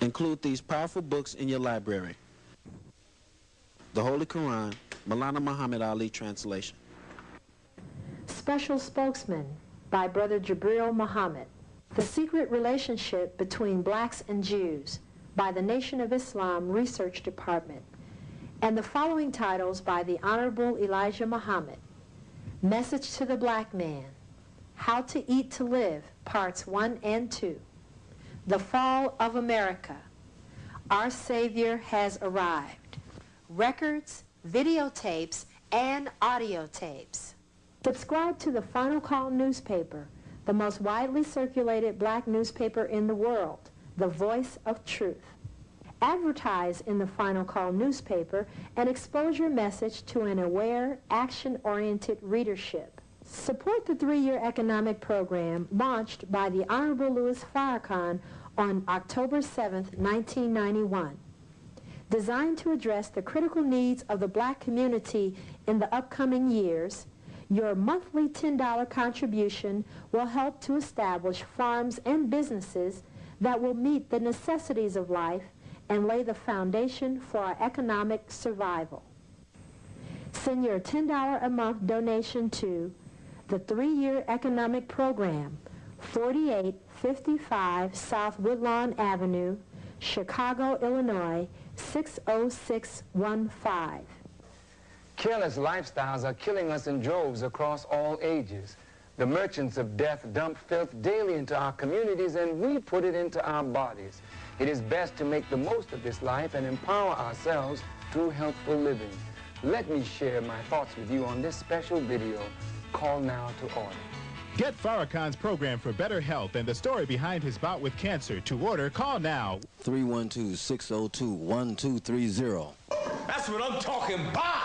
Include these powerful books in your library. The Holy Quran, Maulana Muhammad Ali translation. Special Spokesman by Brother Jabril Muhammad. The Secret Relationship Between Blacks and Jews by the Nation of Islam Research Department. And the following titles by the Honorable Elijah Muhammad. Message to the Black Man, How to Eat to Live, Parts 1 and 2. The Fall of America, Our Savior Has Arrived. Records, videotapes, and audio tapes. Subscribe to the Final Call newspaper, the most widely circulated black newspaper in the world, the Voice of Truth. Advertise in the Final Call newspaper and expose your message to an aware, action-oriented readership. Support the 3-year economic program launched by the Honorable Louis Farrakhan on October 7, 1991. Designed to address the critical needs of the black community in the upcoming years, your monthly $10 contribution will help to establish farms and businesses that will meet the necessities of life and lay the foundation for our economic survival. Send your $10 a month donation to the 3-year economic program, 4855 South Woodlawn Avenue, Chicago, Illinois, 60615. Careless lifestyles are killing us in droves across all ages. The merchants of death dump filth daily into our communities, and we put it into our bodies. It is best to make the most of this life and empower ourselves through healthful living. Let me share my thoughts with you on this special video. Call now to order. Get Farrakhan's program for better health and the story behind his bout with cancer. To order, call now. 312-602-1230. That's what I'm talking about!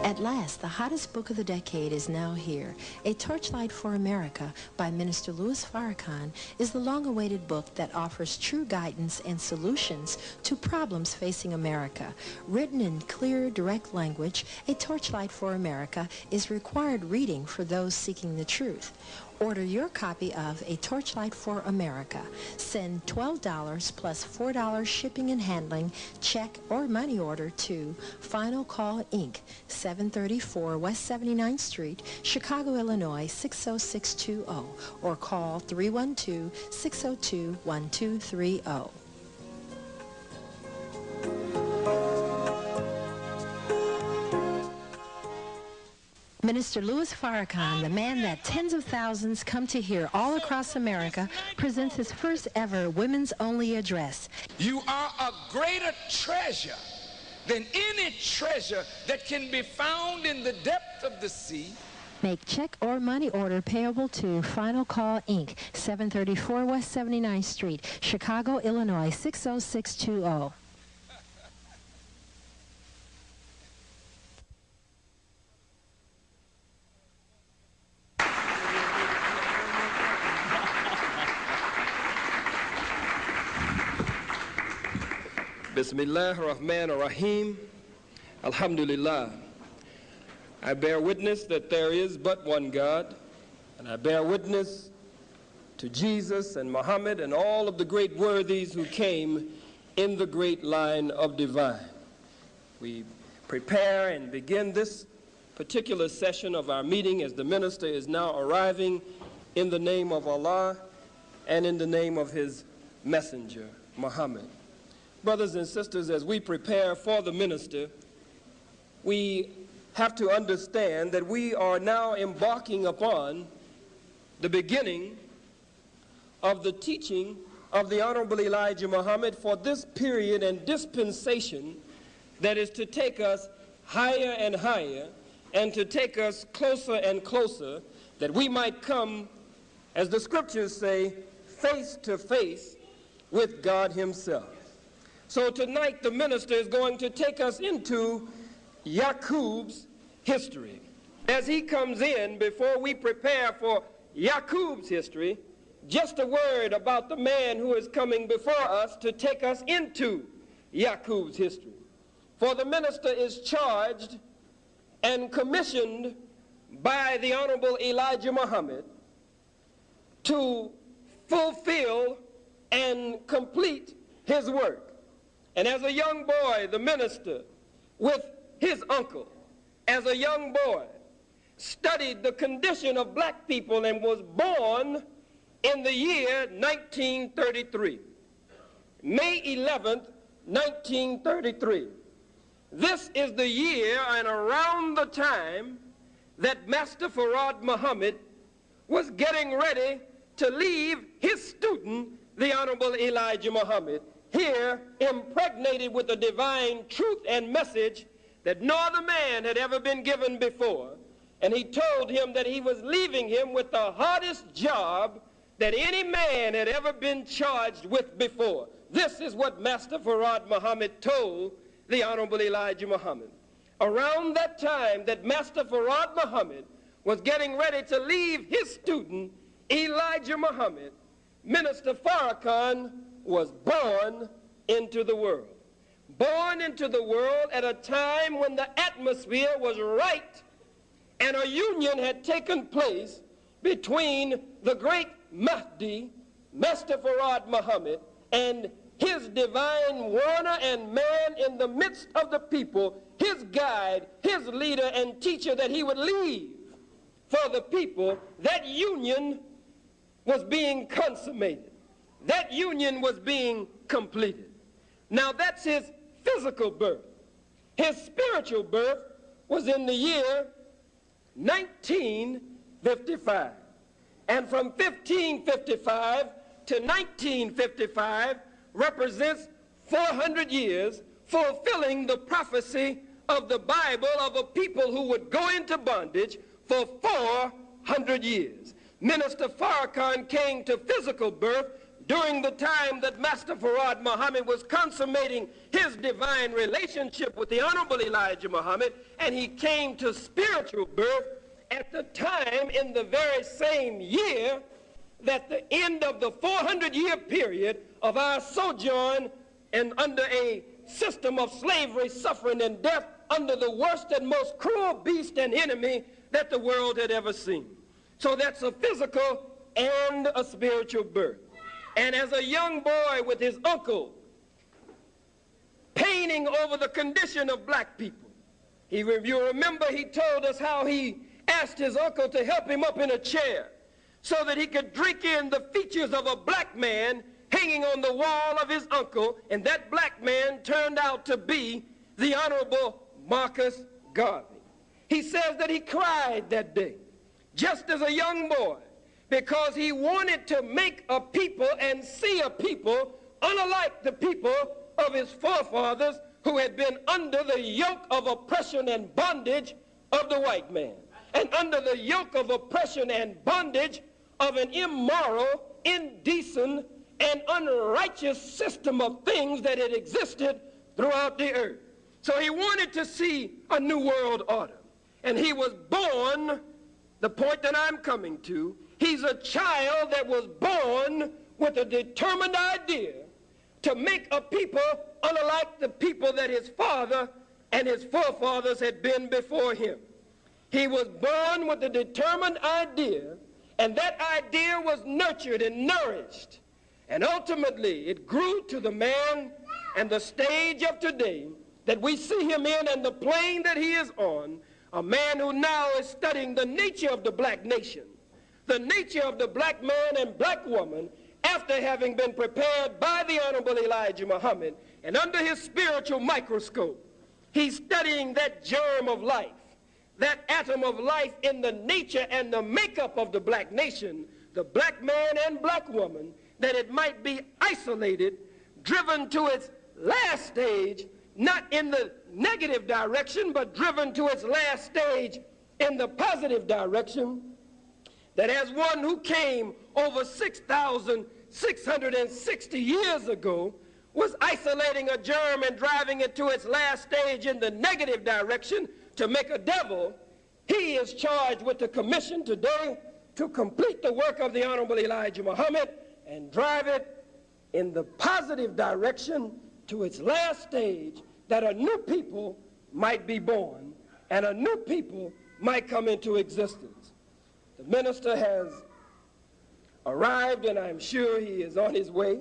At last, the hottest book of the decade is now here. A Torchlight for America by Minister Louis Farrakhan is the long-awaited book that offers true guidance and solutions to problems facing America. Written in clear, direct language, A Torchlight for America is required reading for those seeking the truth. Order your copy of A Torchlight for America. Send $12 plus $4 shipping and handling, check or money order to Final Call Inc., 734 West 79th Street, Chicago, Illinois, 60620, or call 312-602-1230. Minister Louis Farrakhan, the man that tens of thousands come to hear all across America, presents his first ever women's-only address. You are a greater treasure than any treasure that can be found in the depth of the sea. Make check or money order payable to Final Call Inc., 734 West 79th Street, Chicago, Illinois, 60620. Bismillah ar-Rahman ar-Rahim. Alhamdulillah. I bear witness that there is but one God, and I bear witness to Jesus and Muhammad and all of the great worthies who came in the great line of divine. We prepare and begin this particular session of our meeting as the minister is now arriving in the name of Allah and in the name of his messenger, Muhammad. Brothers and sisters, as we prepare for the minister, we have to understand that we are now embarking upon the beginning of the teaching of the Honorable Elijah Muhammad for this period and dispensation that is to take us higher and higher and to take us closer and closer, that we might come, as the scriptures say, face to face with God himself. So tonight the minister is going to take us into Yakub's history. As he comes in, before we prepare for Yakub's history, just a word about the man who is coming before us to take us into Yakub's history. For the minister is charged and commissioned by the Honorable Elijah Muhammad to fulfill and complete his work. And as a young boy, the minister, with his uncle, as a young boy, studied the condition of black people and was born in the year 1933. May 11th, 1933. This is the year and around the time that Master Farad Muhammad was getting ready to leave his student, the Honorable Elijah Muhammad, here impregnated with the divine truth and message that no other man had ever been given before. And he told him that he was leaving him with the hardest job that any man had ever been charged with before. This is what Master Farad Muhammad told the Honorable Elijah Muhammad. Around that time that Master Farad Muhammad was getting ready to leave his student, Elijah Muhammad, Minister Farrakhan was born into the world. Born into the world at a time when the atmosphere was right and a union had taken place between the great Mahdi, Master Farad Muhammad, and his divine warner and man in the midst of the people, his guide, his leader and teacher that he would leave for the people. That union was being consummated. That union was being completed. Now that's his physical birth. His spiritual birth was in the year 1955. And from 1555 to 1955 represents 400 years, fulfilling the prophecy of the Bible of a people who would go into bondage for 400 years. Minister Farrakhan came to physical birth during the time that Master Farad Muhammad was consummating his divine relationship with the Honorable Elijah Muhammad, and he came to spiritual birth at the time in the very same year that the end of the 400-year period of our sojourn and under a system of slavery, suffering, and death under the worst and most cruel beast and enemy that the world had ever seen. So that's a physical and a spiritual birth. And as a young boy with his uncle, painting over the condition of black people, you remember he told us how he asked his uncle to help him up in a chair so that he could drink in the features of a black man hanging on the wall of his uncle, and that black man turned out to be the Honorable Marcus Garvey. He says that he cried that day, just as a young boy, because he wanted to make a people and see a people unlike the people of his forefathers who had been under the yoke of oppression and bondage of the white man, and under the yoke of oppression and bondage of an immoral, indecent, and unrighteous system of things that had existed throughout the earth. So he wanted to see a new world order. And he was born, the point that I'm coming to, he's a child that was born with a determined idea to make a people unlike the people that his father and his forefathers had been before him. He was born with a determined idea, and that idea was nurtured and nourished. And ultimately, it grew to the man and the stage of today that we see him in and the plane that he is on, a man who now is studying the nature of the black nation, the nature of the black man and black woman after having been prepared by the Honorable Elijah Muhammad. And under his spiritual microscope, he's studying that germ of life, that atom of life in the nature and the makeup of the black nation, the black man and black woman, that it might be isolated, driven to its last stage, not in the negative direction, but driven to its last stage in the positive direction, that as one who came over 6,660 years ago was isolating a germ and driving it to its last stage in the negative direction to make a devil, he is charged with the commission today to complete the work of the Honorable Elijah Muhammad and drive it in the positive direction to its last stage, that a new people might be born and a new people might come into existence. The minister has arrived, and I'm sure he is on his way.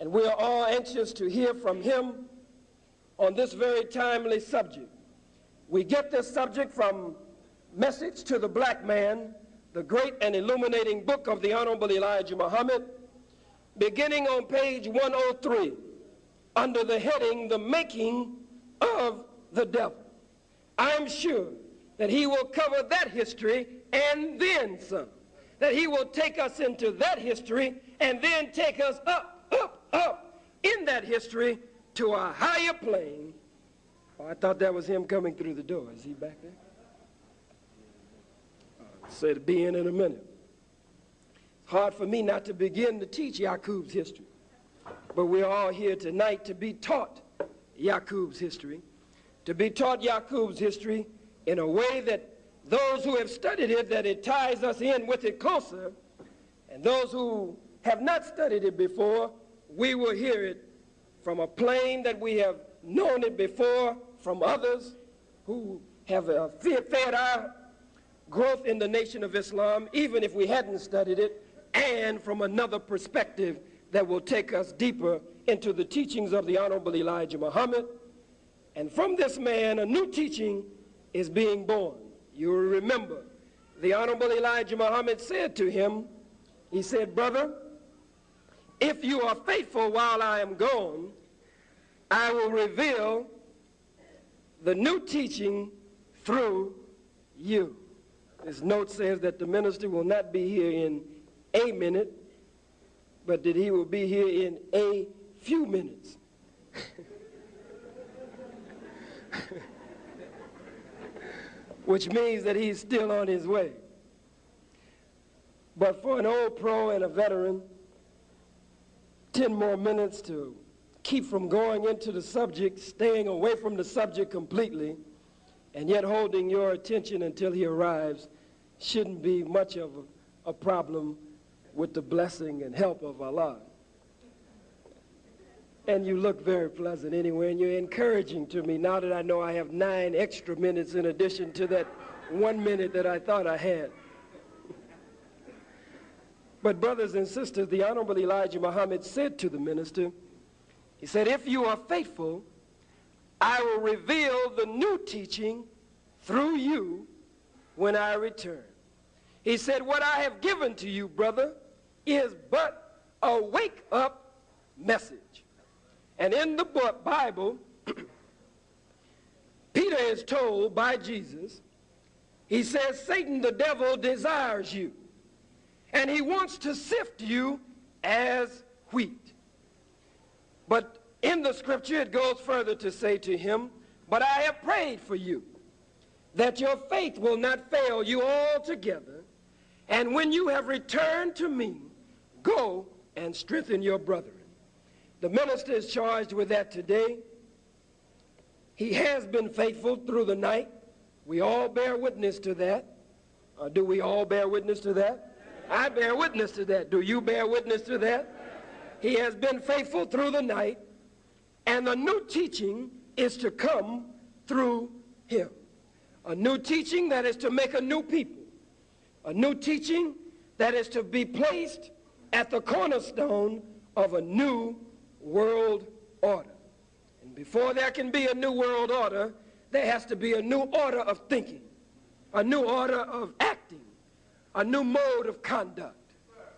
and we are all anxious to hear from him on this very timely subject. We get this subject from Message to the Black Man, the great and illuminating book of the Honorable Elijah Muhammad, beginning on page 103, under the heading, The Making of the Devil. I'm sure that he will cover that history and then some, that he will take us into that history and then take us up in that history to a higher plane. Oh, I thought that was him coming through the door. Is he back there? Say to be in a minute. It's hard for me not to begin to teach Yakub's history, but we're all here tonight to be taught Yakub's history, to be taught Yakub's history in a way that those who have studied it, that it ties us in with it closer, and those who have not studied it before, we will hear it from a plane that we have known it before, from others who have fed our growth in the Nation of Islam, even if we hadn't studied it, and from another perspective that will take us deeper into the teachings of the Honorable Elijah Muhammad. And from this man, a new teaching is being born. You will remember, the Honorable Elijah Muhammad said to him, he said, brother, if you are faithful while I am gone, I will reveal the new teaching through you. This note says that the minister will not be here in a minute, but that he will be here in a few minutes. Which means that he's still on his way. But for an old pro and a veteran, 10 more minutes to keep from going into the subject, staying away from the subject completely, and yet holding your attention until he arrives shouldn't be much of a problem with the blessing and help of Allah. And you look very pleasant anyway, and you're encouraging to me now that I know I have 9 extra minutes in addition to that 1 minute that I thought I had. But brothers and sisters, the Honorable Elijah Muhammad said to the minister, he said, if you are faithful, I will reveal the new teaching through you when I return. He said, what I have given to you, brother, is but a wake-up message. And in the Bible, Peter is told by Jesus, he says, Satan, the devil, desires you, and he wants to sift you as wheat. But in the scripture, it goes further to say to him, but I have prayed for you, that your faith will not fail you altogether, and when you have returned to me, go and strengthen your brethren. The minister is charged with that today. He has been faithful through the night. We all bear witness to that. Or do we all bear witness to that? I bear witness to that. Do you bear witness to that? He has been faithful through the night, and the new teaching is to come through him. A new teaching that is to make a new people. A new teaching that is to be placed at the cornerstone of a new world order. And before there can be a new world order, there has to be a new order of thinking, a new order of acting, a new mode of conduct.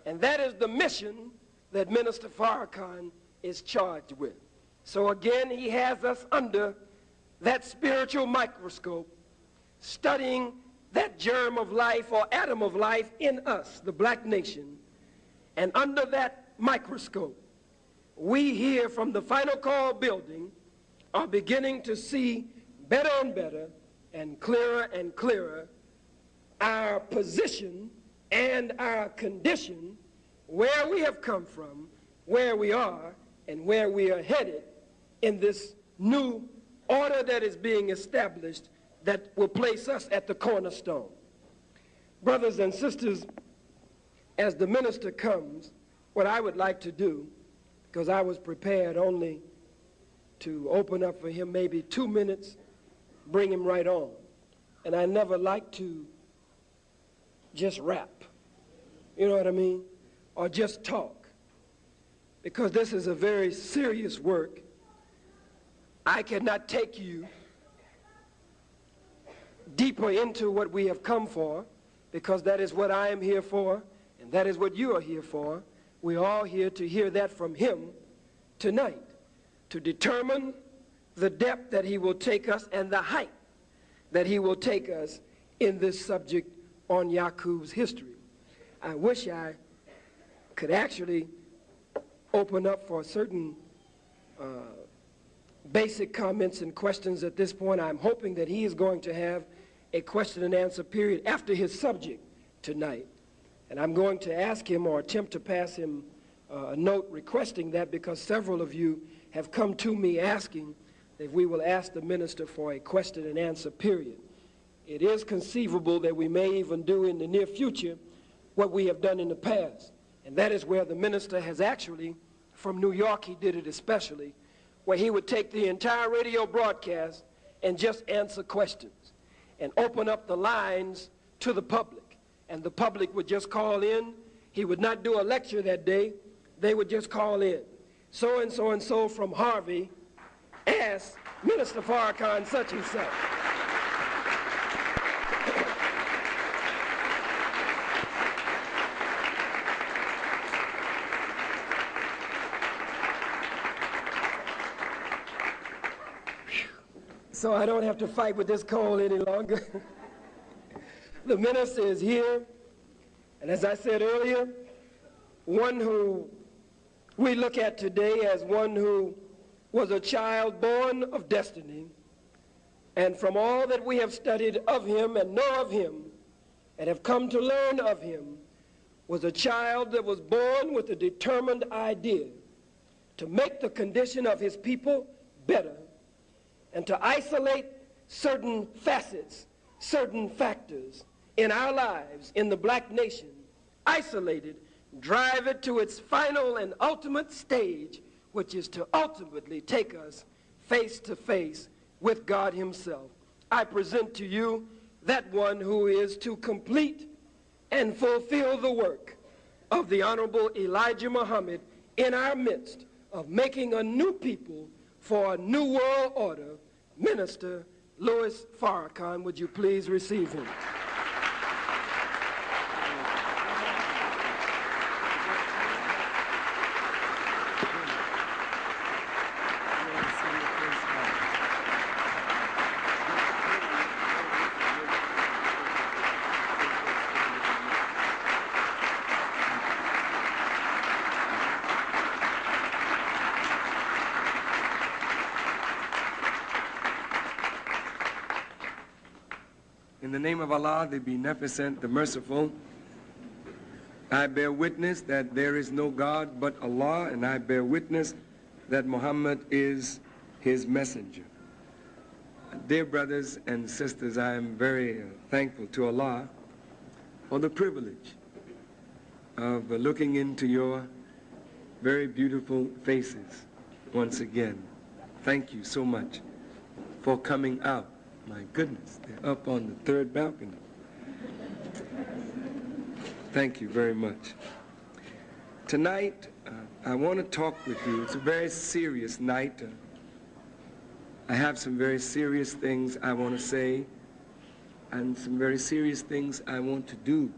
And that is the mission that Minister Farrakhan is charged with. So again, he has us under that spiritual microscope, studying that germ of life or atom of life in us, the black nation. And under that microscope, we here from the Final Call building are beginning to see better and better and clearer our position and our condition, where we have come from, where we are, and where we are headed in this new order that is being established that will place us at the cornerstone. Brothers and sisters, as the minister comes, what I would like to do, because I was prepared only to open up for him maybe 2 minutes, bring him right on. And I never like to just rap, you know what I mean? Or just talk. because this is a very serious work. I cannot take you deeper into what we have come for, because that is what I am here for, and that is what you are here for. We're all here to hear that from him tonight, to determine the depth that he will take us and the height that he will take us in this subject on Yakub's history. I wish I could actually open up for certain basic comments and questions at this point. I'm hoping that he is going to have a question and answer period after his subject tonight. And I'm going to ask him or attempt to pass him a note requesting that, because several of you have come to me asking that we will ask the minister for a question and answer period. It is conceivable that we may even do in the near future what we have done in the past. And that is where the minister has actually, from New York he did it especially, where he would take the entire radio broadcast and just answer questions and open up the lines to the public. And the public would just call in. He would not do a lecture that day. They would just call in. So and so and so from Harvey asked Minister Farrakhan such and such. So I don't have to fight with this cold any longer. The minister is here, and as I said earlier, one who we look at today as one who was a child born of destiny, and from all that we have studied of him and know of him and have come to learn of him, was a child that was born with a determined idea to make the condition of his people better, and to isolate certain facets, certain factors in our lives, in the black nation, isolate it, drive it to its final and ultimate stage, which is to ultimately take us face to face with God himself. I present to you that one who is to complete and fulfill the work of the Honorable Elijah Muhammad in our midst, of making a new people for a new world order. Minister Louis Farrakhan, would you please receive him? In the name of Allah, the Beneficent, the Merciful, I bear witness that there is no God but Allah, and I bear witness that Muhammad is his messenger. Dear brothers and sisters, I am very thankful to Allah for the privilege of looking into your very beautiful faces once again. Thank you so much for coming out. My goodness, they're up on the third balcony. Thank you very much. Tonight, I want to talk with you. It's a very serious night. I have some very serious things I want to say, and some very serious things I want to do.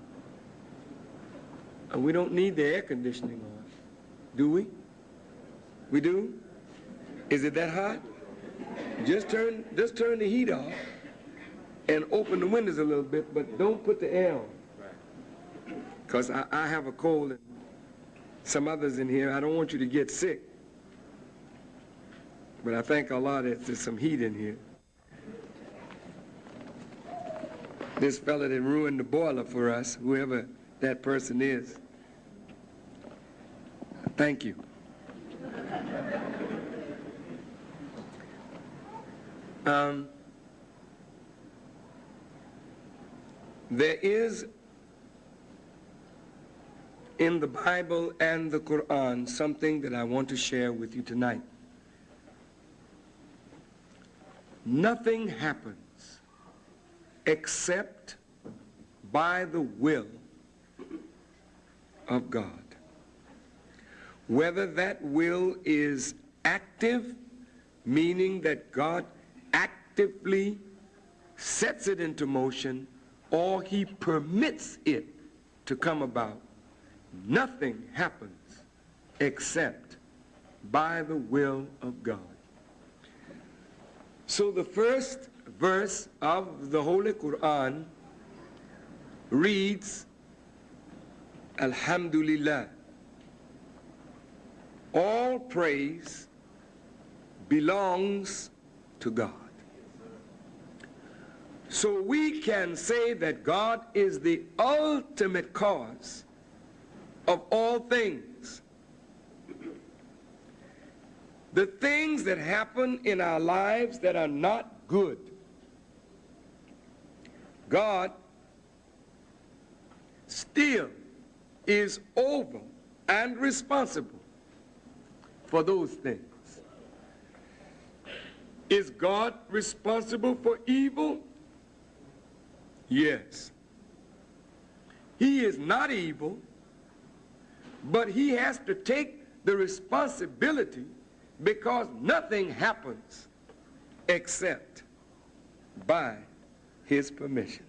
We don't need the air conditioning on, do we? We do? Is it that hot? Just turn the heat off and open the windows a little bit, but don't put the air on. Because I have a cold and some others in here. I don't want you to get sick. But I thank Allah that there's some heat in here. This fella that ruined the boiler for us, whoever that person is, thank you. There is in the Bible and the Quran something that I want to share with you tonight. Nothing happens except by the will of God. whether that will is active, meaning that God actively sets it into motion, or he permits it to come about, nothing happens except by the will of God. So the first verse of the Holy Quran reads, Alhamdulillah, all praise belongs to God. So we can say that God is the ultimate cause of all things. The things that happen in our lives that are not good, God still is over and responsible for those things. Is God responsible for evil? Yes. He is not evil, but he has to take the responsibility because nothing happens except by his permission.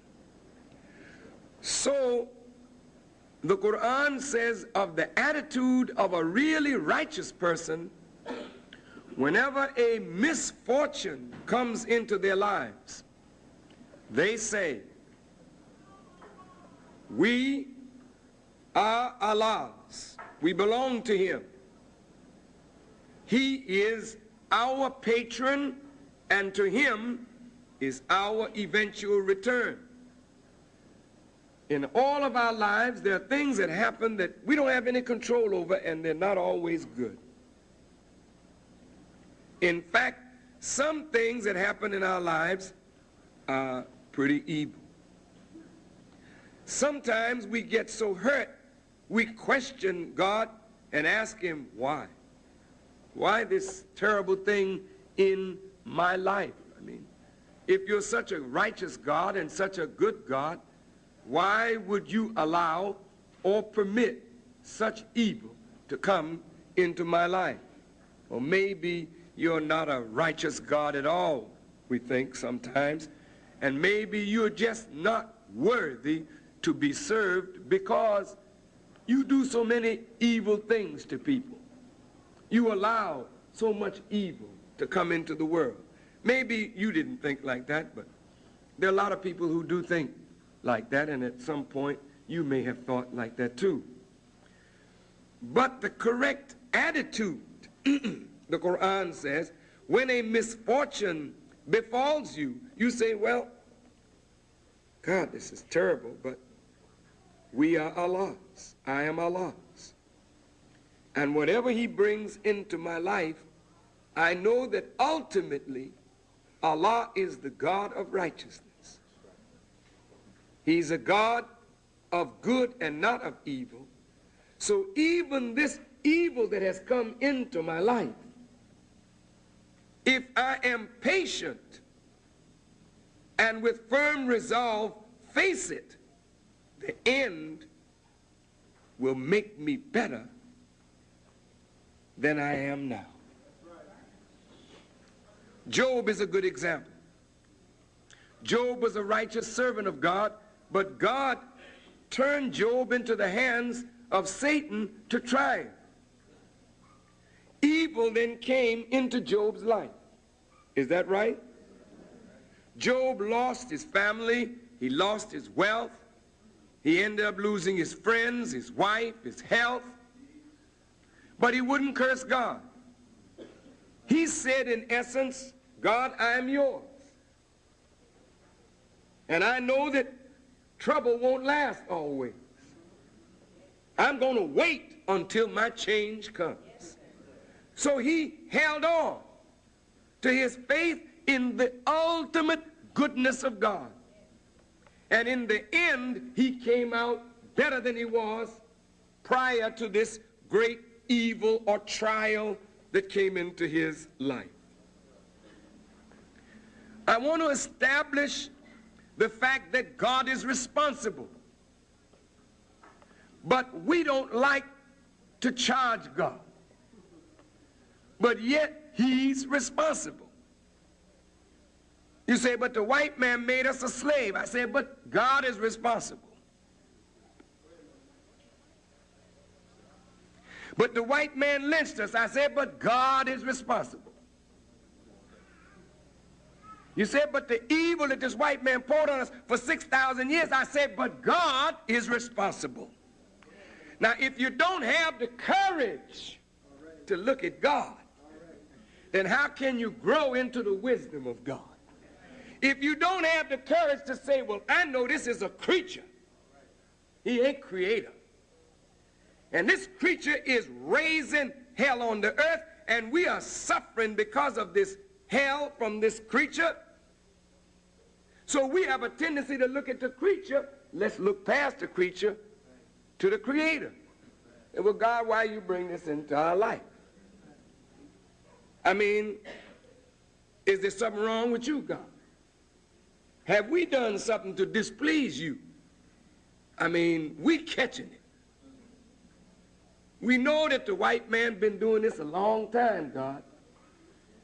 So the Quran says of the attitude of a really righteous person, whenever a misfortune comes into their lives, they say, we are Allah's. We belong to him. He is our patron, and to him is our eventual return. In all of our lives, there are things that happen that we don't have any control over, and they're not always good. In fact, some things that happen in our lives are pretty evil. Sometimes we get so hurt, we question God and ask him, why? Why this terrible thing in my life? I mean, if you're such a righteous God and such a good God, why would you allow or permit such evil to come into my life? Or maybe you're not a righteous God at all, we think sometimes, and maybe you're just not worthy to be served because you do so many evil things to people. You allow so much evil to come into the world. Maybe you didn't think like that, but there are a lot of people who do think like that, and at some point you may have thought like that too. But the correct attitude, the Quran says, when a misfortune befalls you, you say, well, God, this is terrible, but we are Allah's. I am Allah's. And whatever he brings into my life, I know that ultimately Allah is the God of righteousness. He's a God of good and not of evil. So even this evil that has come into my life, if I am patient and with firm resolve face it, the end will make me better than I am now. Job is a good example. Job was a righteous servant of God, but God turned Job into the hands of Satan to try him. Evil then came into Job's life. Is that right? Job lost his family, he lost his wealth, he ended up losing his friends, his wife, his health, but he wouldn't curse God. He said in essence, God, I am yours. And I know that trouble won't last always. I'm going to wait until my change comes. So he held on to his faith in the ultimate goodness of God. And in the end, he came out better than he was prior to this great evil or trial that came into his life. I want to establish the fact that God is responsible. But we don't like to charge God. but yet he's responsible. You say, but the white man made us a slave. I say, but God is responsible. But the white man lynched us. I said, but God is responsible. You said, but the evil that this white man poured on us for 6,000 years, I said, but God is responsible. Now, if you don't have the courage to look at God, then how can you grow into the wisdom of God? If you don't have the courage to say, well, I know this is a creature. He ain't creator. And this creature is raising hell on the earth, and we are suffering because of this hell from this creature. So we have a tendency to look at the creature. Let's look past the creature to the creator. And well, God, why you bring this into our life? I mean, is there something wrong with you, God? Have we done something to displease you? I mean, we catching it. We know that the white man been doing this a long time, God.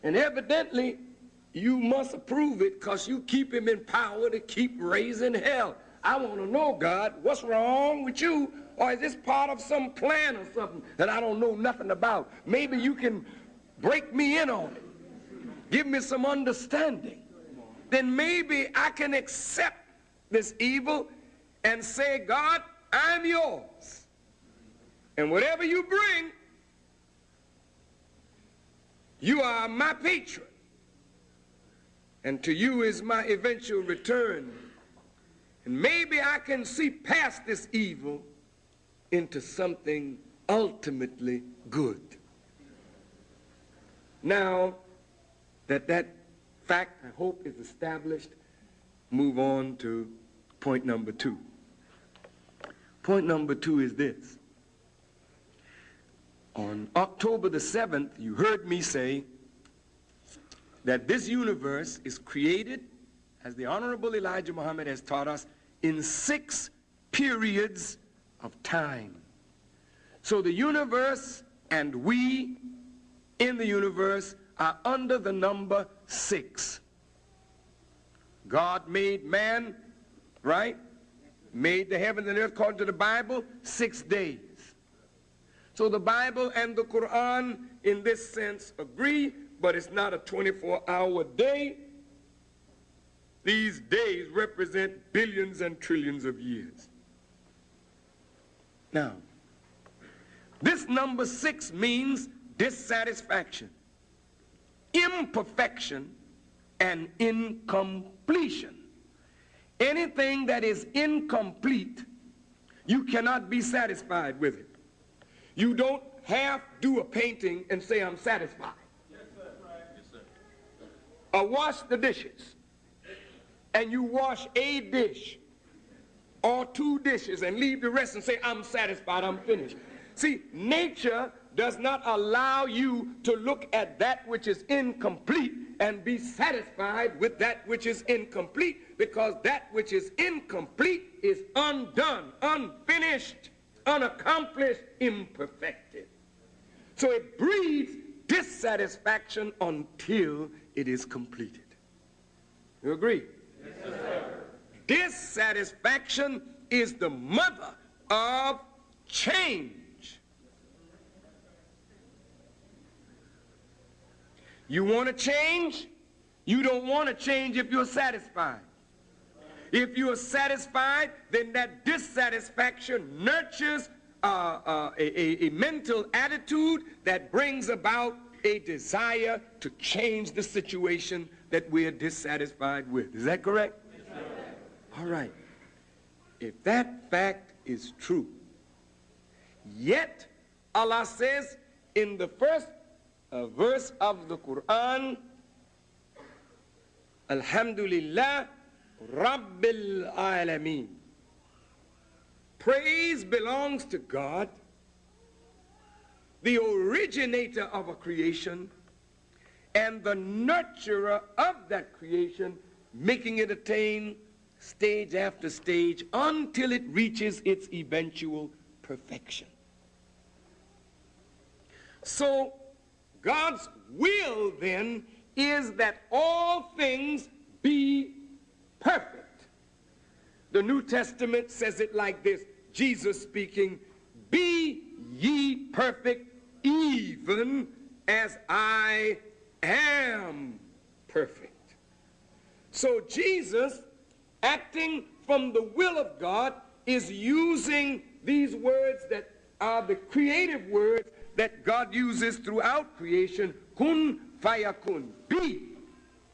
And evidently, you must approve it because you keep him in power to keep raising hell. I want to know, God, what's wrong with you? Or is this part of some plan or something that I don't know nothing about? Maybe you can break me in on it. Give me some understanding. Then maybe I can accept this evil and say, God, I'm yours. And whatever you bring, you are my patron. And to you is my eventual return. And maybe I can see past this evil into something ultimately good. Now that that fact, I hope, is established, move on to point number 2. Point number 2 is this. On October the 7th, you heard me say that this universe is created, as the Honorable Elijah Muhammad has taught us, in 6 periods of time. So the universe and we in the universe are under the number 6. God made man, right? Made the heavens and earth according to the Bible, 6 days. So the Bible and the Quran in this sense agree, but it's not a 24-hour day. These days represent billions and trillions of years. Now, this number 6 means dissatisfaction, imperfection, and incompletion. Anything that is incomplete, you cannot be satisfied with it. You don't half do a painting and say, I'm satisfied. Yes, sir. Yes, sir. Or wash the dishes, and you wash a dish or 2 dishes and leave the rest and say, I'm satisfied, I'm finished. See, nature does not allow you to look at that which is incomplete and be satisfied with that which is incomplete, because that which is incomplete is undone, unfinished, unaccomplished, imperfected. So it breeds dissatisfaction until it is completed. You agree? Yes, sir. Dissatisfaction is the mother of change. You want to change? You don't want to change if you're satisfied. If you are satisfied, then that dissatisfaction nurtures a mental attitude that brings about a desire to change the situation that we're dissatisfied with. Is that correct? Yes, sir. All right. If that fact is true, yet Allah says in the first verse of the Quran, Alhamdulillah Rabbil Alameen. Praise belongs to God, the originator of a creation and the nurturer of that creation, making it attain stage after stage until it reaches its eventual perfection. So God's will then is that all things be perfect. The New Testament says it like this, Jesus speaking, "Be ye perfect, even as I am perfect." So Jesus, acting from the will of God, is using these words that are the creative words that God uses throughout creation, kun fayakun, be,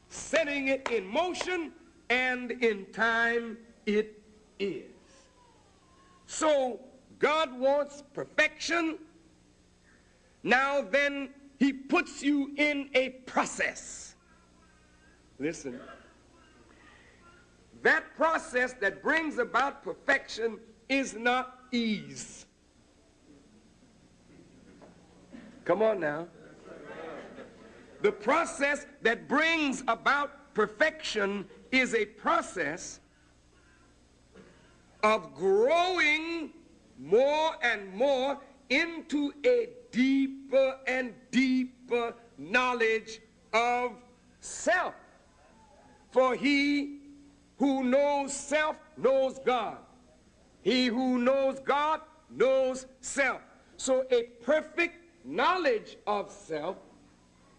setting it in motion, and in time it is. So God wants perfection. Now then, he puts you in a process. Listen. That process that brings about perfection is not ease. Come on now. The process that brings about perfection is a process of growing more and more into a deeper and deeper knowledge of self. For he who knows self knows God. He who knows God knows self. So a perfect knowledge of self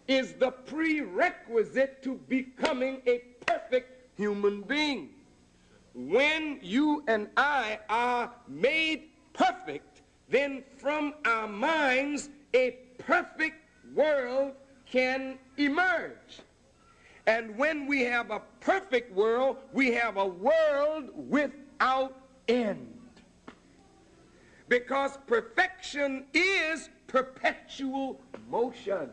is the prerequisite to becoming a perfect human being. When you and I are made perfect, then from our minds a perfect world can emerge. And when we have a perfect world, we have a world without end. Because perfection is perpetual motion.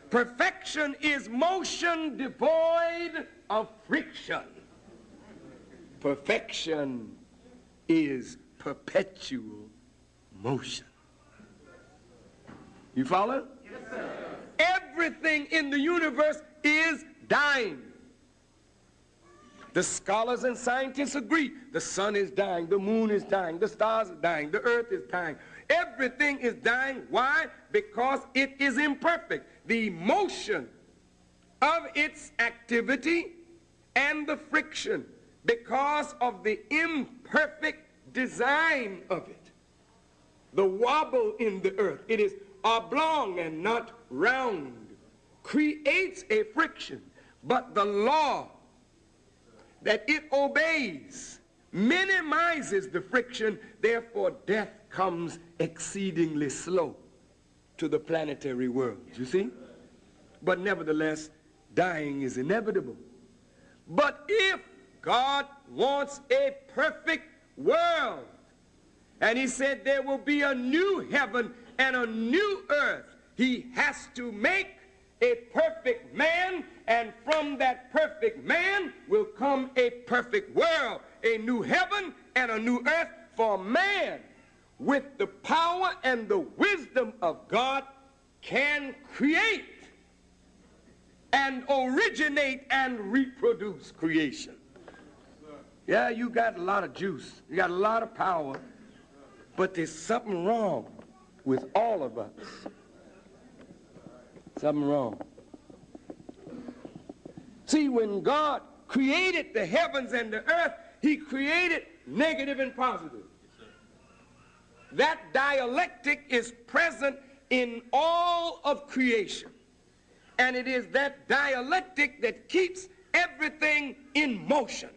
Perfection is motion devoid of friction. Perfection is perpetual motion. You follow? Yes, sir. Everything in the universe is dying. The scholars and scientists agree. The sun is dying, the moon is dying, the stars are dying, the earth is dying. Everything is dying. Why? Because it is imperfect. The motion of its activity and the friction, because of the imperfect design of it. The wobble in the earth, it is oblong and not round, creates a friction. But the law that it obeys minimizes the friction, therefore death comes exceedingly slow to the planetary world, you see? But nevertheless, dying is inevitable. But if God wants a perfect world, and he said there will be a new heaven and a new earth, he has to make a perfect man, and from that perfect man will come a perfect world, a new heaven and a new earth. For man, with the power and the wisdom of God, can create and originate and reproduce creation. Yeah, you got a lot of juice, you got a lot of power, but there's something wrong with all of us. Something wrong. See, when God created the heavens and the earth, he created negative and positive. That dialectic is present in all of creation. And it is that dialectic that keeps everything in motion.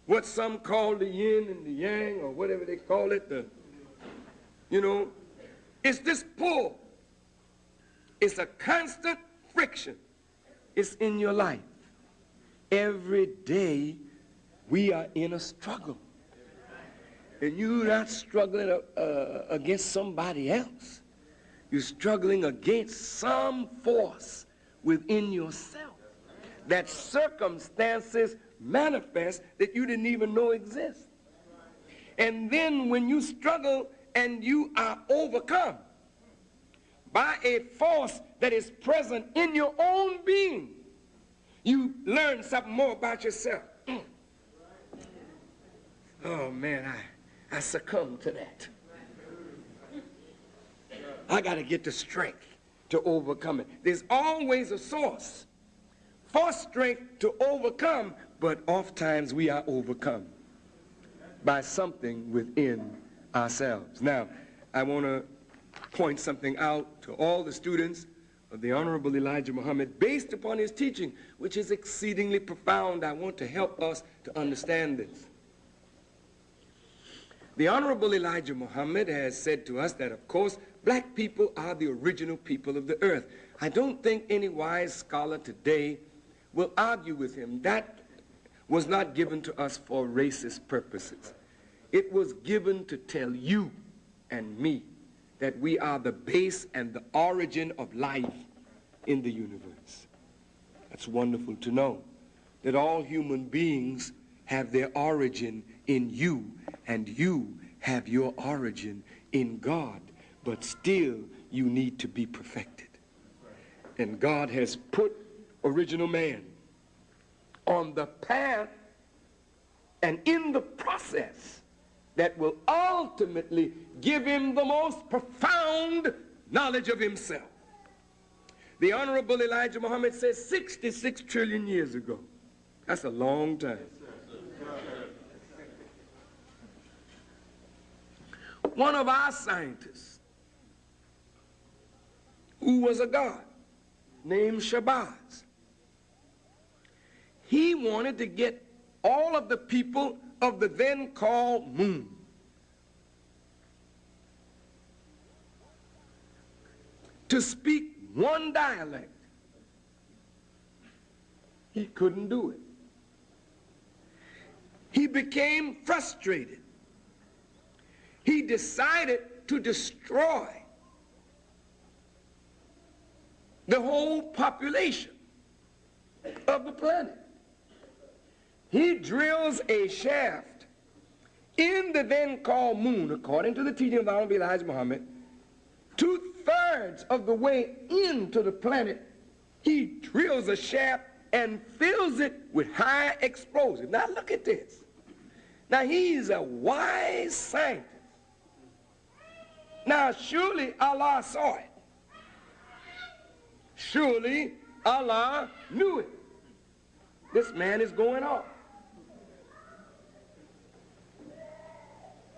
What some call the yin and the yang, or whatever they call it, it's this pull. It's a constant friction. It's in your life. Every day we are in a struggle. And you're not struggling against somebody else. You're struggling against some force within yourself that circumstances manifest that you didn't even know exist. And then when you struggle and you are overcome by a force that is present in your own being, you learn something more about yourself. Oh man, I succumbed to that. I got to get the strength to overcome it. There's always a source for strength to overcome, but oftentimes we are overcome by something within ourselves. Now, I want to point something out to all the students of the Honorable Elijah Muhammad based upon his teaching, which is exceedingly profound. I want to help us to understand this. The Honorable Elijah Muhammad has said to us that, of course, black people are the original people of the earth. I don't think any wise scholar today will argue with him. That was not given to us for racist purposes. It was given to tell you and me that we are the base and the origin of life in the universe. That's wonderful to know, that all human beings have their origin in you, and you have your origin in God, but still you need to be perfected. And God has put original man on the path and in the process that will ultimately give him the most profound knowledge of himself. The Honorable Elijah Muhammad says 66 trillion years ago. That's a long time. One of our scientists, who was a god named Shabazz, he wanted to get all of the people of the then called moon to speak one dialect. He couldn't do it. He became frustrated. He decided to destroy the whole population of the planet. He drills a shaft in the then called moon, according to the teaching of the Honorable Elijah Muhammad, 2/3 of the way into the planet. He drills a shaft and fills it with high explosive. Now look at this. Now he's a wise scientist. Now surely Allah saw it. Surely Allah knew it. This man is going off.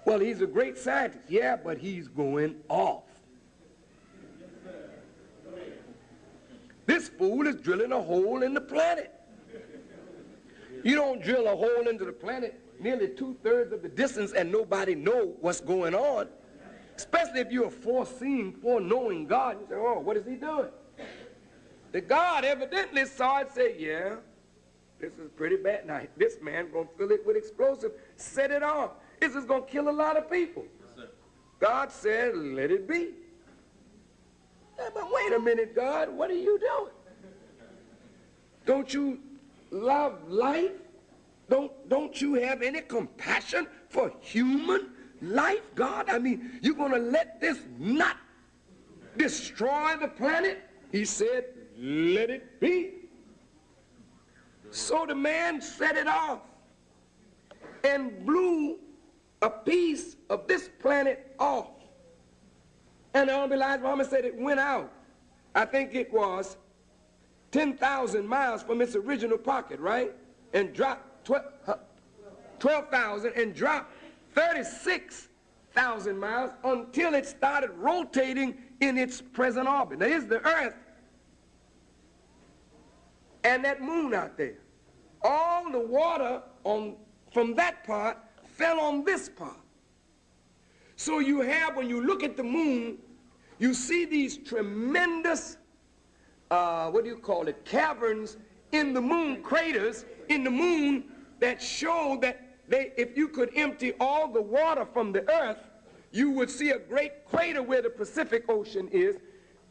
Well, he's a great scientist. Yeah, but he's going off. This fool is drilling a hole in the planet. You don't drill a hole into the planet nearly 2/3 of the distance and nobody know what's going on. Especially if you're a foreseeing, foreknowing God. You say, oh, what is he doing? The God evidently saw it and said, yeah, this is pretty bad. Now, this man's going to fill it with explosive, set it off. This is going to kill a lot of people. Yes, God said, let it be. Yeah, but wait a minute, God, what are you doing? Don't you love life? Don't you have any compassion for human life, God? I mean, you're going to let this nut destroy the planet? He said, let it be. So the man set it off and blew a piece of this planet off. And the Honorable Elijah Muhammad said it went out. I think it was 10,000 miles from its original pocket, right? And dropped 12,000 and dropped 36,000 miles until it started rotating in its present orbit. Now here's the Earth and that moon out there. All the water from that part fell on this part. So you have, when you look at the moon, you see these tremendous, caverns in the moon, craters in the moon that show that if you could empty all the water from the earth, you would see a great crater where the Pacific Ocean is,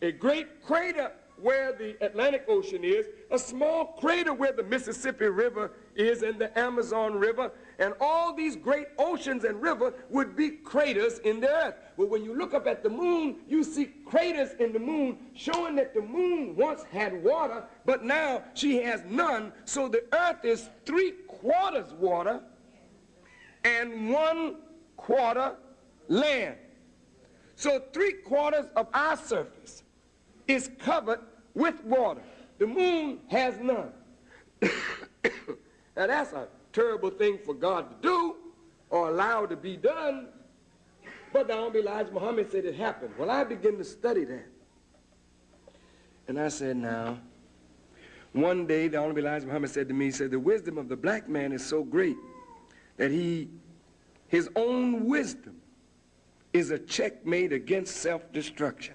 a great crater where the Atlantic Ocean is, a small crater where the Mississippi River is and the Amazon River, and all these great oceans and rivers would be craters in the earth. But when you look up at the moon, you see craters in the moon showing that the moon once had water, but now she has none. So the earth is 3/4 water and 1/4 land. So 3/4 of our surface is covered with water. The moon has none. Now that's a terrible thing for God to do or allow to be done. But the Honorable Elijah Muhammad said it happened. Well, I began to study that. And I said, now, one day the Honorable Elijah Muhammad said to me, he said, the wisdom of the black man is so great that his own wisdom is a checkmate against self-destruction.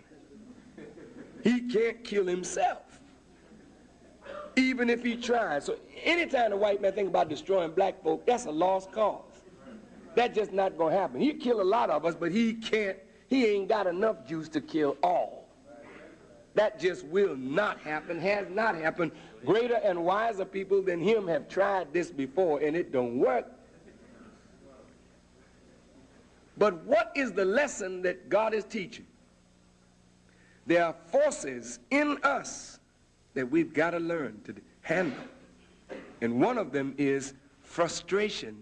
He can't kill himself, even if he tries. So anytime the white man thinks about destroying black folk, that's a lost cause. That's just not going to happen. He'll kill a lot of us, but he ain't got enough juice to kill all. That just will not happen, has not happened. Greater and wiser people than him have tried this before, and it don't work. But what is the lesson that God is teaching? There are forces in us that we've got to learn to handle. And one of them is frustration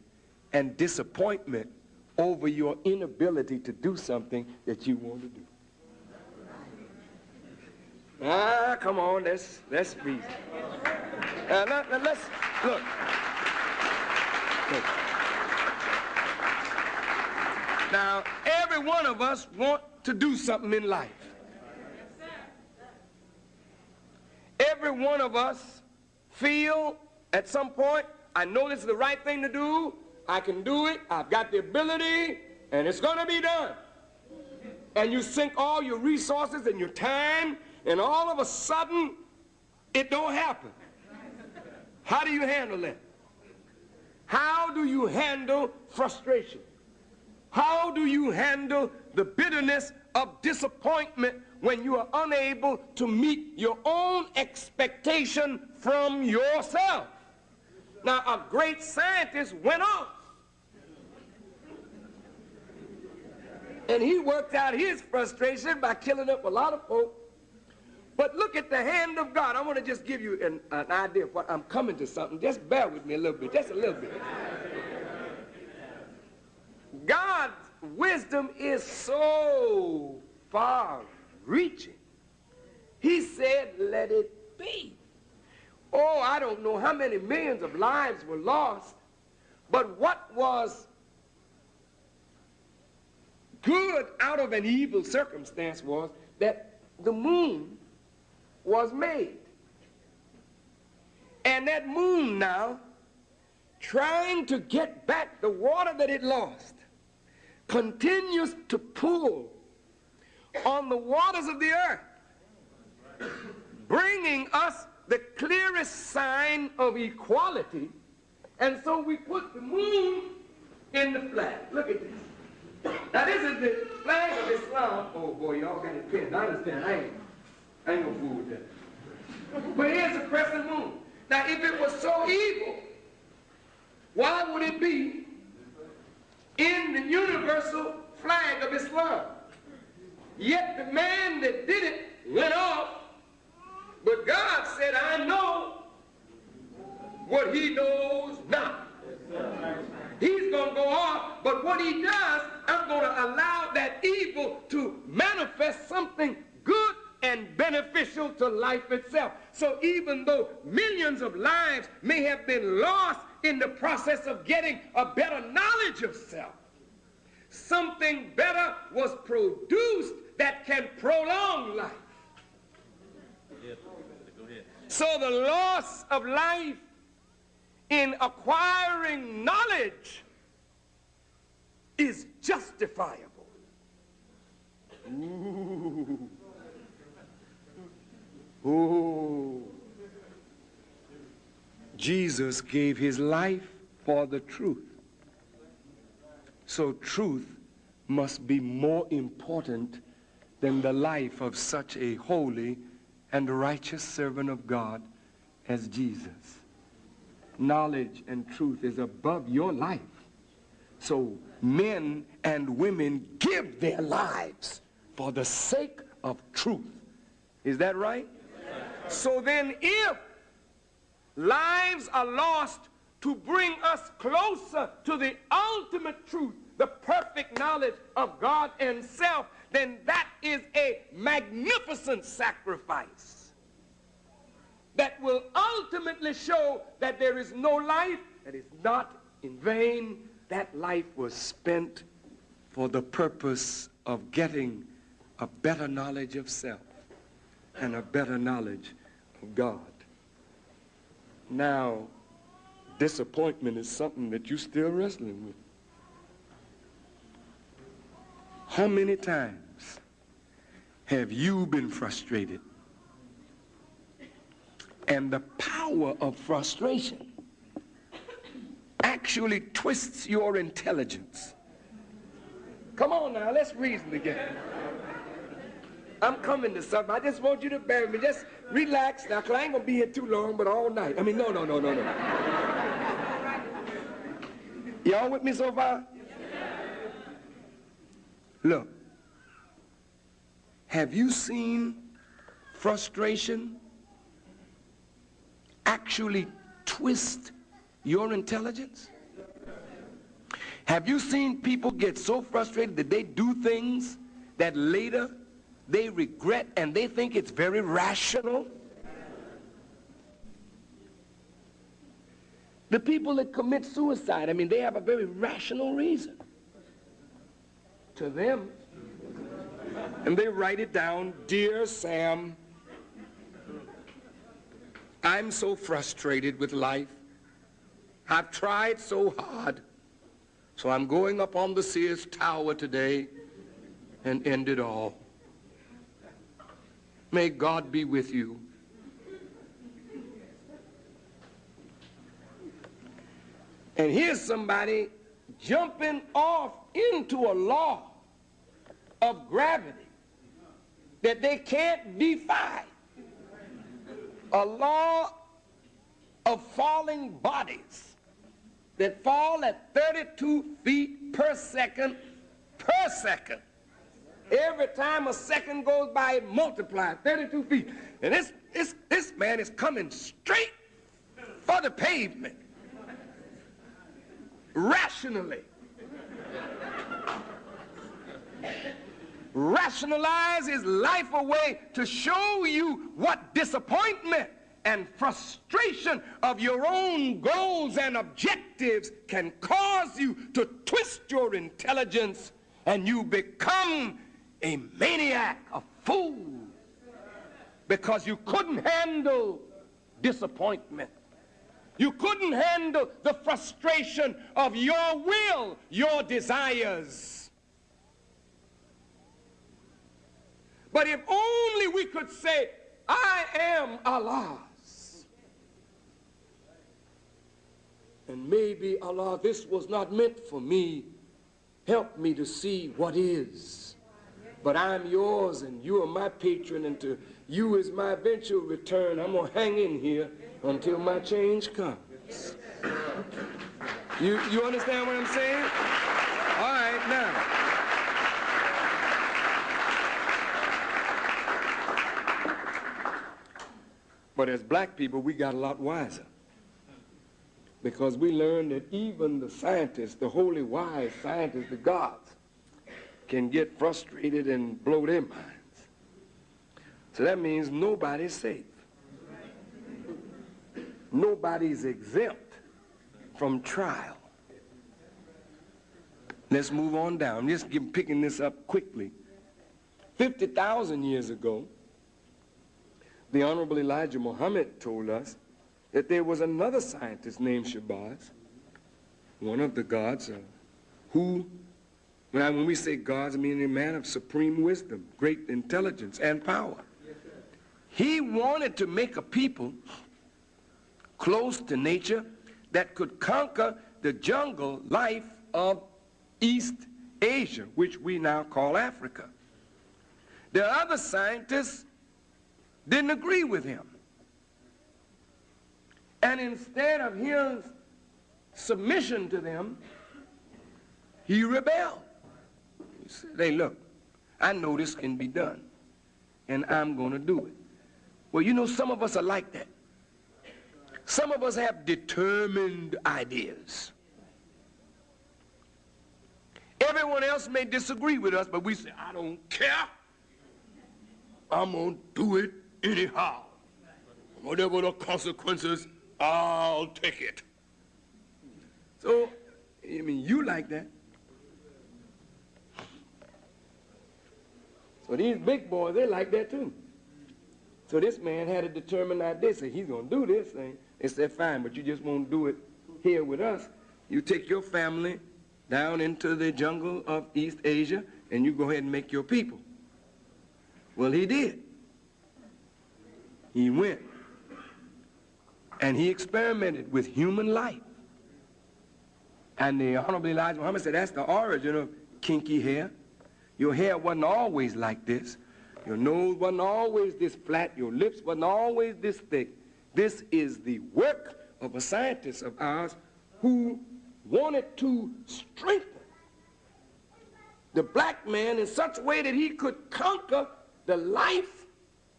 and disappointment over your inability to do something that you want to do. Ah, come on, let's reason. Let's look. Now, every one of us want to do something in life. Every one of us feel at some point, I know this is the right thing to do, I can do it, I've got the ability, and it's going to be done. And you sink all your resources and your time, and all of a sudden, it don't happen. How do you handle that? How do you handle frustration? How do you handle the bitterness of disappointment when you are unable to meet your own expectation from yourself? Now, a great scientist went off, and he worked out his frustration by killing up a lot of folk. But look at the hand of God. I want to just give you an idea of what I'm coming to something. Just bear with me a little bit, just a little bit. God's wisdom is so far-reaching. He said, let it be. Oh, I don't know how many millions of lives were lost, but what was good out of an evil circumstance was that the moon was made. And that moon now, trying to get back the water that it lost, continues to pull on the waters of the earth, bringing us the clearest sign of equality. And so we put the moon in the flag. Look at this. Now this is the flag of Islam. Oh boy, y'all got it pinned. I understand. I ain't gonna fool with that. But here's the crescent moon. Now if it was so evil, why would it be in the universal flag of Islam? Yet the man that did it went off, but God said, I know what he knows not. He's going to go off, but what he does, I'm going to allow that evil to manifest something good and beneficial to life itself. So even though millions of lives may have been lost in the process of getting a better knowledge of self, something better was produced that can prolong life. So the loss of life in acquiring knowledge is justifiable. Ooh. Ooh. Jesus gave his life for the truth. So truth must be more important than the life of such a holy and righteous servant of God as Jesus. Knowledge and truth is above your life. So men and women give their lives for the sake of truth. Is that right? Yes. So then if lives are lost to bring us closer to the ultimate truth, the perfect knowledge of God and self, then that is a magnificent sacrifice that will ultimately show that there is no life that is not in vain. That life was spent for the purpose of getting a better knowledge of self and a better knowledge of God. Now, disappointment is something that you're still wrestling with. How many times have you been frustrated? And the power of frustration actually twists your intelligence. Come on now, let's reason together. I'm coming to something. I just want you to bear with me. Just relax now, because I ain't going to be here too long, but all night. I mean, no. Y'all with me so far? Look, have you seen frustration actually twist your intelligence? Have you seen people get so frustrated that they do things that later they regret and they think it's very rational? The people that commit suicide, I mean, they have a very rational reason to them. And they write it down, "Dear Sam, I'm so frustrated with life. I've tried so hard, so I'm going up on the Sears Tower today and end it all. May God be with you." And here's somebody jumping off into a law of gravity that they can't defy. A law of falling bodies that fall at 32 feet per second. Every time a second goes by, it multiplies 32 feet. And this man is coming straight for the pavement. Rationally. Rationalize his life away to show you what disappointment and frustration of your own goals and objectives can cause you to twist your intelligence, and you become a maniac, a fool, because you couldn't handle disappointment. You couldn't handle the frustration of your will, your desires. But if only we could say, "I am Allah's." And maybe, "Allah, this was not meant for me. Help me to see what is. But I'm yours and you are my patron, and to you is my eventual return. I'm going to hang in here until my change comes." You understand what I'm saying? All right, now. But as black people, we got a lot wiser, because we learned that even the scientists, the holy wise scientists, the gods, can get frustrated and blow their minds. So that means nobody's safe. Nobody's exempt from trial. Let's move on down. Just picking this up quickly. 50,000 years ago, the Honorable Elijah Muhammad told us that there was another scientist named Shabazz, one of the gods, who, when we say gods, I mean a man of supreme wisdom, great intelligence, and power. He wanted to make a people close to nature that could conquer the jungle life of East Asia, which we now call Africa. The other scientists didn't agree with him. And instead of his submission to them, he rebelled. He said, "Hey, look, I know this can be done, and I'm going to do it." Well, you know, some of us are like that. Some of us have determined ideas. Everyone else may disagree with us, but we say, I don't care. I'm going to do it anyhow. Whatever the consequences, I'll take it. So, I mean, you like that. So these big boys, they like that too. So this man had a determined idea. Say, he's going to do this thing. They said, fine, but you just won't do it here with us. You take your family down into the jungle of East Asia, and you go ahead and make your people. Well, he did. He went. And he experimented with human life. And the Honorable Elijah Muhammad said, that's the origin of kinky hair. Your hair wasn't always like this. Your nose wasn't always this flat. Your lips wasn't always this thick. This is the work of a scientist of ours who wanted to strengthen the black man in such a way that he could conquer the life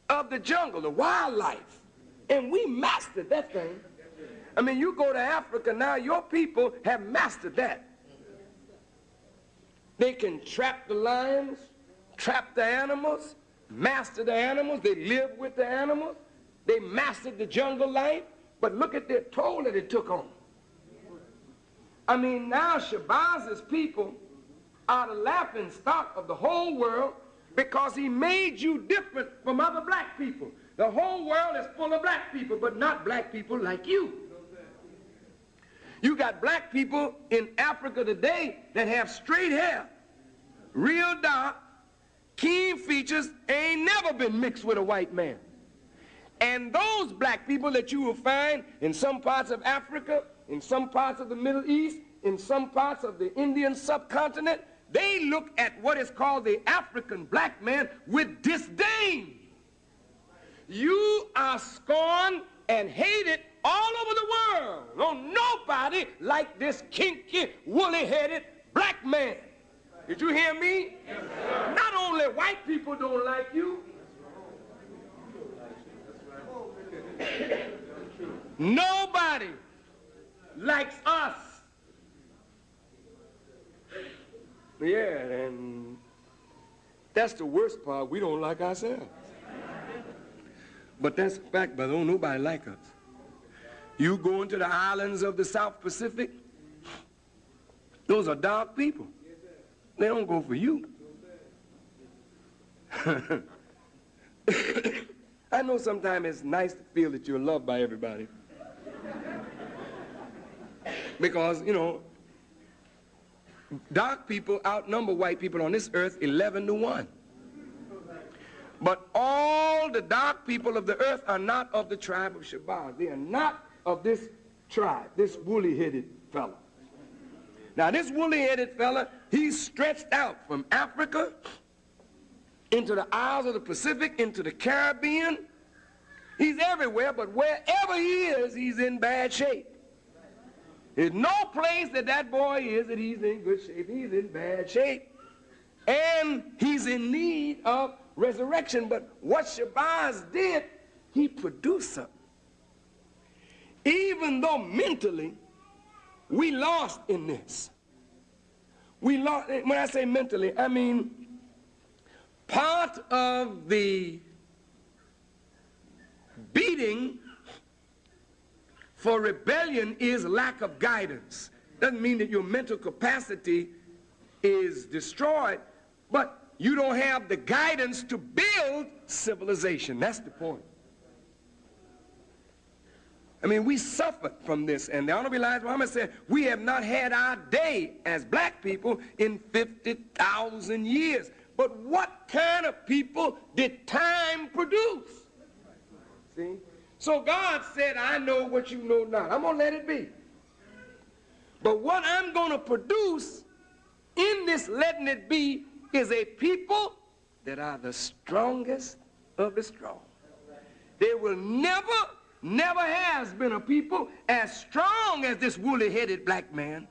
of the jungle, the wildlife. And we mastered that thing. I mean, you go to Africa now, your people have mastered that. They can trap the lions, trap the animals, master the animals. They live with the animals. They mastered the jungle life. But look at the toll that it took on. I mean, now Shabazz's people are the laughing stock of the whole world because he made you different from other black people. The whole world is full of black people, but not black people like you. You got black people in Africa today that have straight hair, real dark, keen features, ain't never been mixed with a white man. And those black people that you will find in some parts of Africa, in some parts of the Middle East, in some parts of the Indian subcontinent, they look at what is called the African black man with disdain. You are scorned and hated all over the world. No, nobody like this kinky, woolly-headed black man. Did you hear me? Yes, sir. Not only white people don't like you. Nobody likes us. Yeah, and that's the worst part. We don't like ourselves. But that's a fact, brother. Don't nobody like us. You go into the islands of the South Pacific, those are dark people. They don't go for you. I know sometimes it's nice to feel that you're loved by everybody. Because, you know, dark people outnumber white people on this earth 11-1. But all the dark people of the earth are not of the tribe of Shabazz. They are not of this tribe, this woolly-headed fella. Now, this woolly-headed fella, he's stretched out from Africa into the Isles of the Pacific, into the Caribbean. He's everywhere, but wherever he is, he's in bad shape. There's no place that that boy is that he's in good shape. He's in bad shape. And he's in need of resurrection. But what Shabazz did, he produced something. Even though mentally we lost in this. We lost, when I say mentally, I mean part of the beating for rebellion is lack of guidance. Doesn't mean that your mental capacity is destroyed, but you don't have the guidance to build civilization. That's the point. I mean, we suffered from this, and the Honorable Elijah Muhammad said, we have not had our day as black people in 50,000 years. But what kind of people did time produce? See? So God said, I know what you know not. I'm going to let it be. But what I'm going to produce in this letting it be is a people that are the strongest of the strong. There will never has been a people as strong as this woolly-headed black man.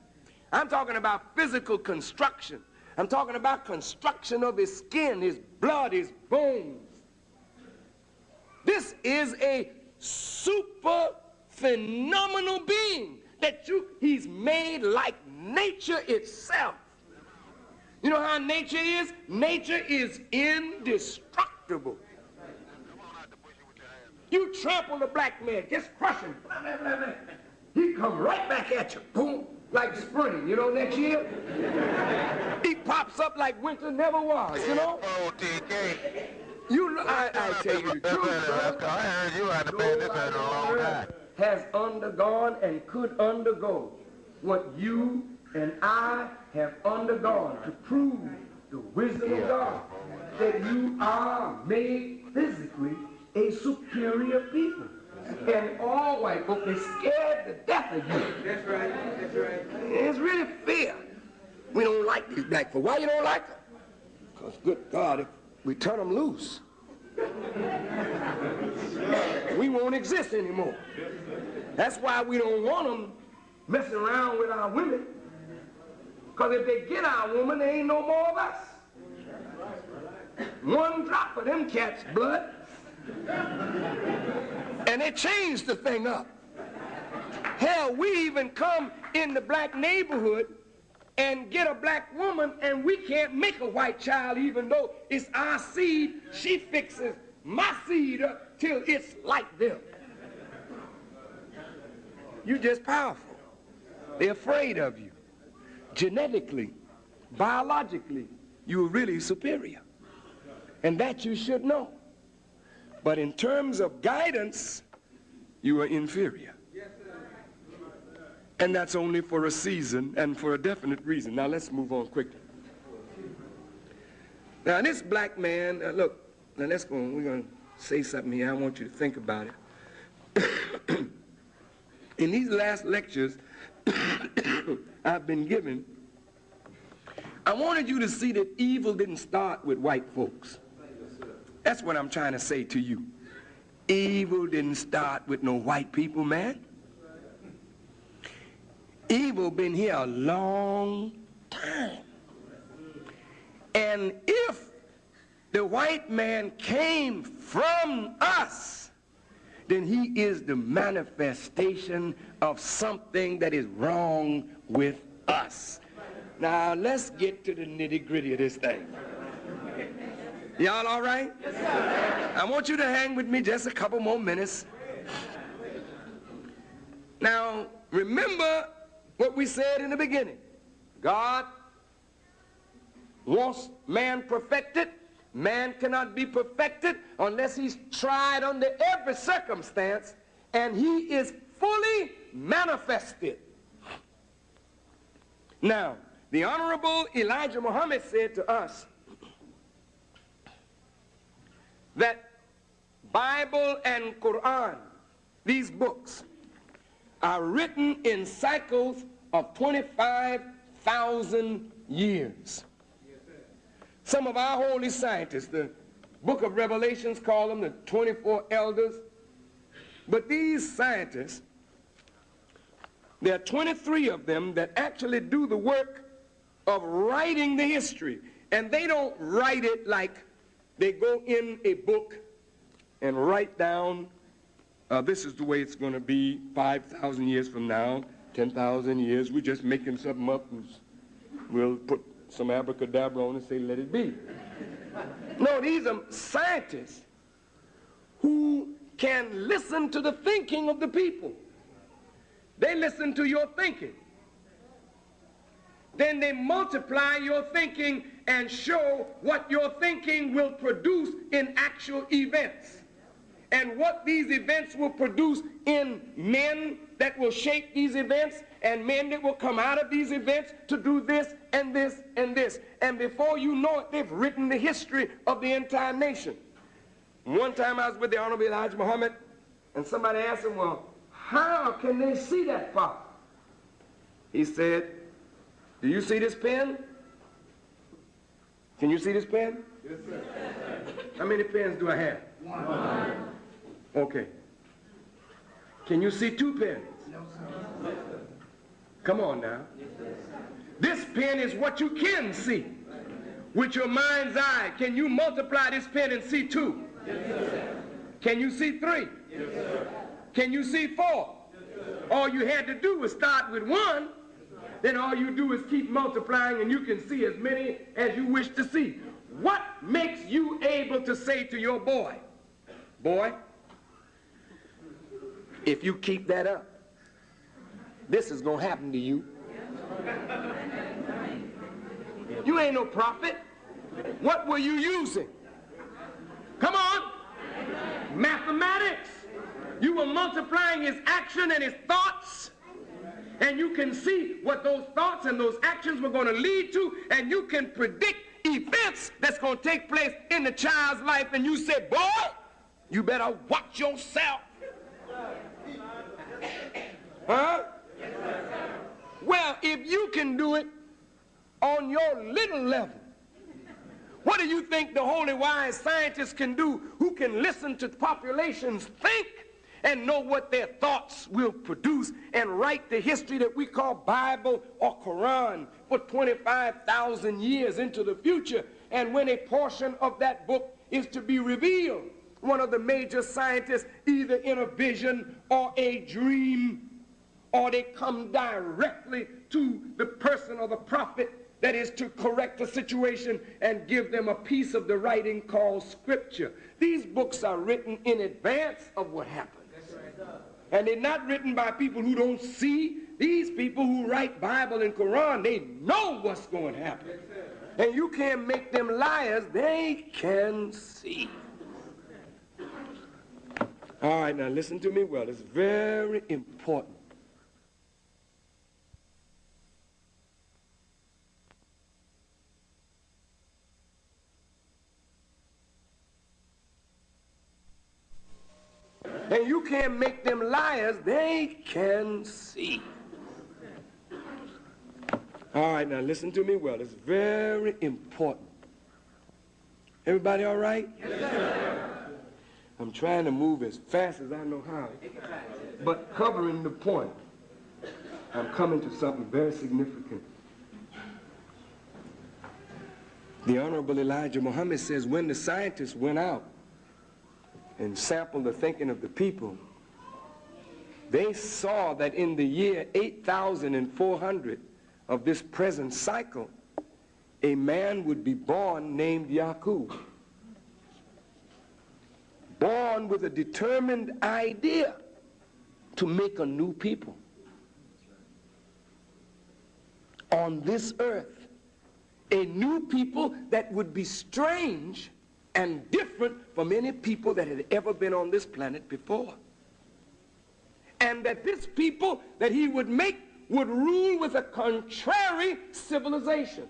I'm talking about physical construction. I'm talking about construction of his skin, his blood, his bones. This is a super phenomenal being that he's made like nature itself. You know how nature is? Nature is indestructible. You trample the black man, just crush him. Blah, blah, blah, blah. He come right back at you, boom, like spring, you know, next year. He pops up like winter never was, you know. I tell you the truth, brother. I heard you had to pay this in a long time. Has undergone and could undergo what you and I have undergone to prove the wisdom of God, that you are made physically a superior people. And all white folk, they're scared to death of you. That's right, that's right. It's really fair. We don't like these black folk. Why you don't like them? Because, good God, if we turn them loose, we won't exist anymore. That's why we don't want them messing around with our women. Because if they get our woman, there ain't no more of us. One drop of them cats' blood, and they changed the thing up. Hell, we even come in the black neighborhood and get a black woman, and we can't make a white child even though it's our seed. She fixes my seed up till it's like them. You're just powerful. They're afraid of you. Genetically, biologically, you're really superior. And that you should know. But in terms of guidance, you are inferior. And that's only for a season and for a definite reason. Now let's move on quickly. Now this black man, look, now let's go on. We're going to say something here. I want you to think about it. In these last lectures I've been given, I wanted you to see that evil didn't start with white folks. That's what I'm trying to say to you. Evil didn't start with no white people, man. Evil been here a long time. And if the white man came from us, then he is the manifestation of something that is wrong with us. Now let's get to the nitty-gritty of this thing. Y'all all right? Yes, sir. I want you to hang with me just a couple more minutes. Now, remember what we said in the beginning. God wants man perfected. Man cannot be perfected unless he's tried under every circumstance, and he is fully manifested. Now, the Honorable Elijah Muhammad said to us that Bible and Quran, these books, are written in cycles of 25,000 years. Some of our holy scientists, the book of Revelations, call them the 24 elders. But these scientists, there are 23 of them that actually do the work of writing the history. And they don't write it like they go in a book and write down, this is the way it's going to be 5,000 years from now, 10,000 years. We're just making something up and we'll put some abracadabra on and say, let it be. No, these are scientists who can listen to the thinking of the people. They listen to your thinking. Then they multiply your thinking and show what your thinking will produce in actual events. And what these events will produce in men that will shape these events, and men that will come out of these events to do this and this and this. And before you know it, they've written the history of the entire nation. One time I was with the Honorable Elijah Muhammad, and somebody asked him, well, how can they see that far? He said, do you see this pen? Can you see this pen? Yes, sir. How many pens do I have? One. Okay. Can you see two pens? No, sir. Come on now. This pen is what you can see. With your mind's eye, can you multiply this pen and see two? Yes, sir. Can you see three? Yes, sir. Can you see four? Yes, all you had to do was start with one then all you do is keep multiplying and you can see as many as you wish to see. What makes you able to say to your boy, boy, if you keep that up, this is going to happen to you. You ain't no prophet. What were you using? Come on. Mathematics. You were multiplying his action and his thoughts, and you can see what those thoughts and those actions were going to lead to, and you can predict events that's going to take place in the child's life, and you say, boy, you better watch yourself. Huh? Well, if you can do it on your little level, what do you think the holy wise scientists can do who can listen to populations think and know what their thoughts will produce and write the history that we call Bible or Quran for 25,000 years into the future? And when a portion of that book is to be revealed, one of the major scientists, either in a vision or a dream, or they come directly to the person or the prophet that is to correct the situation and give them a piece of the writing called scripture. These books are written in advance of what happens. And they're not written by people who don't see. These people who write Bible and Quran, they know what's going to happen. And you can't make them liars. They can see. All right, now listen to me well. It's very important. And you can't make them liars. They can see. All right, now listen to me well. It's very important. Everybody all right? Yes, sir. I'm trying to move as fast as I know how, but covering the point. I'm coming to something very significant. The Honorable Elijah Muhammad says when the scientists went out and sampled the thinking of the people, they saw that in the year 8,400 of this present cycle, a man would be born named Yakub, born with a determined idea to make a new people on this earth, a new people that would be strange and different from any people that had ever been on this planet before. And that this people that he would make would rule with a contrary civilization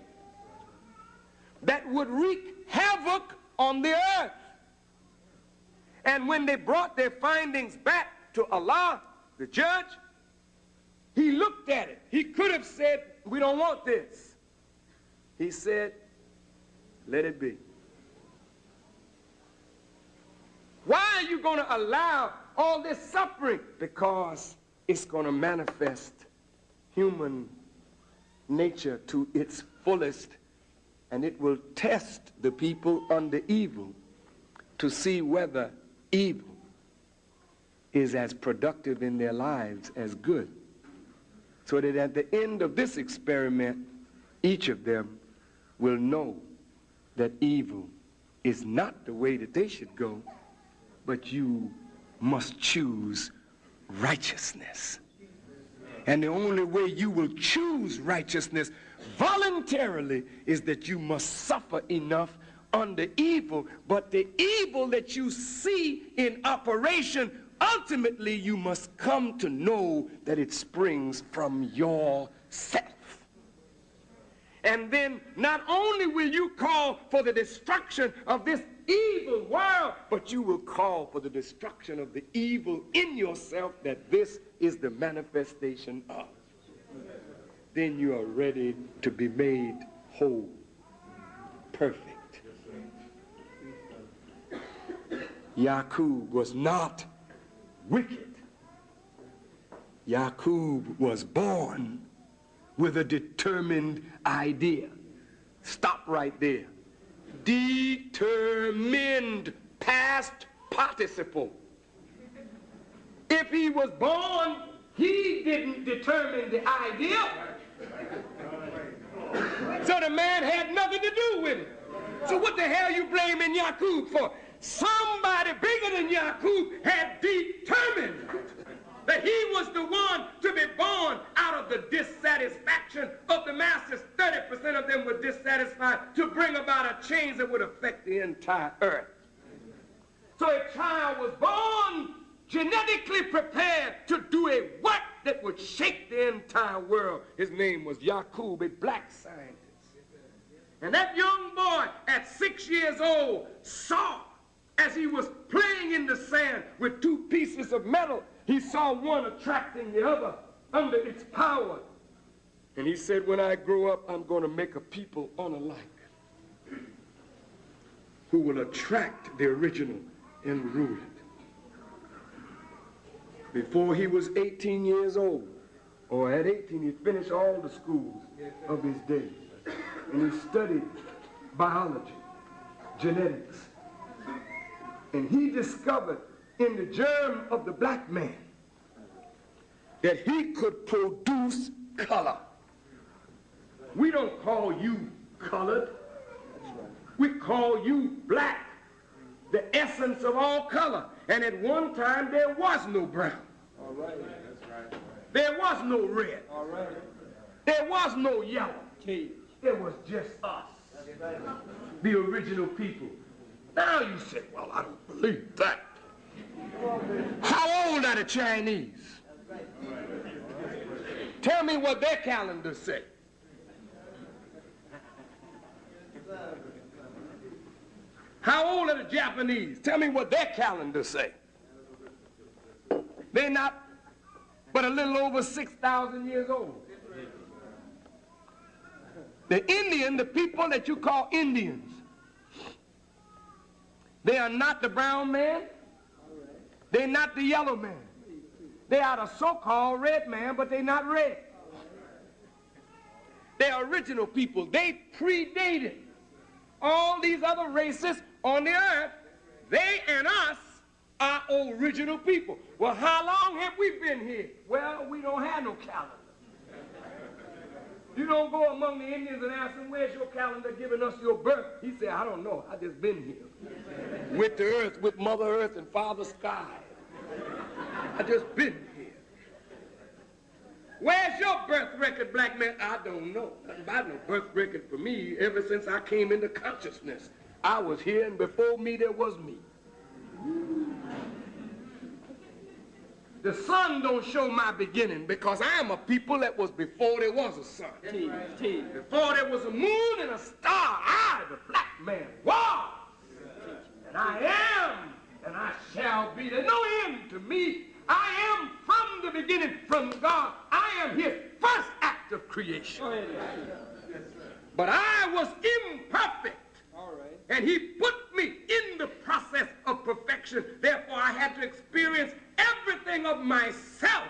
that would wreak havoc on the earth. And when they brought their findings back to Allah, the judge, he looked at it. He could have said, we don't want this. He said, let it be. Why are you going to allow all this suffering? Because it's going to manifest human nature to its fullest, and it will test the people under evil to see whether evil is as productive in their lives as good. So that at the end of this experiment, each of them will know that evil is not the way that they should go, but you must choose righteousness. And the only way you will choose righteousness voluntarily is that you must suffer enough under evil, but the evil that you see in operation, ultimately you must come to know that it springs from yourself. And then not only will you call for the destruction of this evil world, but you will call for the destruction of the evil in yourself that this is the manifestation of. Then you are ready to be made whole, perfect. Yakub was not wicked. Yakub was born with a determined idea. Stop right there. Determined, past participle. If he was born, he didn't determine the idea. other man had nothing to do with it. So what the hell you blaming Yakub for? Somebody bigger than Yakub had determined that he was the one to be born out of the dissatisfaction of the masses. 30% of them were dissatisfied, to bring about a change that would affect the entire earth. So a child was born genetically prepared to do a work that would shake the entire world. His name was Yakub, a black scientist. And that young boy at 6 years old saw, as he was playing in the sand with two pieces of metal, he saw one attracting the other under its power. And he said, when I grow up, I'm going to make a people unalike who will attract the original and rule it. Before he was 18 years old, or at 18, he finished all the schools of his day. And he studied biology, genetics. And he discovered in the germ of the black man that he could produce color. We don't call you colored. We call you black, the essence of all color. And at one time, there was no brown. All right. That's right. There was no red. All right. There was no yellow. Cage. It was just us, the original people. Now you say, well, I don't believe that. How old are the Chinese? Tell me what their calendars say. How old are the Japanese? Tell me what their calendars say. They're not but a little over 6,000 years old. The Indian, the people that you call Indians, they are not the brown man. They're not the yellow man. They are the so-called red man, but they're not red. They're original people. They predated all these other races on the earth. They and us are original people. Well, how long have we been here? Well, we don't have no calendar. You don't go among the Indians and ask them, where's your calendar giving us your birth? He said, I don't know. I just been here. With the earth, with Mother Earth and Father Sky. I just been here. Where's your birth record, black man? I don't know. Nothing about no birth record for me. Ever since I came into consciousness, I was here, and before me there was me. The sun don't show my beginning, because I am a people that was before there was a sun. Before there was a moon and a star, I, the black man, was. And I am, and I shall be. There's no end to me. I am from the beginning, from God. I am his first act of creation. But I was imperfect. And he put me in the process of perfection. Therefore, I had to experience everything of myself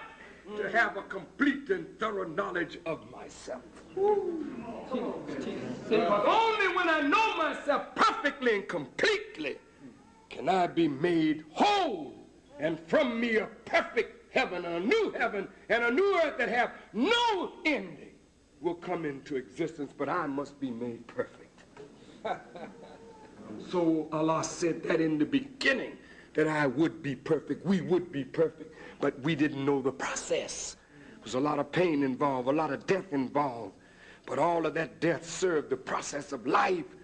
to have a complete and thorough knowledge of myself. Because only when I know myself perfectly and completely can I be made whole, and from me a perfect heaven and a new earth that have no ending will come into existence, but I must be made perfect. So Allah said that in the beginning, that I would be perfect, we would be perfect, but we didn't know the process. There was a lot of pain involved, a lot of death involved, but all of that death served the process of life,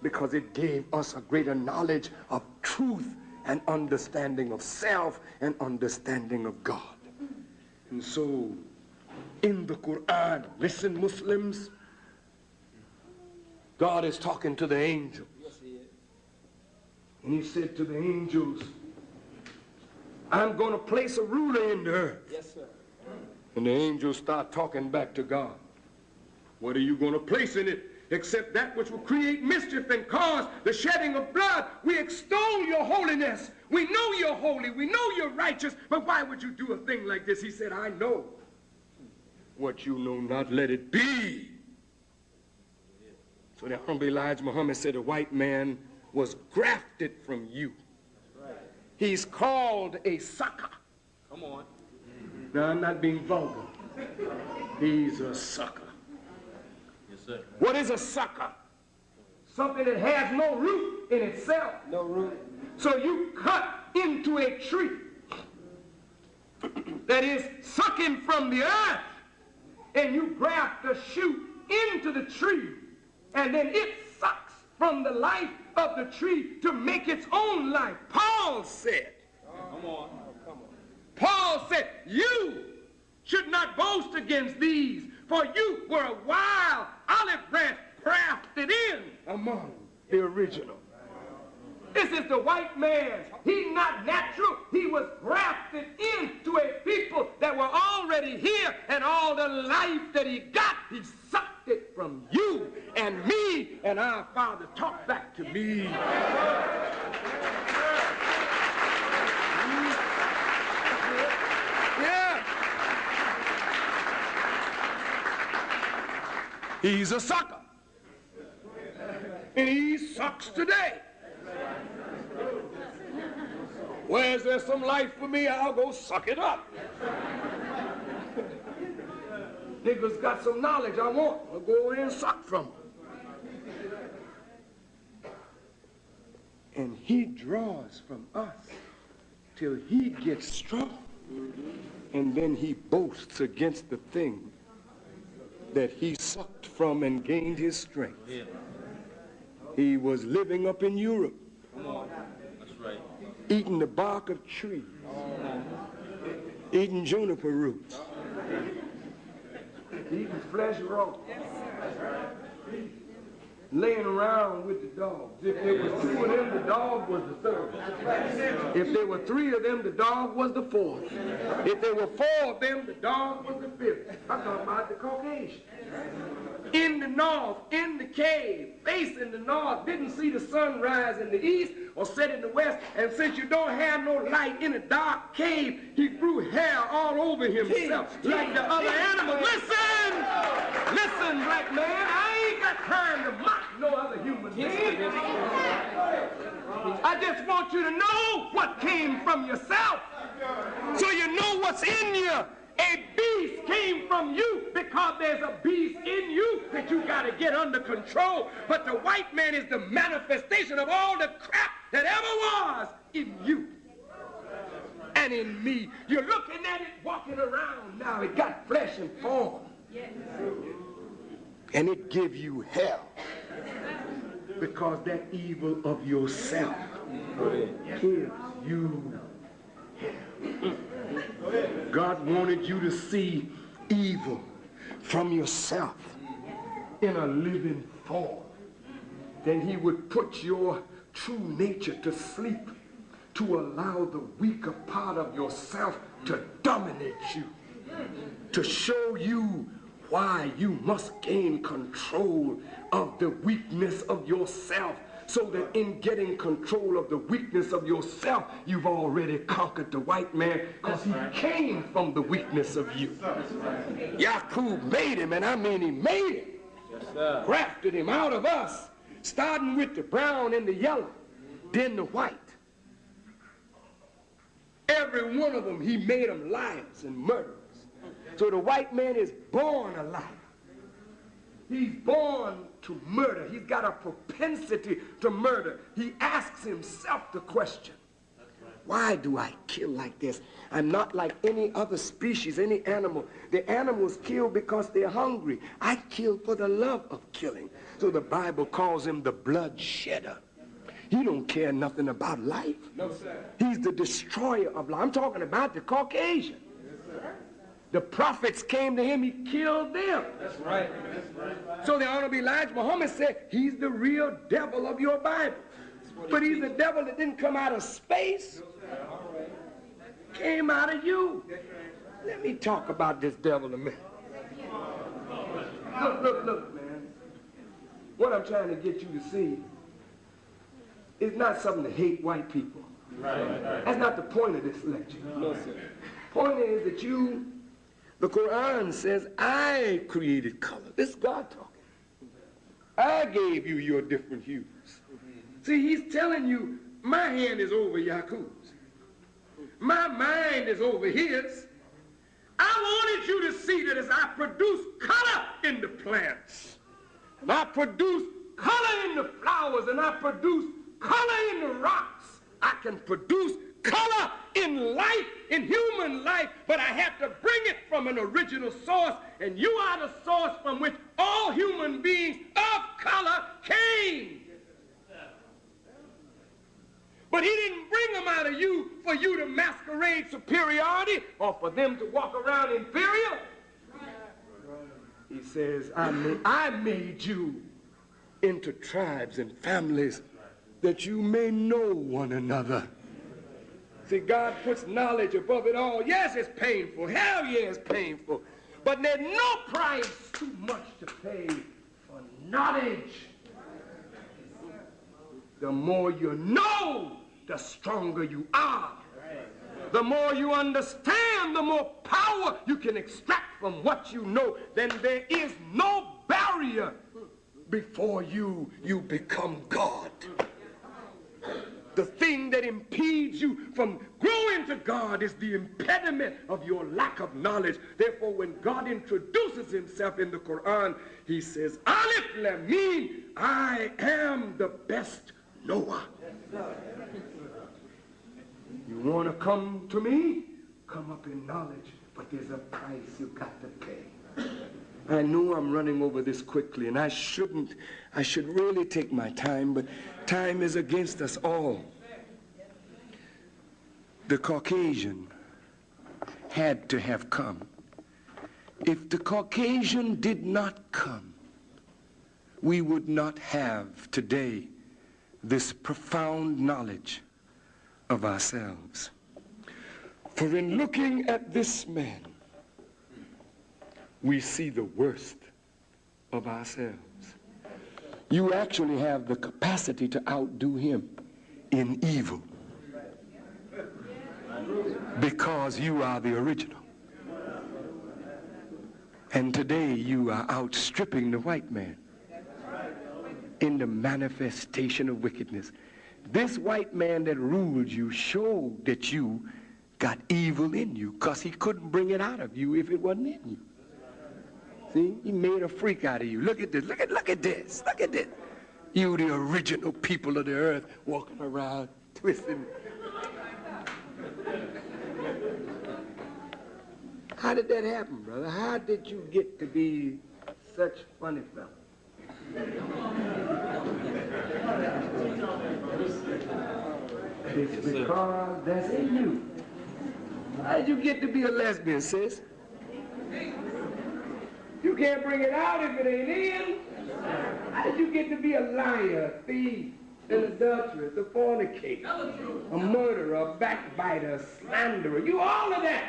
because it gave us a greater knowledge of truth and understanding of self and understanding of God. And so in the Quran, listen, Muslims, God is talking to the angels. And he said to the angels, I'm going to place a ruler in the earth. Yes, sir. And the angels start talking back to God. What are you going to place in it except that which will create mischief and cause the shedding of blood? We extol your holiness. We know you're holy. We know you're righteous. But why would you do a thing like this? He said, I know. What you know not, let it be. So the Honorable Elijah Muhammad said, a white man was grafted from you. Right. He's called a sucker. Come on. Now, I'm not being vulgar. He's a sucker. Yes, sir. What is a sucker? Something that has no root in itself. No root. So you cut into a tree that is sucking from the earth, and you graft a shoot into the tree, and then it sucks from the life of the tree to make its own life. Paul said, come on. Paul said, you should not boast against these, for you were a wild olive branch grafted in among the original. This is the white man. He's not natural. He was grafted into a people that were already here, and all the life that he got, he sucked it from you and me, and our Father talked back to me. Yeah. He's a sucker. And he sucks today. Where's there some life for me, I'll go suck it up. Niggas got some knowledge I want, I'll go in and suck from them. And he draws from us till he gets strong. And then he boasts against the thing that he sucked from and gained his strength. Yeah. He was living up in Europe. That's right. Eating the bark of trees. Eating juniper roots. Eating flesh raw. Laying around with the dogs. If there was 2 of them, the dog was the third. If there were 3 of them, the dog was the fourth. If there were 4 of them, the dog was the fifth. I'm talking about the Caucasian. In the north, in the cave, facing the north, didn't see the sun rise in the east or set in the west, and since you don't have no light in a dark cave, he grew hair all over himself like the other animals. Listen! Listen, black man, I ain't got time to mock no other human being. I just want you to know what came from yourself, so you know what's in you. A beast came from you because there's a beast in you that you got to get under control. But the white man is the manifestation of all the crap that ever was in you and in me. You're looking at it walking around now. It got flesh and form. And it give you hell because that evil of yourself gives you hell. God wanted you to see evil from yourself in a living form. Then he would put your true nature to sleep to allow the weaker part of yourself to dominate you, to show you why you must gain control of the weakness of yourself, so that in getting control of the weakness of yourself, you've already conquered the white man, because he came from the weakness of you. Yakub made him, and I mean he made him. Yes, grafted him out of us, starting with the brown and the yellow, then the white. Every one of them, he made them liars and murderers. So the white man is born a liar. He's born to murder. He's got a propensity to murder. He asks himself the question, why do I kill like this? I'm not like any other species, any animal. The animals kill because they're hungry. I kill for the love of killing. So the Bible calls him the blood shedder. He don't care nothing about life. No, sir. He's the destroyer of life. I'm talking about the Caucasian. The prophets came to him, he killed them. That's right. That's right. So the Honorable Elijah Muhammad said, he's the real devil of your Bible. But he's the devil that didn't come out of space. Came out of you. Let me talk about this devil a minute. Look, man. What I'm trying to get you to see is not something to hate white people. Right. That's not the point of this lecture. No, sir. Point is that the Quran says, I created color. This is God talking. I gave you your different hues. See, he's telling you, my hand is over Yakub's. My mind is over his. I wanted you to see that as I produce color in the plants, and I produce color in the flowers, and I produce color in the rocks. I can produce color in life, in human life, but I have to bring it from an original source, and you are the source from which all human beings of color came. But he didn't bring them out of you for you to masquerade superiority or for them to walk around inferior. He says, I made you into tribes and families that you may know one another. See, God puts knowledge above it all. Yes, it's painful. Hell yeah, it's painful. But there's no price too much to pay for knowledge. The more you know, the stronger you are. The more you understand, the more power you can extract from what you know. Then there is no barrier before you become God. The thing that impedes you from growing to God is the impediment of your lack of knowledge. Therefore, when God introduces himself in the Quran, he says, Alif Lam Mim, I am the best knower. You want to come to me? Come up in knowledge, but there's a price you got to pay. I know I'm running over this quickly, and I should really take my time, but time is against us all. The Caucasian had to have come. If the Caucasian did not come, we would not have today this profound knowledge of ourselves. For in looking at this man, we see the worst of ourselves. You actually have the capacity to outdo him in evil because you are the original. And today you are outstripping the white man in the manifestation of wickedness. This white man that ruled you showed that you got evil in you because he couldn't bring it out of you if it wasn't in you. See, he made a freak out of you. Look at this, look at this, look at this. You, the original people of the earth, walking around, twisting. How did that happen, brother? How did you get to be such a funny fellow? It's because that's in you. How did you get to be a lesbian, sis? You can't bring it out if it ain't in. How did you get to be a liar, a thief, an adulteress, a fornicator, a murderer, a backbiter, a slanderer? You all of that.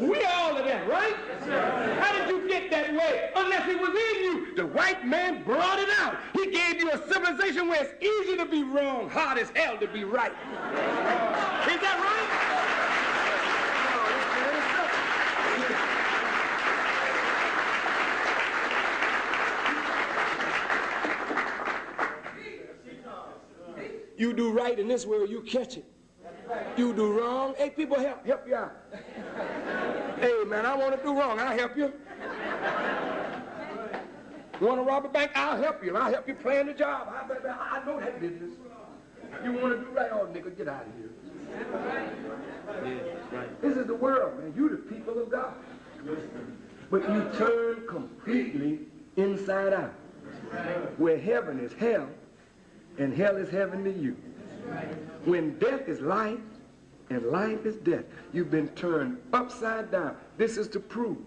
We all of that, right? How did you get that way? Unless it was in you. The white man brought it out. He gave you a civilization where it's easy to be wrong, hard as hell to be right. Is that right? You do right in this world, you catch it. You do wrong, hey, people, help you out. Hey, man, I want to do wrong, I'll help you. You want to rob a bank, I'll help you. I'll help you plan the job. I know that business. You want to do right, oh, nigga, get out of here. This is the world, man. You the people of God. But you turn completely inside out. Where heaven is hell, and hell is heaven to you. When death is life and life is death, you've been turned upside down. This is to prove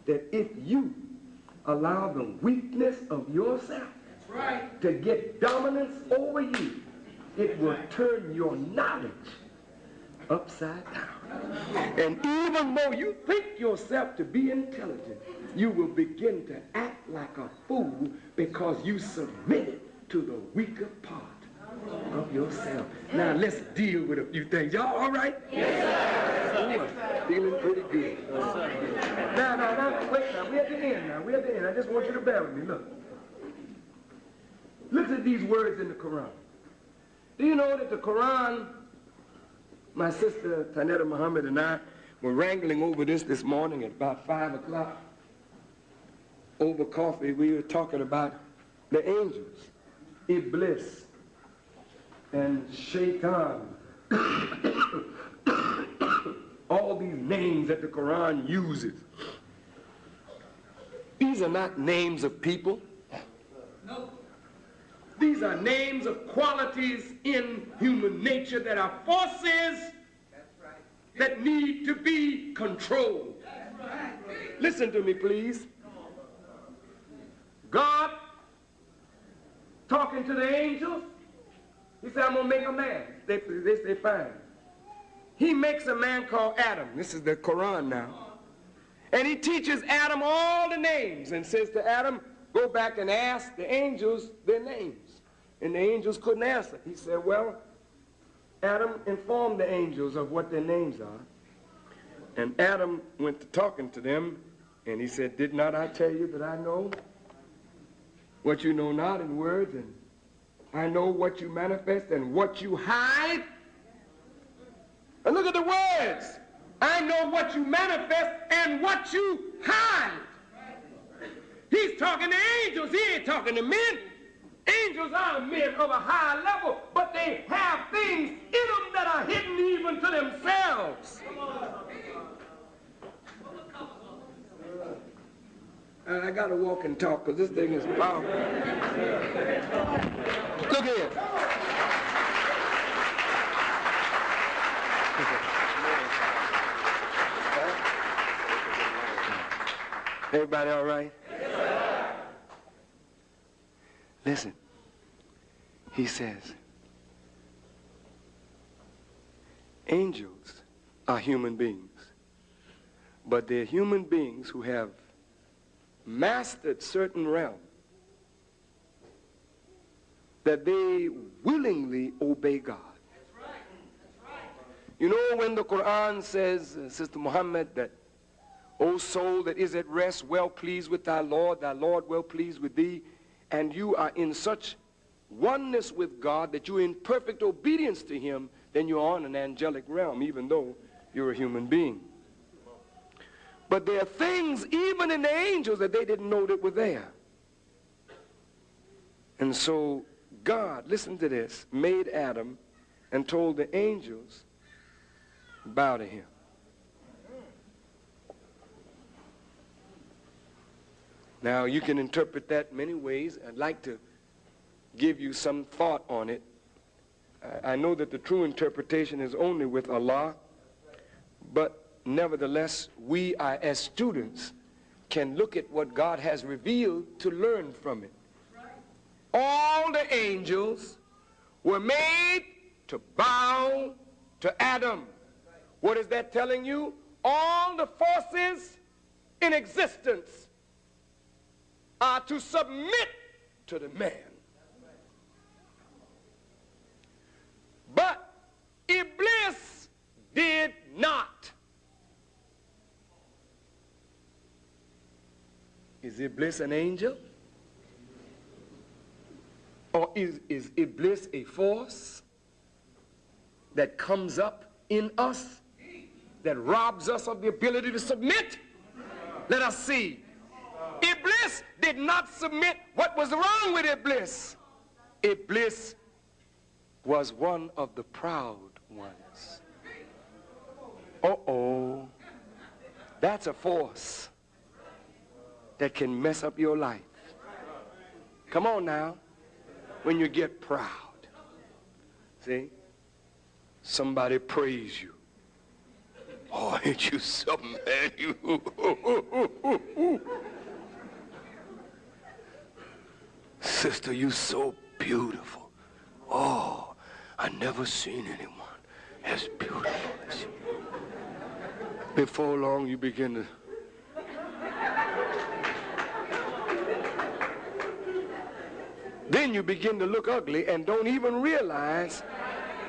that if you allow the weakness of yourself to get dominance over you, it will turn your knowledge upside down. And even though you think yourself to be intelligent, you will begin to act like a fool because you submitted to the weaker part of yourself. Now let's deal with a few things. Y'all all right? Yes, sir. Feeling pretty good. Now, wait, now, we're at the end now. We're at the end. I just want you to bear with me. Look at these words in the Quran. Do you know that the Quran, my sister Tanetta Muhammad and I were wrangling over this morning at about 5 o'clock. over coffee, we were talking about the angels, Iblis and Shaitan. All these names that the Quran uses. These are not names of people. No. These are names of qualities in human nature that are forces that need to be controlled. Listen to me, please. God, talking to the angels, he said, I'm going to make a man. They say, fine. He makes a man called Adam. This is the Quran now. And he teaches Adam all the names and says to Adam, go back and ask the angels their names. And the angels couldn't answer. He said, well, Adam informed the angels of what their names are. And Adam went to talking to them, and he said, did not I tell you that I know what you know not in words, and I know what you manifest and what you hide? And look at the words. I know what you manifest and what you hide. He's talking to angels. He ain't talking to men. Angels are men of a high level, but they have things in them that are hidden even to themselves. And I got to walk and talk because this thing is powerful. Look here. Everybody all right? Listen. He says, angels are human beings, but they're human beings who have mastered certain realms that they willingly obey God. That's right. That's right. You know when the Quran says, Sister Muhammad, that, O soul that is at rest, well pleased with thy Lord well pleased with thee, and you are in such oneness with God that you're in perfect obedience to him, then you're on an angelic realm, even though you're a human being. But there are things, even in the angels, that they didn't know that were there. And so God, listen to this, made Adam and told the angels, bow to him. Now, you can interpret that many ways. I'd like to give you some thought on it. I know that the true interpretation is only with Allah, but nevertheless, we are, as students, can look at what God has revealed to learn from it. All the angels were made to bow to Adam. What is that telling you? All the forces in existence are to submit to the man. But Iblis did not. Is Iblis an angel? Or is Iblis a force that comes up in us, that robs us of the ability to submit? Let us see. Iblis did not submit. What was wrong with Iblis? Iblis was one of the proud ones. Uh-oh. That's a force that can mess up your life. Come on now. When you get proud. See? Somebody praise you. Oh, ain't you something, man? You. Sister, you so beautiful. Oh, I never seen anyone as beautiful as you. Before long, you begin to then you begin to look ugly and don't even realize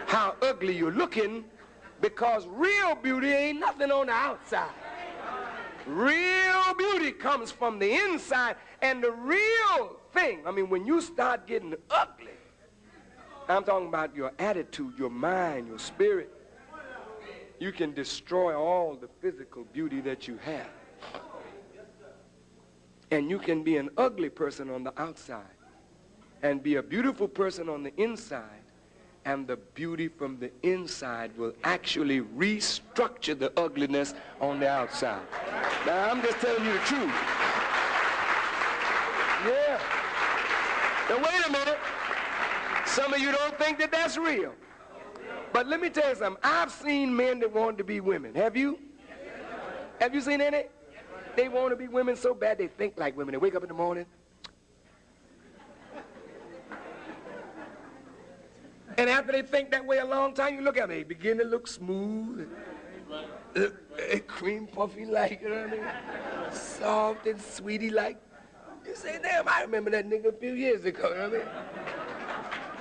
how ugly you're looking, because real beauty ain't nothing on the outside. Real beauty comes from the inside, and the real thing, I mean, when you start getting ugly, I'm talking about your attitude, your mind, your spirit, you can destroy all the physical beauty that you have. And you can be an ugly person on the outside and be a beautiful person on the inside, and the beauty from the inside will actually restructure the ugliness on the outside. Now, I'm just telling you the truth. Yeah. Now, wait a minute. Some of you don't think that that's real. But let me tell you something. I've seen men that want to be women. Have you? Have you seen any? They want to be women so bad they think like women. They wake up in the morning. And after they think that way a long time, you look at them, they begin to look smooth, cream puffy like, you know what I mean? Soft and sweetie like. You say, damn, I remember that nigga a few years ago, you know what I mean?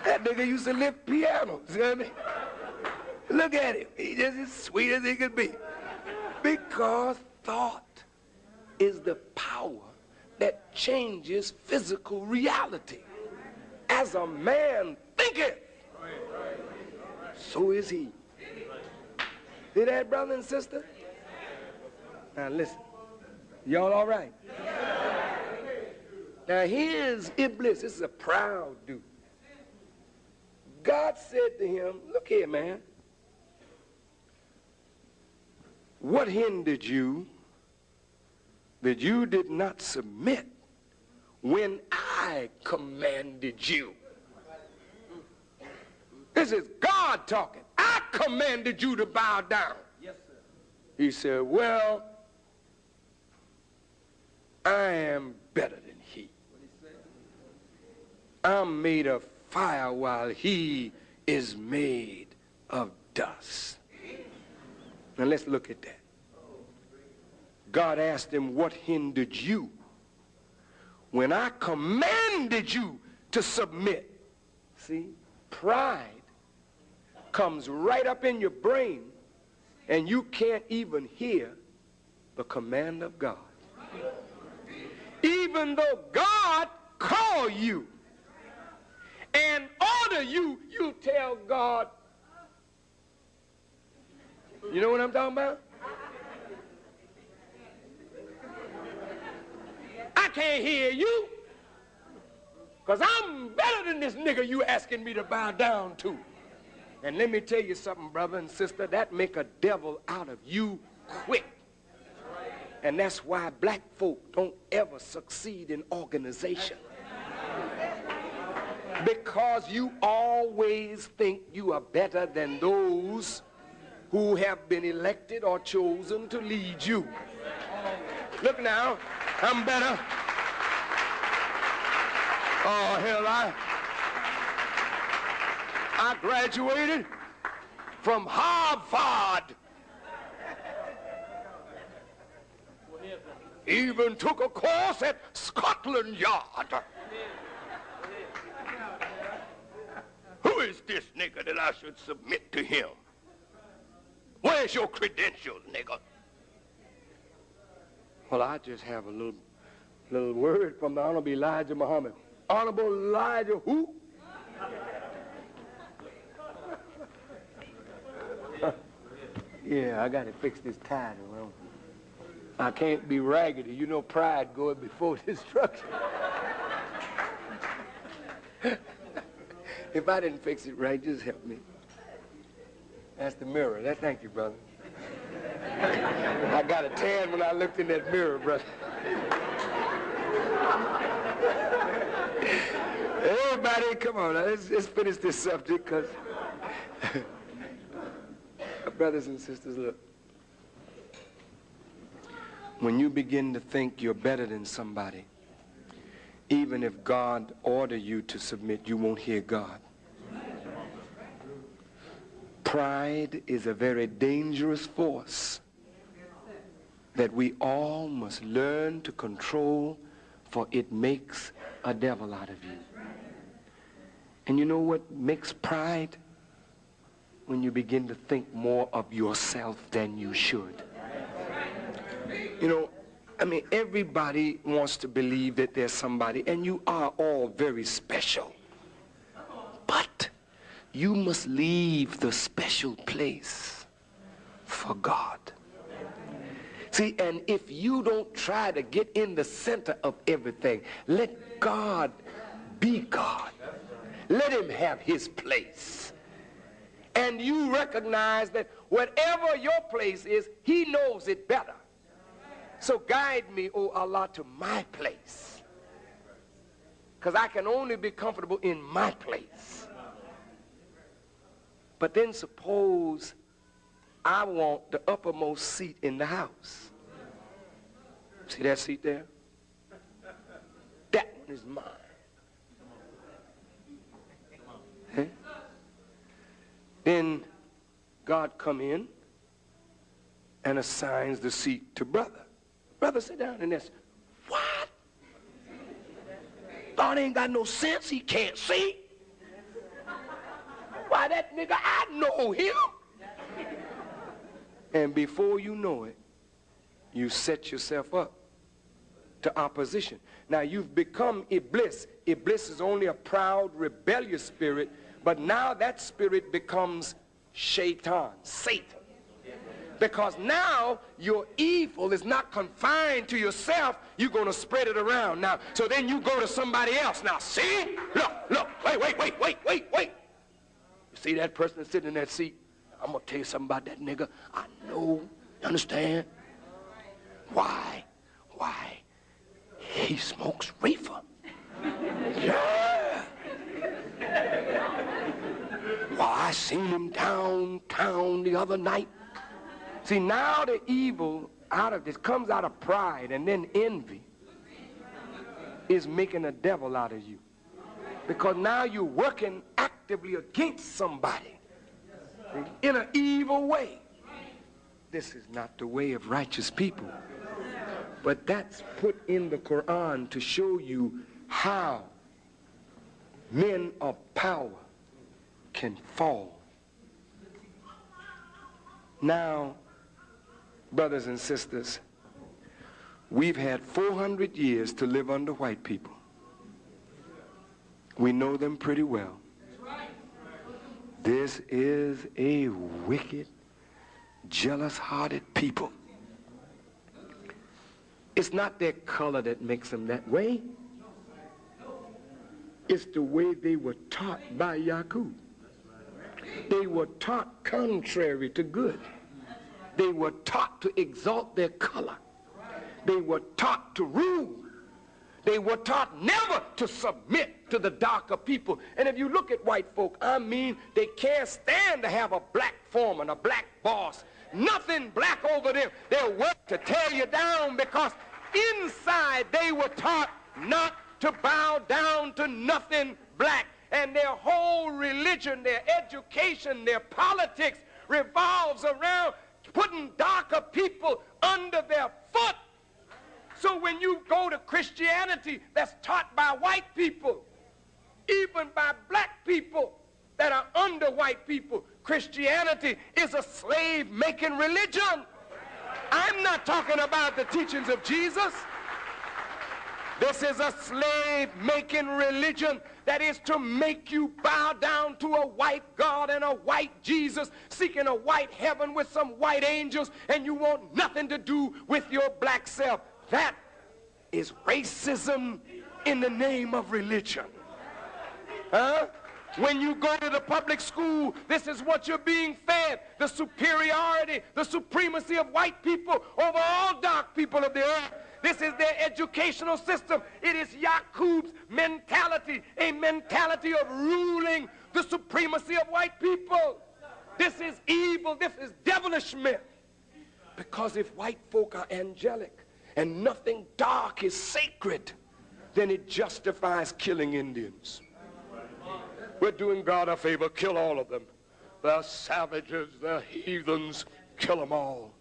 That nigga used to lift pianos, you know what I mean? Look at him, he's just as sweet as he could be. Because thought is the power that changes physical reality. As a man thinketh, so is he. Hear that, brother and sister? Now listen, y'all all right? Now here's Iblis. This is a proud dude. God said to him, look here, man. What hindered you that you did not submit when I commanded you? This is God talking. I commanded you to bow down. Yes, sir. He said, well, I am better than he. I'm made of fire while he is made of dust. Now let's look at that. God asked him, what hindered you when I commanded you to submit? See, pride comes right up in your brain, and you can't even hear the command of God. Even though God called you and order you, you tell God, you know what I'm talking about? I can't hear you, because I'm better than this nigga you asking me to bow down to. And let me tell you something, brother and sister, that make a devil out of you quick. And that's why black folk don't ever succeed in organization. Because you always think you are better than those who have been elected or chosen to lead you. Look now, I'm better. Oh, hell, I graduated from Harvard. Even took a course at Scotland Yard. Who is this nigga that I should submit to him? Where's your credentials, nigga? Well, I just have a little word from the Honorable Elijah Muhammad. Honorable Elijah who? Yeah, I got to fix this tie around. I can't be raggedy. You know pride going before destruction. If I didn't fix it right, just help me. That's the mirror. Thank you, brother. I got a tan when I looked in that mirror, brother. Everybody, come on, now, let's finish this subject, because brothers and sisters, look. When you begin to think you're better than somebody, even if God order you to submit, you won't hear God. Pride is a very dangerous force that we all must learn to control, for it makes a devil out of you. And you know what makes pride? When you begin to think more of yourself than you should. You know, I mean, everybody wants to believe that there's somebody, and you are all very special. But you must leave the special place for God. See, See, and if you don't try to get in the center of everything, let God be God. Let him have his place. And you recognize that whatever your place is, he knows it better. So guide me, O Allah, to my place. Because I can only be comfortable in my place. But then suppose I want the uppermost seat in the house. See that seat there? That one is mine. Huh? Then God come in and assigns the seat to brother. Brother, sit down in this. What? God ain't got no sense. He can't see. Why, that nigga, I know him. And before you know it, you set yourself up to opposition. Now you've become Iblis. Iblis is only a proud, rebellious spirit, but now that spirit becomes Shaitan, Satan. Because now your evil is not confined to yourself, you're going to spread it around now. So then you go to somebody else. Now see? Look, wait. You see that person that's sitting in that seat? I'm going to tell you something about that nigga. I know. You understand? Why? He smokes reefer. Yeah. Well, I seen him downtown the other night. See, now the evil out of this comes out of pride, and then envy is making a devil out of you. Because now you're working actively against somebody in an evil way. This is not the way of righteous people. But that's put in the Quran to show you how men of power can fall. Now, brothers and sisters, we've had 400 years to live under white people. We know them pretty well. This is a wicked, jealous-hearted people. It's not their color that makes them that way. It's the way they were taught by Yakub. They were taught contrary to good. They were taught to exalt their color. They were taught to rule. They were taught never to submit to the darker people. And if you look at white folk, I mean, they can't stand to have a black foreman, a black boss. Nothing black over them. They'll work to tear you down because inside they were taught not to bow down to nothing black. And their whole religion, their education, their politics revolves around putting darker people under their foot. So when you go to Christianity that's taught by white people, even by black people that are under white people, Christianity is a slave-making religion. I'm not talking about the teachings of Jesus. This is a slave-making religion that is to make you bow down to a white God and a white Jesus, seeking a white heaven with some white angels, and you want nothing to do with your black self. That is racism in the name of religion. Huh? When you go to the public school, this is what you're being fed. The superiority, the supremacy of white people over all dark people of the earth. This is their educational system. It is Yakub's mentality, a mentality of ruling the supremacy of white people. This is evil. This is devilishment. Because if white folk are angelic and nothing dark is sacred, then it justifies killing Indians. We're doing God a favor, kill all of them. They're savages, they're heathens, kill them all.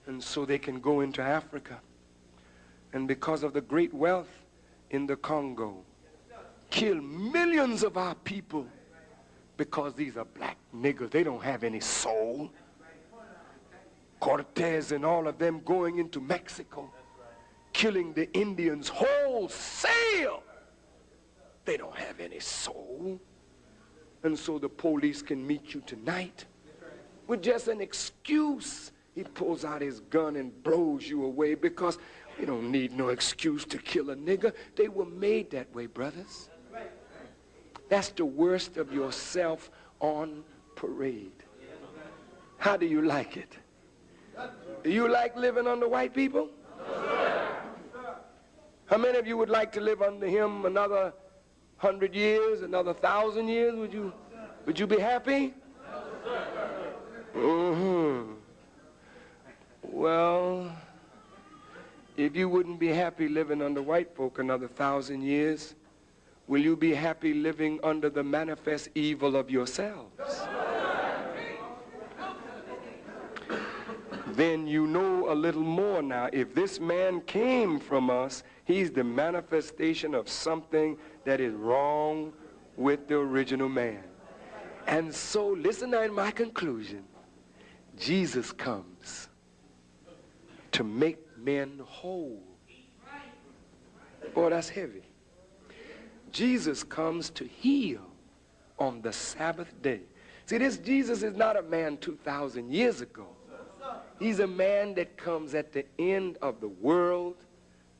And so they can go into Africa. And because of the great wealth in the Congo, kill millions of our people because these are black niggers. They don't have any soul. Cortez and all of them going into Mexico, killing the Indians wholesale. They don't have any soul. And so the police can meet you tonight with just an excuse He pulls out his gun and blows you away because we don't need no excuse to kill a nigger. They were made that way, brothers. That's the worst of yourself on parade. How do you like it? Do you like living under white people? How many of you would like to live under him another 100 years, another 1,000 years? Would you be happy? Well, if you wouldn't be happy living under white folk another 1,000 years, will you be happy living under the manifest evil of yourselves? Then you know a little more now. If this man came from us, he's the manifestation of something that is wrong with the original man. And so, listen now in my conclusion. Jesus comes to make men whole. Boy, that's heavy. Jesus comes to heal on the Sabbath day. See, this Jesus is not a man 2,000 years ago. He's a man that comes at the end of the world,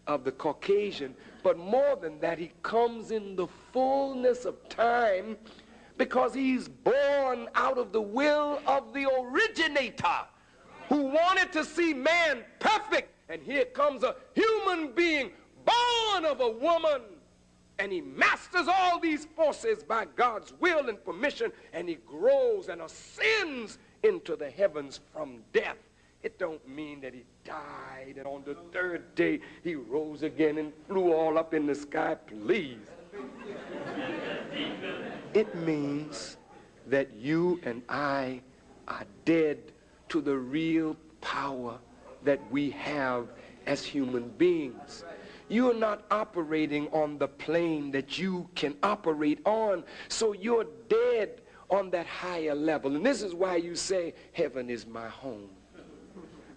of the Caucasian, but more than that, he comes in the fullness of time because he's born out of the will of the originator who wanted to see man perfect. And here comes a human being born of a woman, and he masters all these forces by God's will and permission, and he grows and ascends into the heavens from death. It don't mean that he died and on the third day he rose again and flew all up in the sky, please. It means that you and I are dead to the real power that we have as human beings. You're not operating on the plane that you can operate on, so you're dead on that higher level. And this is why you say, heaven is my home.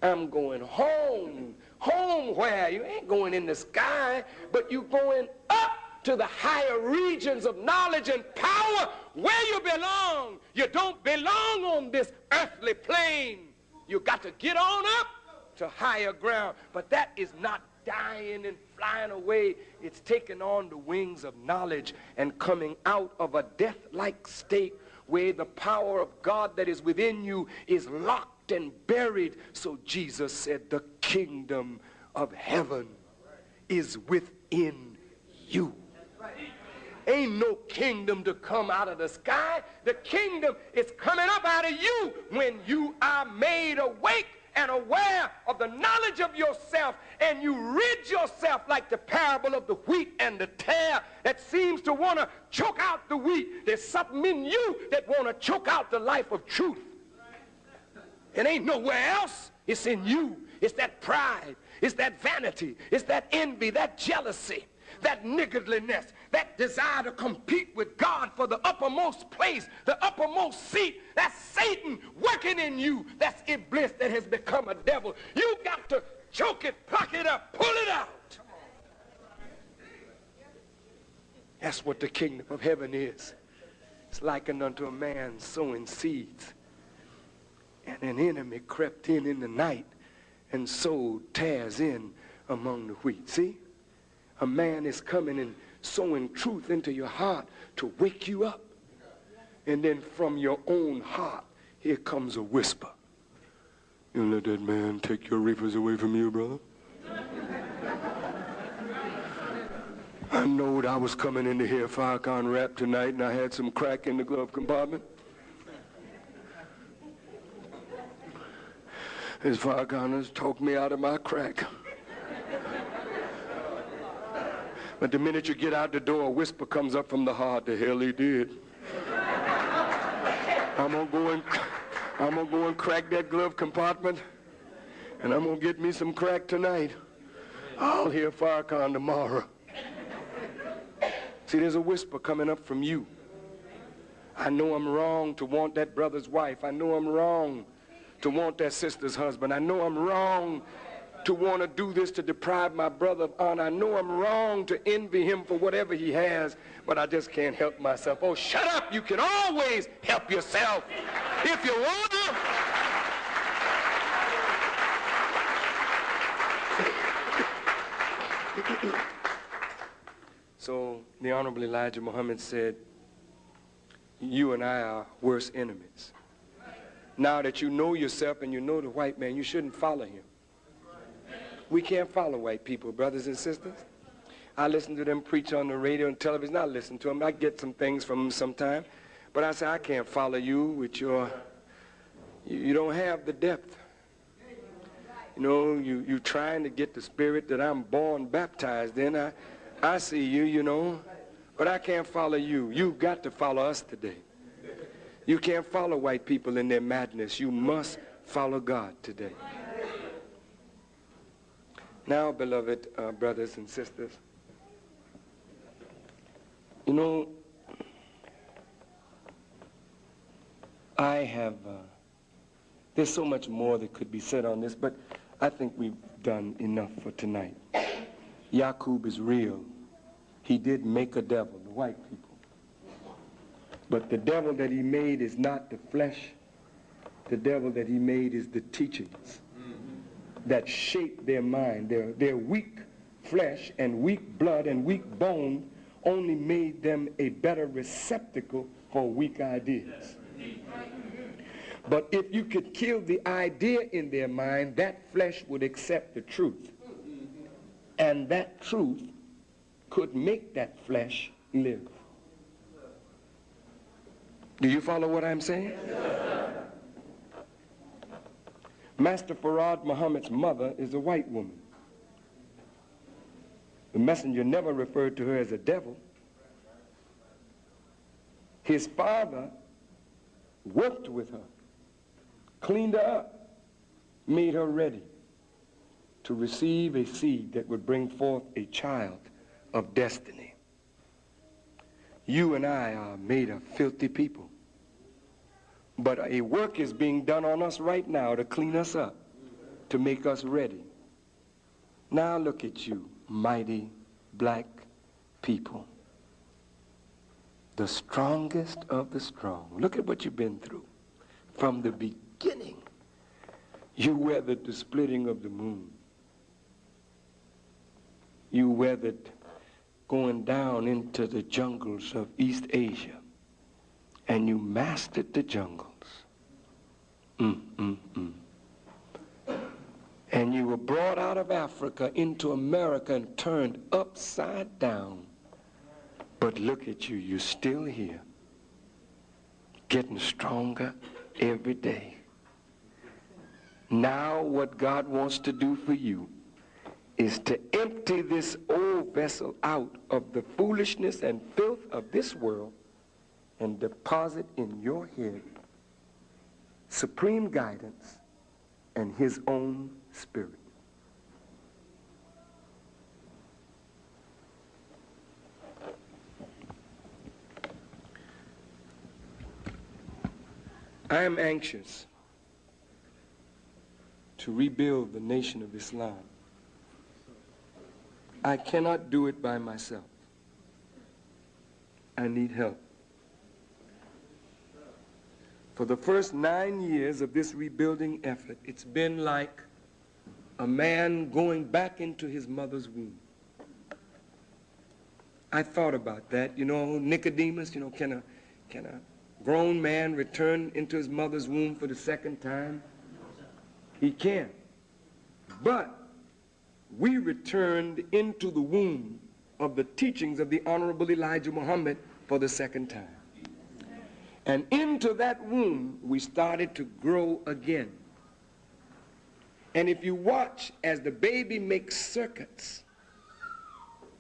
I'm going home. Home where? You ain't going in the sky, but you're going up to the higher regions of knowledge and power where you belong. You don't belong on this earthly plane. You got to get on up to higher ground. But that is not dying and flying away. It's taking on the wings of knowledge and coming out of a death-like state where the power of God that is within you is locked and buried. So Jesus said, the kingdom of heaven is within you. Ain't no kingdom to come out of the sky. The kingdom is coming up out of you when you are made awake and aware of the knowledge of yourself, and you rid yourself like the parable of the wheat and the tare that seems to want to choke out the wheat. There's something in you that want to choke out the life of truth. It ain't nowhere else. It's in you. It's that pride. It's that vanity. It's that envy, that jealousy, that niggardliness, that desire to compete with God for the uppermost place, the uppermost seat. That's Satan working in you. That's Iblis that has become a devil. You got to choke it, pluck it up, pull it out. That's what the kingdom of heaven is. It's likened unto a man sowing seeds. And an enemy crept in the night and sowed tares in among the wheat. See? A man is coming and sowing truth into your heart to wake you up. And then from your own heart, here comes a whisper. You let that man take your reapers away from you, brother? I knowed I was coming in to hear Farrakhan rap tonight, and I had some crack in the glove compartment. His Farrakhan has talked me out of my crack. But the minute you get out the door, a whisper comes up from the heart. The hell he did. I'm gonna go and crack that glove compartment, and I'm gonna get me some crack tonight. I'll hear Farrakhan tomorrow. See, there's a whisper coming up from you. I know I'm wrong to want that brother's wife. I know I'm wrong to want that sister's husband. I know I'm wrong to want to do this to deprive my brother of honor. I know I'm wrong to envy him for whatever he has, but I just can't help myself. Oh, shut up. You can always help yourself if you want to. So the Honorable Elijah Muhammad said, you and I are worst enemies. Now that you know yourself and you know the white man, you shouldn't follow him. We can't follow white people, brothers and sisters. I listen to them preach on the radio and television. I listen to them. I get some things from them sometimes. But I say, I can't follow you with your, you don't have the depth. You know, you trying to get the spirit that I'm born baptized in. I see you, you know, but I can't follow you. You've got to follow us today. You can't follow white people in their madness. You must follow God today. Now, beloved brothers and sisters, you know, there's so much more that could be said on this, but I think we've done enough for tonight. Yakub is real. He did make a devil, the white people. But the devil that he made is not the flesh. The devil that he made is the teachings that shape their mind. Their weak flesh and weak blood and weak bone only made them a better receptacle for weak ideas. But if you could kill the idea in their mind, that flesh would accept the truth. And that truth could make that flesh live. Do you follow what I'm saying? Master Farad Muhammad's mother is a white woman. The messenger never referred to her as a devil. His father worked with her, cleaned her up, made her ready to receive a seed that would bring forth a child of destiny. You and I are made of filthy people. But a work is being done on us right now to clean us up, to make us ready. Now look at you, mighty black people. The strongest of the strong. Look at what you've been through. From the beginning, you weathered the splitting of the moon. You weathered going down into the jungles of East Asia. And you mastered the jungles. And you were brought out of Africa into America and turned upside down. But look at you, you're still here, getting stronger every day. Now what God wants to do for you is to empty this old vessel out of the foolishness and filth of this world and deposit in your head supreme guidance and his own spirit. I am anxious to rebuild the nation of Islam. I cannot do it by myself. I need help. For the first 9 years of this rebuilding effort, it's been like a man going back into his mother's womb. I thought about that. You know, Nicodemus, you know, can a grown man return into his mother's womb for the second time? He can. But we returned into the womb of the teachings of the Honorable Elijah Muhammad for the second time. And into that womb, we started to grow again. And if you watch as the baby makes circuits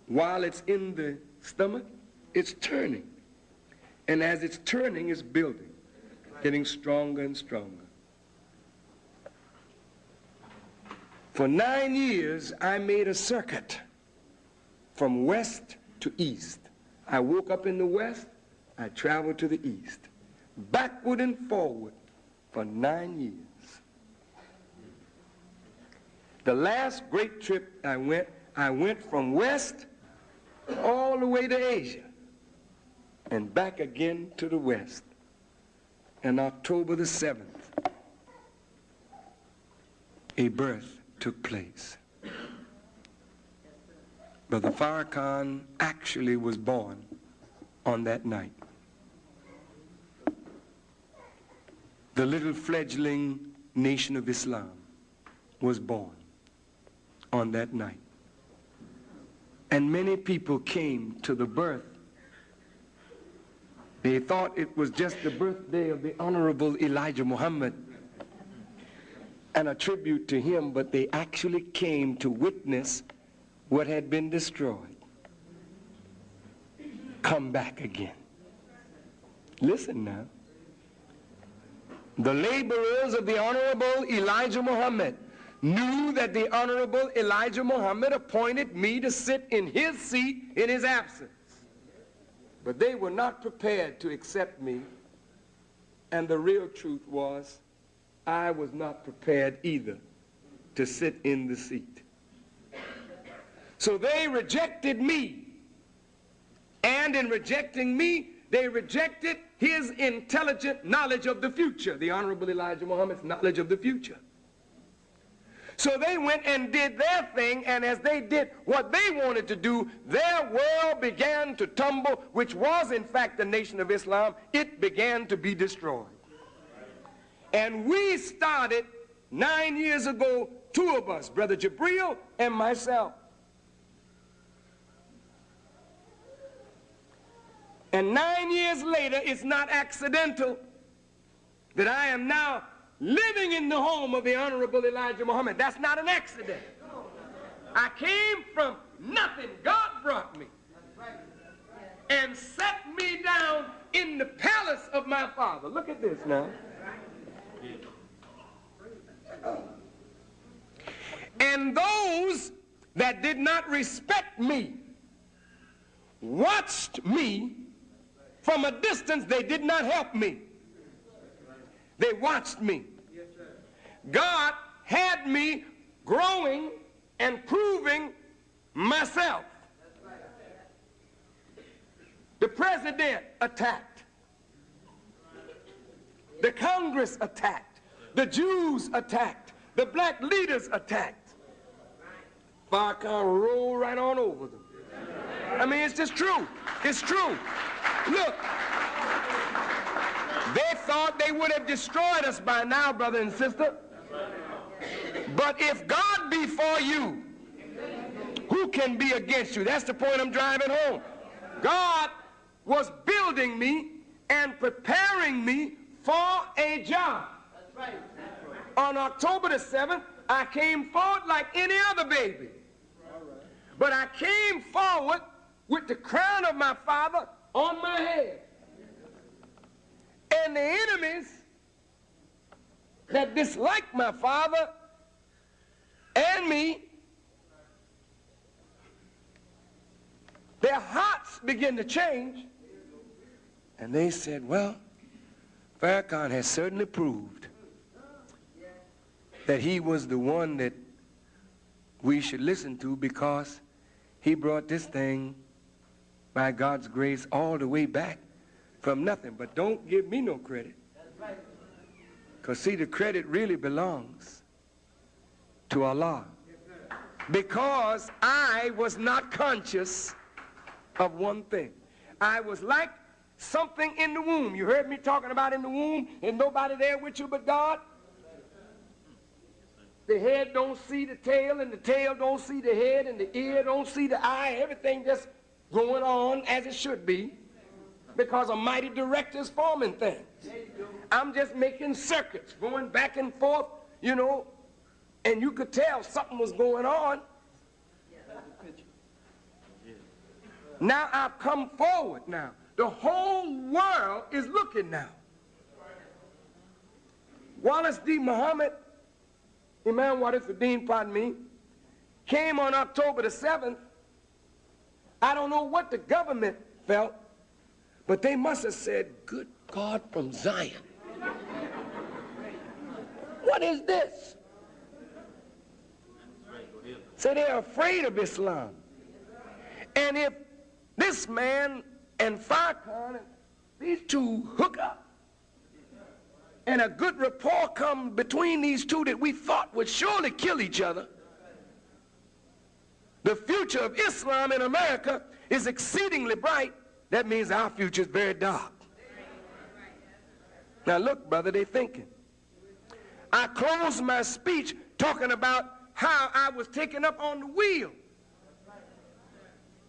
while it's in the stomach, it's turning. And as it's turning, it's building, getting stronger and stronger. For 9 years, I made a circuit from west to east. I woke up in the west, I traveled to the east, backward and forward for 9 years. The last great trip I went from west all the way to Asia and back again to the west. And October the 7th, a birth took place. Brother Farrakhan actually was born on that night. The little fledgling nation of Islam was born on that night. And many people came to the birth. They thought it was just the birthday of the Honorable Elijah Muhammad and a tribute to him, but they actually came to witness what had been destroyed come back again. Listen now. The laborers of the Honorable Elijah Muhammad knew that the Honorable Elijah Muhammad appointed me to sit in his seat in his absence. But they were not prepared to accept me. And the real truth was, I was not prepared either to sit in the seat. So they rejected me. And in rejecting me, they rejected his intelligent knowledge of the future, the Honorable Elijah Muhammad's knowledge of the future. So they went and did their thing, and as they did what they wanted to do, their world began to tumble, which was in fact the nation of Islam. It began to be destroyed. And we started 9 years ago, two of us, Brother Jabril and myself. And 9 years later, it's not accidental that I am now living in the home of the Honorable Elijah Muhammad. That's not an accident. I came from nothing. God brought me and set me down in the palace of my father. Look at this now. And those that did not respect me watched me from a distance. They did not help me. They watched me. God had me growing and proving myself. The president attacked. The Congress attacked. The Jews attacked. The black leaders attacked. Farrakhan rolled right on over them. I mean, it's just true. It's true. Look. They thought they would have destroyed us by now, brother and sister. But if God be for you, who can be against you? That's the point I'm driving home. God was building me and preparing me for a job. On October the 7th, I came forward like any other baby. But I came forward with the crown of my father on my head. And the enemies that disliked my father and me, their hearts began to change. And they said, well, Farrakhan has certainly proved that he was the one that we should listen to, because he brought this thing, by God's grace, all the way back from nothing. But don't give me no credit. Because see, the credit really belongs to Allah. Because I was not conscious of one thing. I was like something in the womb. You heard me talking about in the womb, and nobody there with you but God. The head don't see the tail, and the tail don't see the head, and the ear don't see the eye. Everything just going on as it should be, because a mighty director is forming things. I'm just making circuits, going back and forth, you know, and you could tell something was going on. Now I've come forward now. The whole world is looking now. Wallace D. Muhammad, Imam Warithuddin, pardon me, came on October the 7th. I don't know what the government felt, but they must have said, good God from Zion. What is this? So they're afraid of Islam. And if this man and Farrakhan, these two hook up, and a good rapport come between these two that we thought would surely kill each other, the future of Islam in America is exceedingly bright, that means our future is very dark. Now look, brother, they thinking. I closed my speech talking about how I was taken up on the wheel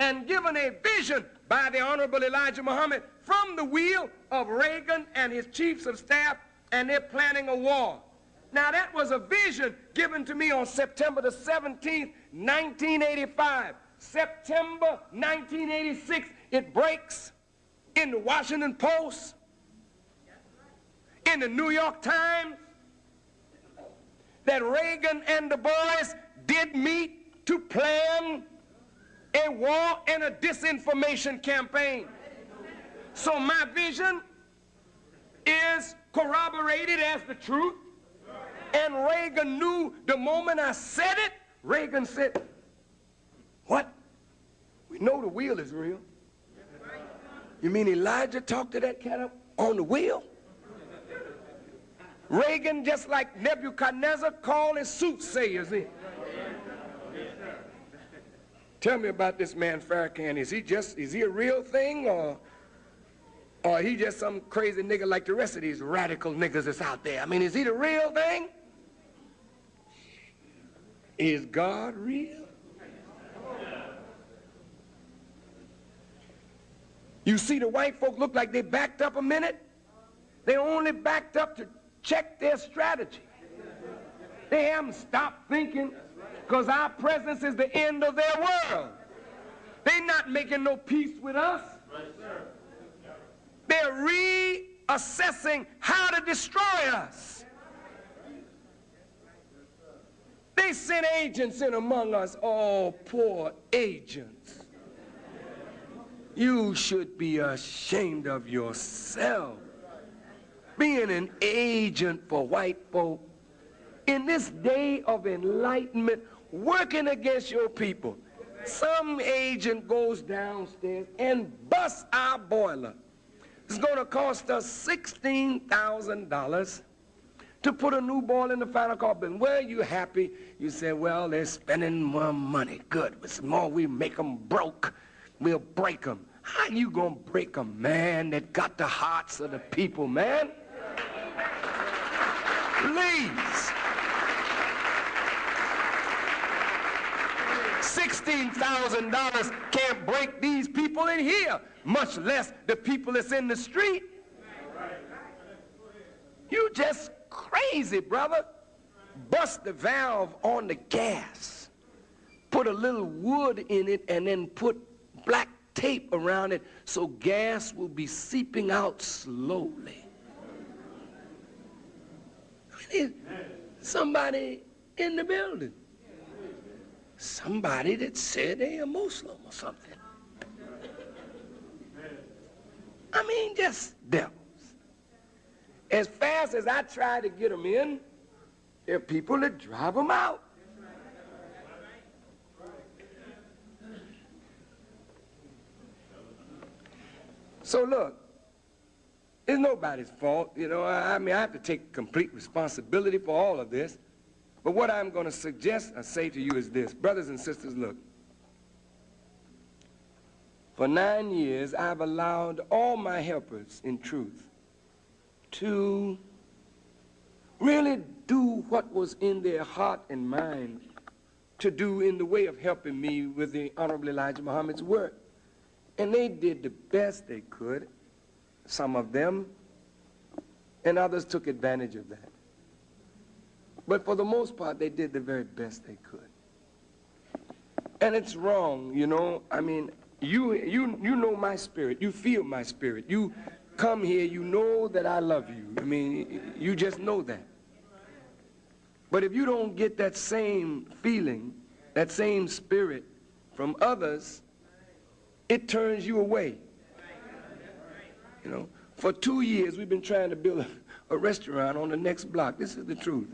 and given a vision by the Honorable Elijah Muhammad from the wheel of Reagan and his chiefs of staff, and they're planning a war. Now that was a vision given to me on September the 17th, 1985. September 1986, it breaks in the Washington Post, in the New York Times, that Reagan and the boys did meet to plan a war and a disinformation campaign. So my vision is corroborated as the truth, and Reagan knew the moment I said it. Reagan said, "What? We know the wheel is real." You mean Elijah talked to that cat up on the wheel? Reagan, just like Nebuchadnezzar, called his soothsayers in. Tell me about this man Farrakhan. Is he a real thing, or he just some crazy nigga like the rest of these radical niggas that's out there? I mean, is he the real thing? Is God real? You see the white folk look like they backed up a minute. They only backed up to check their strategy. They haven't stopped thinking, because our presence is the end of their world. They're not making no peace with us. They're reassessing how to destroy us. They sent agents in among us. Oh, poor agents. You should be ashamed of yourself, being an agent for white folk in this day of enlightenment, working against your people. Some agent goes downstairs and busts our boiler. It's going to cost us $16,000 to put a new boiler in the final carbon. Well, you happy? You say, well, they're spending more money. Good. But the more we make them broke, we'll break them. How you going to break a man that got the hearts of the people, man? Please. $16,000 can't break these people in here, much less the people that's in the street. You just crazy, brother. Bust the valve on the gas, put a little wood in it, and then put black tape around it so gas will be seeping out slowly. I mean, somebody in the building, somebody that said they a Muslim or something. I mean, just devils. As fast as I try to get them in, there are people that drive them out. So look, it's nobody's fault. You know, I mean, I have to take complete responsibility for all of this. But what I'm going to suggest or say to you is this. Brothers and sisters, look. For 9 years, I've allowed all my helpers in truth to really do what was in their heart and mind to do in the way of helping me with the Honorable Elijah Muhammad's work. And they did the best they could, some of them, and others took advantage of that. But for the most part, they did the very best they could. And it's wrong, you know. I mean, you know my spirit. You feel my spirit. You come here, you know that I love you. I mean, you just know that. But if you don't get that same feeling, that same spirit from others, it turns you away. You know, for 2 years we've been trying to build a restaurant on the next block. This is the truth.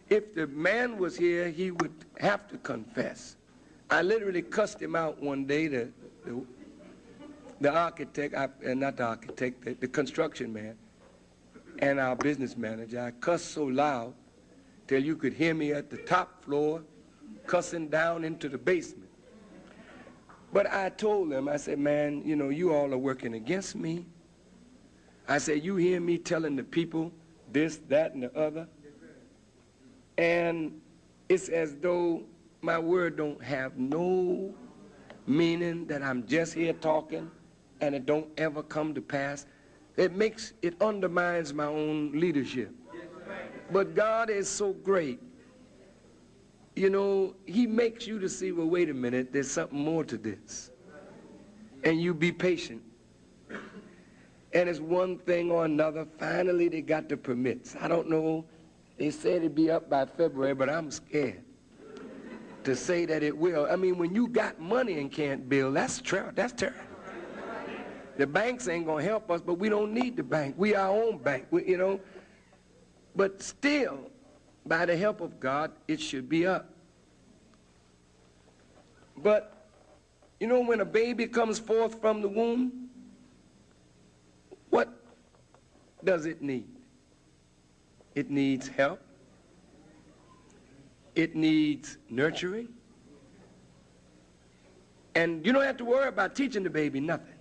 If the man was here, he would have to confess. I literally cussed him out one day, the architect, not the architect, the construction man, and our business manager. I cussed so loud till you could hear me at the top floor cussing down into the basement. But I told them, I said, man, you know, you all are working against me. I said, you hear me telling the people this, that, and the other? And it's as though my word don't have no meaning, that I'm just here talking and it don't ever come to pass. It undermines my own leadership. But God is so great. You know, he makes you to see, well, wait a minute, there's something more to this. And you be patient. And it's one thing or another. Finally, they got the permits. I don't know. They said it'd be up by February, but I'm scared to say that it will. I mean, when you got money and can't build, that's terrible. The banks ain't going to help us, but we don't need the bank. We our own bank, you know. But still, by the help of God, it should be up. But, you know, when a baby comes forth from the womb, what does it need? It needs help. It needs nurturing. And you don't have to worry about teaching the baby nothing.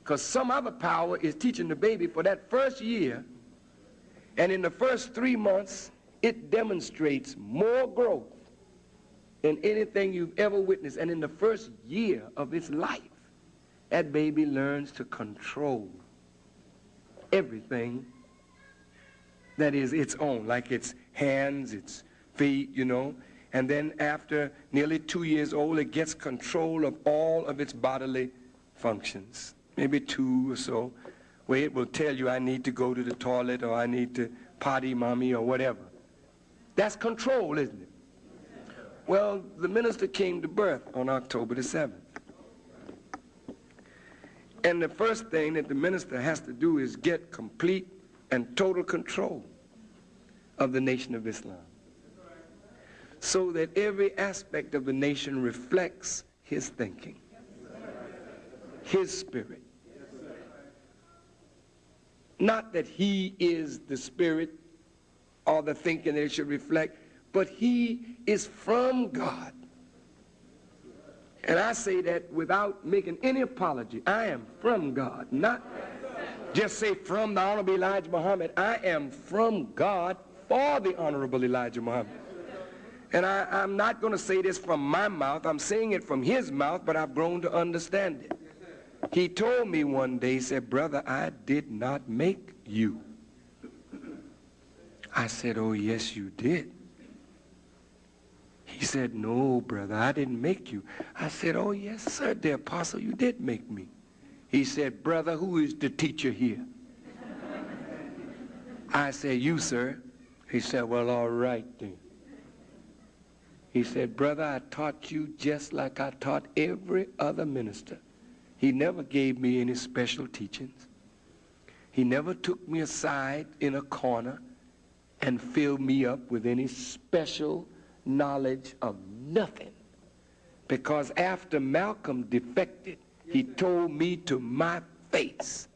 Because some other power is teaching the baby for that first year. And in the first 3 months, it demonstrates more growth than anything you've ever witnessed. And in the first year of its life, that baby learns to control everything that is its own, like its hands, its feet, you know. And then after nearly 2 years old, it gets control of all of its bodily functions, maybe 2 or so, where it will tell you, I need to go to the toilet, or I need to potty mommy, or whatever. That's control, isn't it? Well, the minister came to birth on October the 7th. And the first thing that the minister has to do is get complete and total control of the Nation of Islam, so that every aspect of the nation reflects his thinking, his spirit. Not that he is the spirit or the thinking that it should reflect, but he is from God. And I say that without making any apology. I am from God, not just say from the Honorable Elijah Muhammad. I am from God for the Honorable Elijah Muhammad. And I'm not going to say this from my mouth. I'm saying it from his mouth, but I've grown to understand it. He told me one day, he said, brother, I did not make you. I said, oh, yes, you did. He said, no, brother, I didn't make you. I said, oh, yes, sir, the apostle, you did make me. He said, brother, who is the teacher here? I said, you, sir. He said, well, all right then. He said, brother, I taught you just like I taught every other minister. He never gave me any special teachings. He never took me aside in a corner and filled me up with any special knowledge of nothing. Because after Malcolm defected, he told me to my face,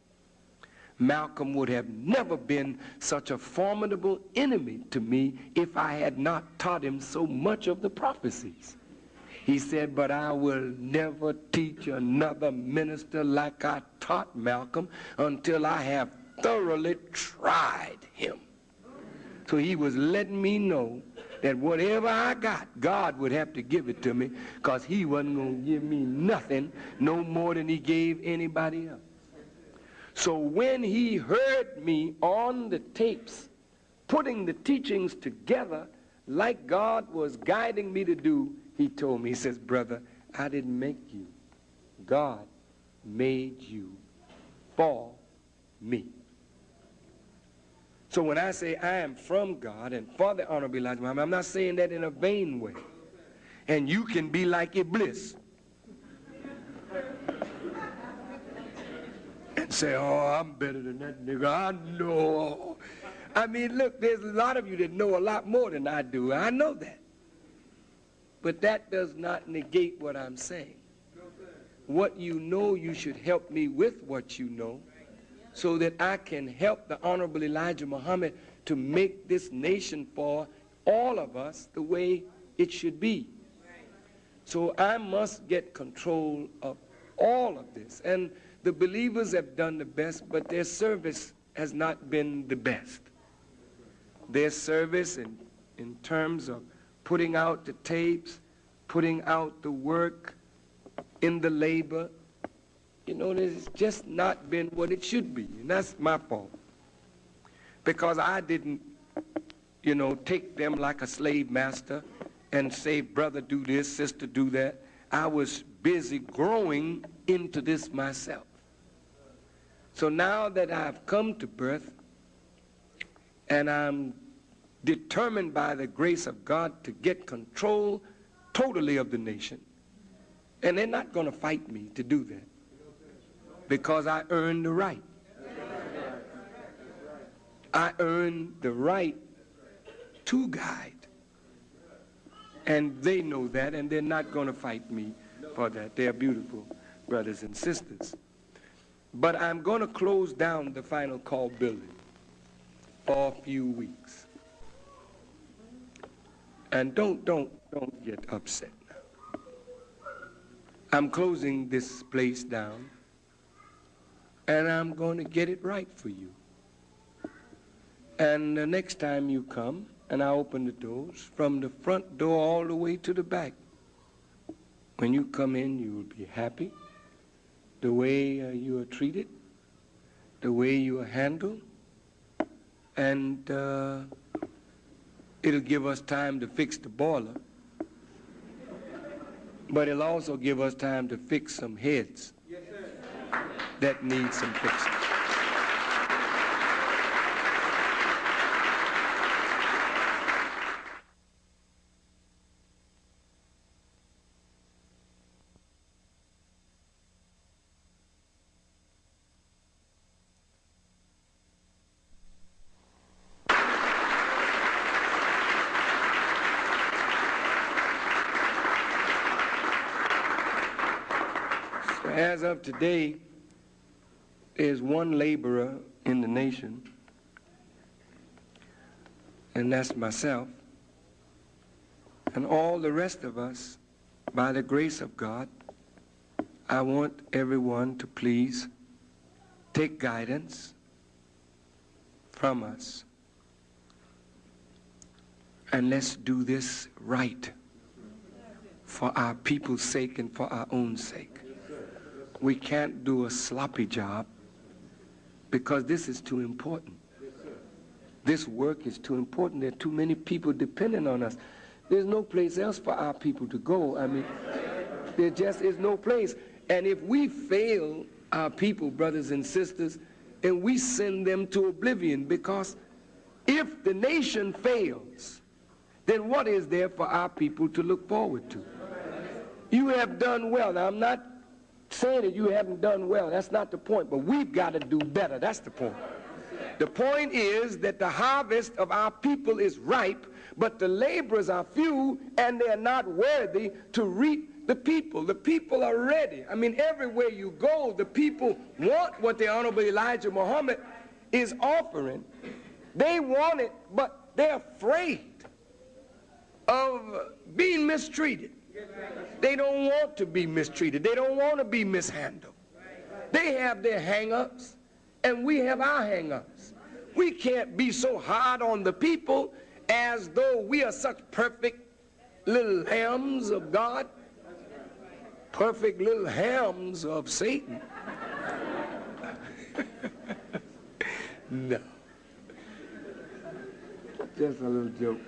Malcolm would have never been such a formidable enemy to me if I had not taught him so much of the prophecies. He said, but I will never teach another minister like I taught Malcolm until I have thoroughly tried him. So he was letting me know that whatever I got, God would have to give it to me, because he wasn't going to give me nothing no more than he gave anybody else. So when he heard me on the tapes, putting the teachings together like God was guiding me to do, he told me, he says, brother, I didn't make you. God made you for me. So when I say I am from God and for the Honorable Elijah Muhammad, I'm not saying that in a vain way. And you can be like Iblis and say, oh, I'm better than that nigga. I know. I mean, look, there's a lot of you that know a lot more than I do. I know that. But that does not negate what I'm saying. What you know, you should help me with what you know, so that I can help the Honorable Elijah Muhammad to make this nation for all of us the way it should be. So I must get control of all of this. And the believers have done the best, but their service has not been the best. Their service in terms of putting out the tapes, putting out the work, in the labor, you know, it's just not been what it should be. And that's my fault. Because I didn't, you know, take them like a slave master and say, brother, do this, sister, do that. I was busy growing into this myself. So now that I've come to birth and I'm determined by the grace of God to get control totally of the nation, and they're not going to fight me to do that because I earned the right. I earned the right to guide. And they know that, and they're not going to fight me for that. They're beautiful brothers and sisters. But I'm going to close down the Final Call building for a few weeks. And don't get upset now. I'm closing this place down, and I'm going to get it right for you. And the next time you come, and I open the doors, from the front door all the way to the back, when you come in, you will be happy the way you are treated, the way you are handled, and it'll give us time to fix the boiler, but it'll also give us time to fix some heads that need some fixing. As of today, there's one laborer in the nation, and that's myself. And all the rest of us, by the grace of God, I want everyone to please take guidance from us. And let's do this right for our people's sake and for our own sake. We can't do a sloppy job because this is too important. This work is too important. There are too many people depending on us. There's no place else for our people to go. I mean, there just is no place. And if we fail our people, brothers and sisters, and we send them to oblivion, because if the nation fails, then what is there for our people to look forward to? You have done well. Now, I'm not saying that you haven't done well. That's not the point. But we've got to do better. That's the point. The point is that the harvest of our people is ripe, but the laborers are few, and they're not worthy to reap the people. The people are ready. I mean, everywhere you go, the people want what the Honorable Elijah Muhammad is offering. They want it, but they're afraid of being mistreated. They don't want to be mistreated. They don't want to be mishandled. They have their hang-ups, and we have our hang-ups. We can't be so hard on the people as though we are such perfect little hams of God, perfect little hams of Satan. No. Just a little joke.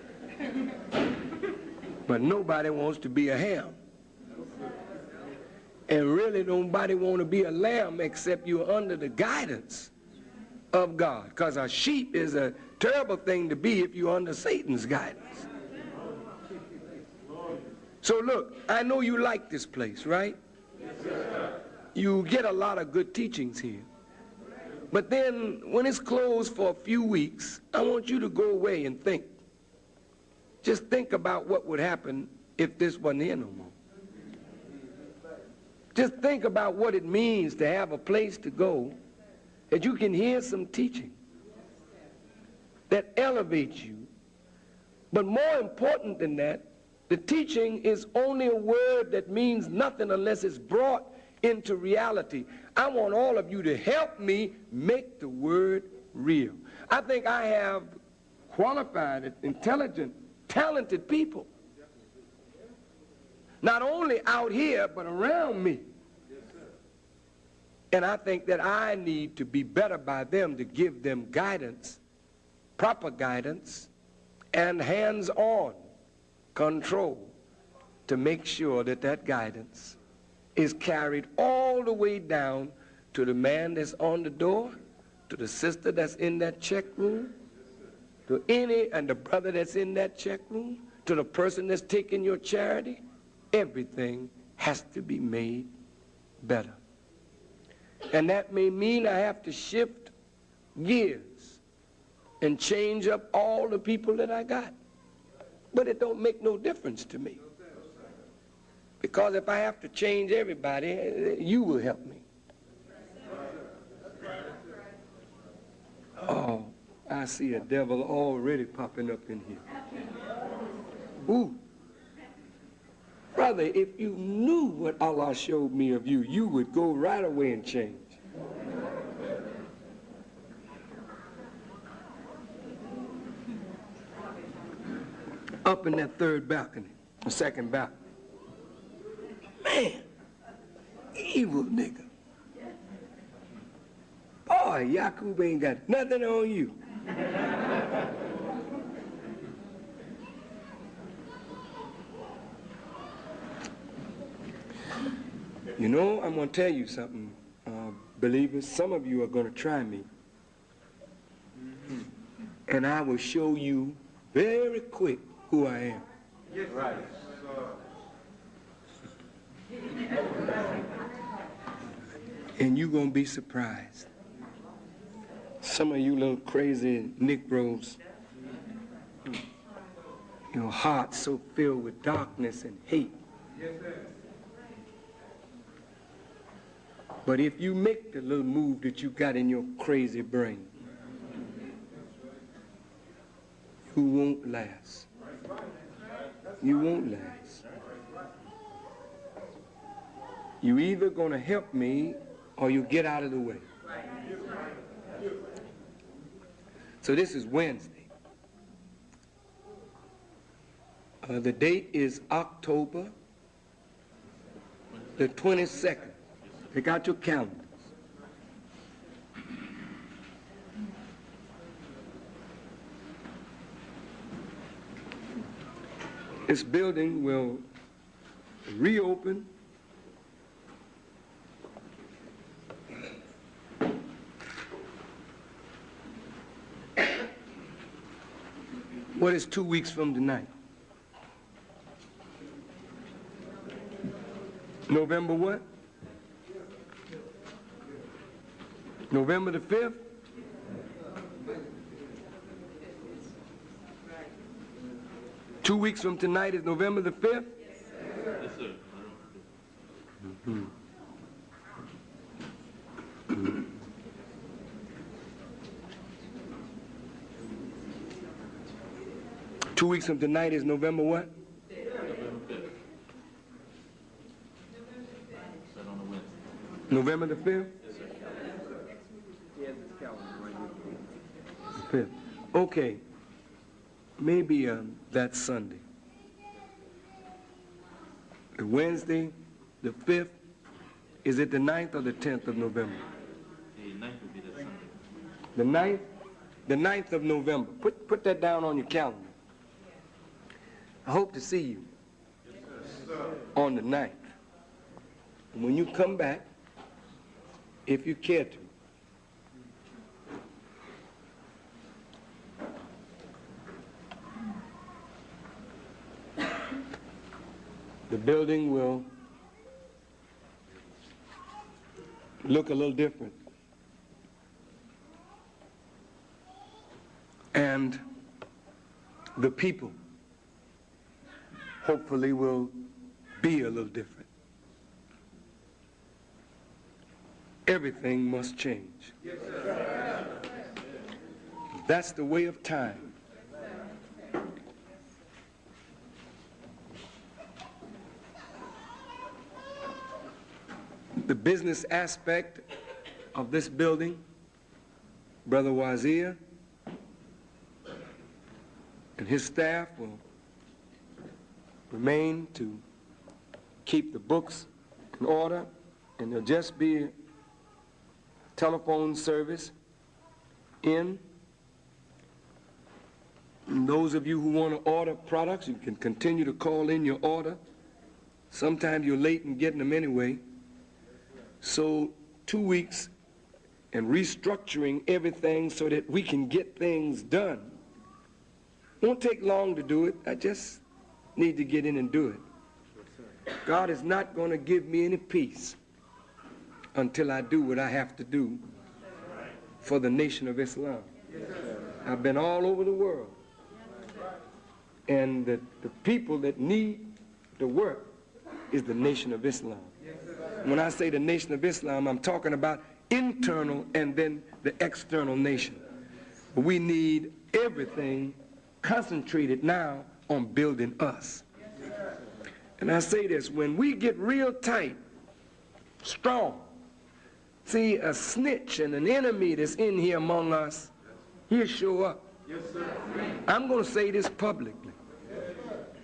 But nobody wants to be a ham. And really nobody wants to be a lamb except you're under the guidance of God. Because a sheep is a terrible thing to be if you're under Satan's guidance. So look, I know you like this place, right? You get a lot of good teachings here. But then when it's closed for a few weeks, I want you to go away and think. Just think about what would happen if this wasn't here no more. Just think about what it means to have a place to go that you can hear some teaching that elevates you. But more important than that, The teaching is only a word that means nothing unless it's brought into reality. I want all of you to help me make the word real. I think I have qualified, intelligent, talented people. Not only out here, but around me. And I think that I need to be better by them to give them guidance, proper guidance, and hands-on control to make sure that that guidance is carried all the way down to the man that's on the door, to the sister that's in that check room, to any and the brother that's in that check room, to the person that's taking your charity. Everything has to be made better. And that may mean I have to shift gears and change up all the people that I got. But it don't make no difference to me. Because if I have to change everybody, you will help me. Oh, I see a devil already popping up in here. Ooh. Brother, if you knew what Allah showed me of you, you would go right away and change. Up in that third balcony, the second balcony. Man, evil nigga. Boy, Yakub ain't got nothing on you. You know, I'm going to tell you something, believers. Some of you are going to try me. And I will show you very quick who I am. Yes, right. And you're going to be surprised. Some of you little crazy Negroes, your heart's so filled with darkness and hate. Yes, sir. But if you make the little move that you got in your crazy brain, you won't last. You won't last. You either going to help me or you get out of the way. So this is Wednesday. The date is October the 22nd. Take out your calendars. This building will reopen what is 2 weeks from tonight? November what? November the 5th? Two weeks from tonight is November the 5th? Yes, sir. Mm-hmm. 2 weeks from tonight is November what? November the 5th? The 5th. Okay. Maybe that Sunday. The Wednesday, the 5th, is it the 9th or the 10th of November? The 9th would be that Sunday. The 9th? The 9th of November. Put that down on your calendar. I hope to see you on the 9th. And when you come back, if you care to, the building will look a little different. And the people hopefully will be a little different. Everything must change. Yes, sir. That's the way of time. business aspect of this building, Brother Wazir and his staff will remain to keep the books in order, and there'll just be telephone service in. And those of you who want to order products, you can continue to call in your order. Sometimes you're late in getting them anyway. So 2 weeks and restructuring everything so that we can get things done. Won't take long to do it. I just need to get in and do it. God is not going to give me any peace until I do what I have to do for the nation of Islam. I've been all over the world. And the people that need the work is the nation of Islam. When I say the nation of Islam, I'm talking about internal and then the external nation. We need everything concentrated now on building us. And I say this, when we get real tight, strong, see a snitch and an enemy that's in here among us, he'll show up. Yes, sir. I'm going to say this publicly,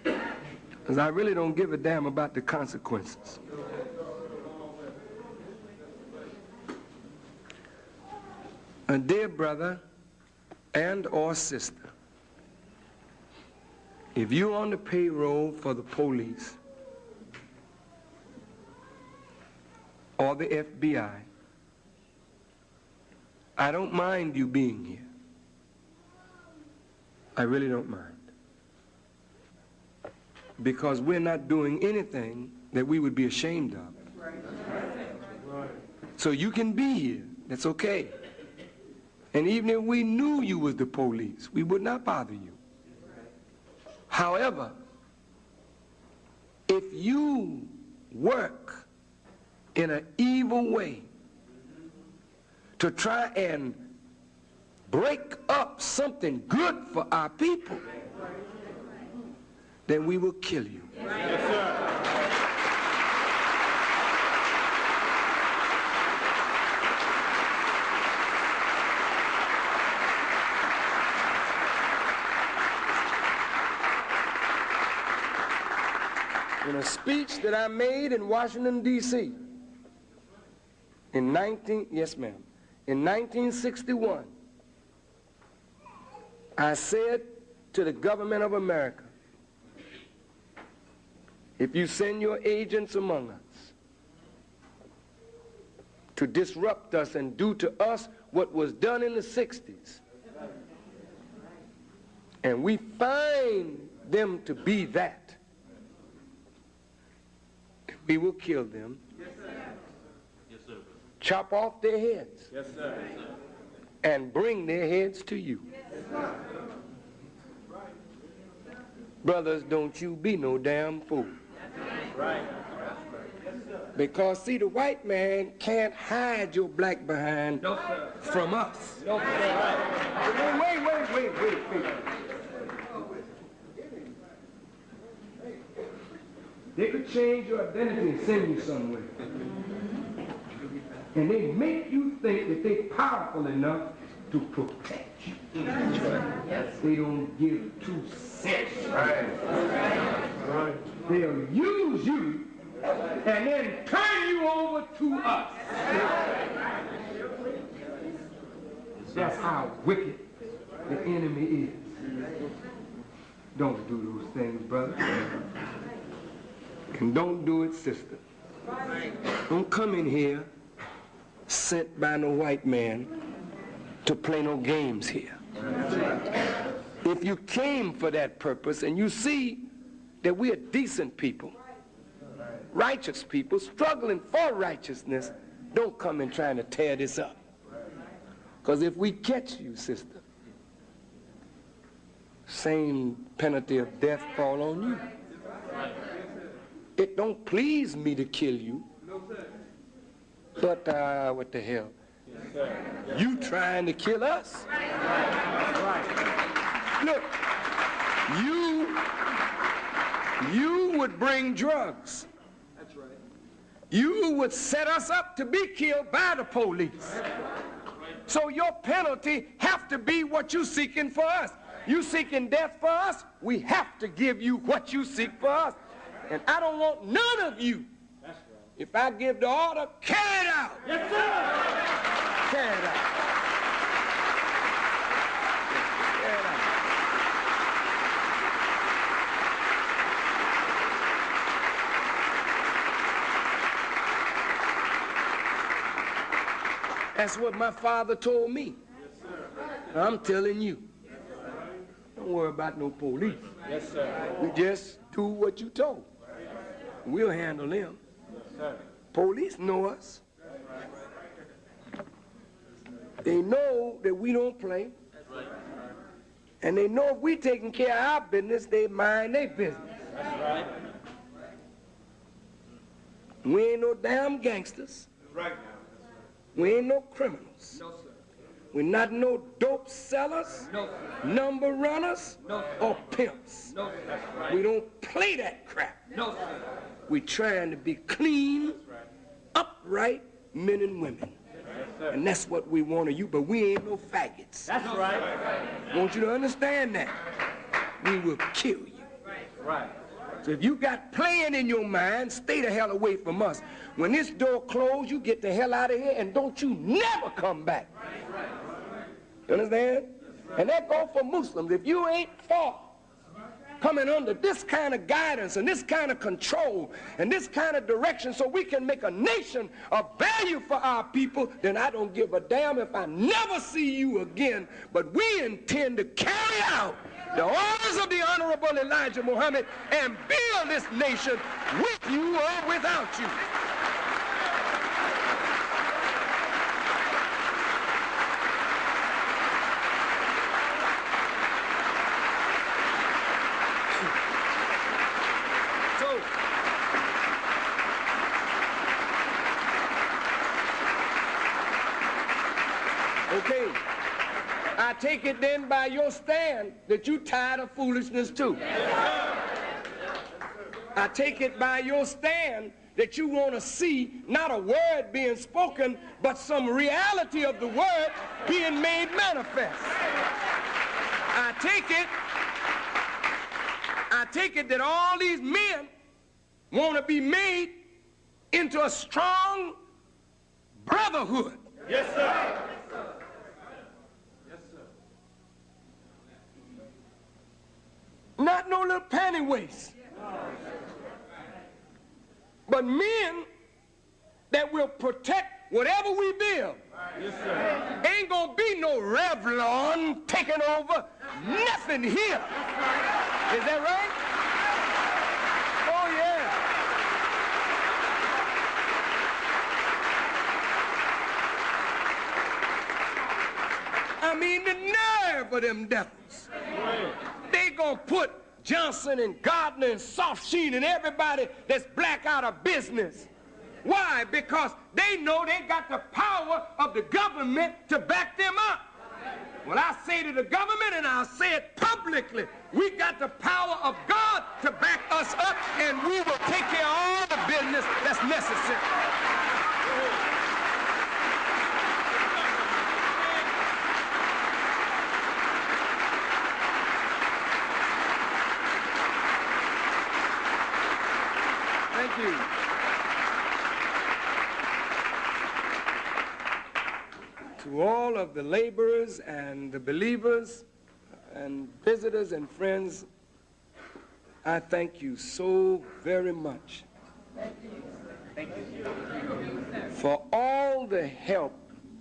because I really don't give a damn about the consequences. A dear brother and or sister, if you're on the payroll for the police or the FBI, I don't mind you being here. I really don't mind. Because we're not doing anything that we would be ashamed of. So you can be here. That's okay. And even if we knew you was the police, we would not bother you. However, if you work in an evil way to try and break up something good for our people, then we will kill you. Yes, sir. In a speech that I made in Washington, D.C. in 1961, I said to the government of America, if you send your agents among us to disrupt us and do to us what was done in the 60s, and we find them to be that, we will kill them. Yes, sir. Yes, sir. Chop off their heads. Yes, sir. And bring their heads to you. Yes, sir. Brothers, don't you be no damn fool. Right. Because, see, the white man can't hide your black behind from us. No, sir. Wait. They could change your identity and send you somewhere. And they make you think that they're powerful enough to protect you. Yes. They don't give 2 cents. Right. They'll use you and then turn you over to us. That's how wicked the enemy is. Don't do those things, brother. And don't do it, sister. Don't come in here sent by no white man to play no games here. If you came for that purpose and you see that we are decent people, righteous people, struggling for righteousness, don't come in trying to tear this up. Because if we catch you, sister, same penalty of death fall on you. It don't please me to kill you, but what the hell? You trying to kill us? Look, you would bring drugs. That's right. you would set us up to be killed by the police. So your penalty have to be what you seeking for us. You seeking death for us, we have to give you what you seek for us. And I don't want none of you, if I give the order, carry it out. Yes, sir. Carry it out. Carry it out. That's what my father told me. I'm telling you. Don't worry about no police. Yes, sir. You just do what you told. We'll handle them. Police know us. They know that we don't play. And they know if we taking care of our business, they mind their business. That's right. We ain't no damn gangsters. Right. We ain't no criminals. No, sir. We're not no dope sellers, No, sir. number runners, No, sir. or pimps. No, sir. That's right. We don't play that crap. No, sir. We're trying to be clean, upright men and women. And that's what we want of you, but we ain't no faggots. That's right. I want you to understand that. We will kill you. Right. So if you got playing in your mind, stay the hell away from us. When this door closed, you get the hell out of here and don't you never come back. You understand? And that goes for Muslims. If you ain't for coming under this kind of guidance and this kind of control and this kind of direction so we can make a nation of value for our people, then I don't give a damn if I never see you again. But we intend to carry out the orders of the Honorable Elijah Muhammad and build this nation with you or without you. Okay, I take it then by your stand that you tired of foolishness too. I take it by your stand that you want to see not a word being spoken, but some reality of the word being made manifest. I take it that all these men want to be made into a strong brotherhood. Yes, sir. Not no little panty waist. But men that will protect whatever we build. Yes, sir. Ain't gonna be no Revlon taking over nothing here. Is that right? Oh, yeah. I mean, the nerve of them devils. They gonna put Johnson and Gardner and Soft Sheen and everybody that's black out of business. Why? Because they know they got the power of the government to back them up. Well, I say to the government, and I'll say it publicly, we got the power of God to back us up, and we will take care of all the business that's necessary. Thank you. To all of the laborers and the believers and visitors and friends, I thank you so very much. Thank you. For all the help,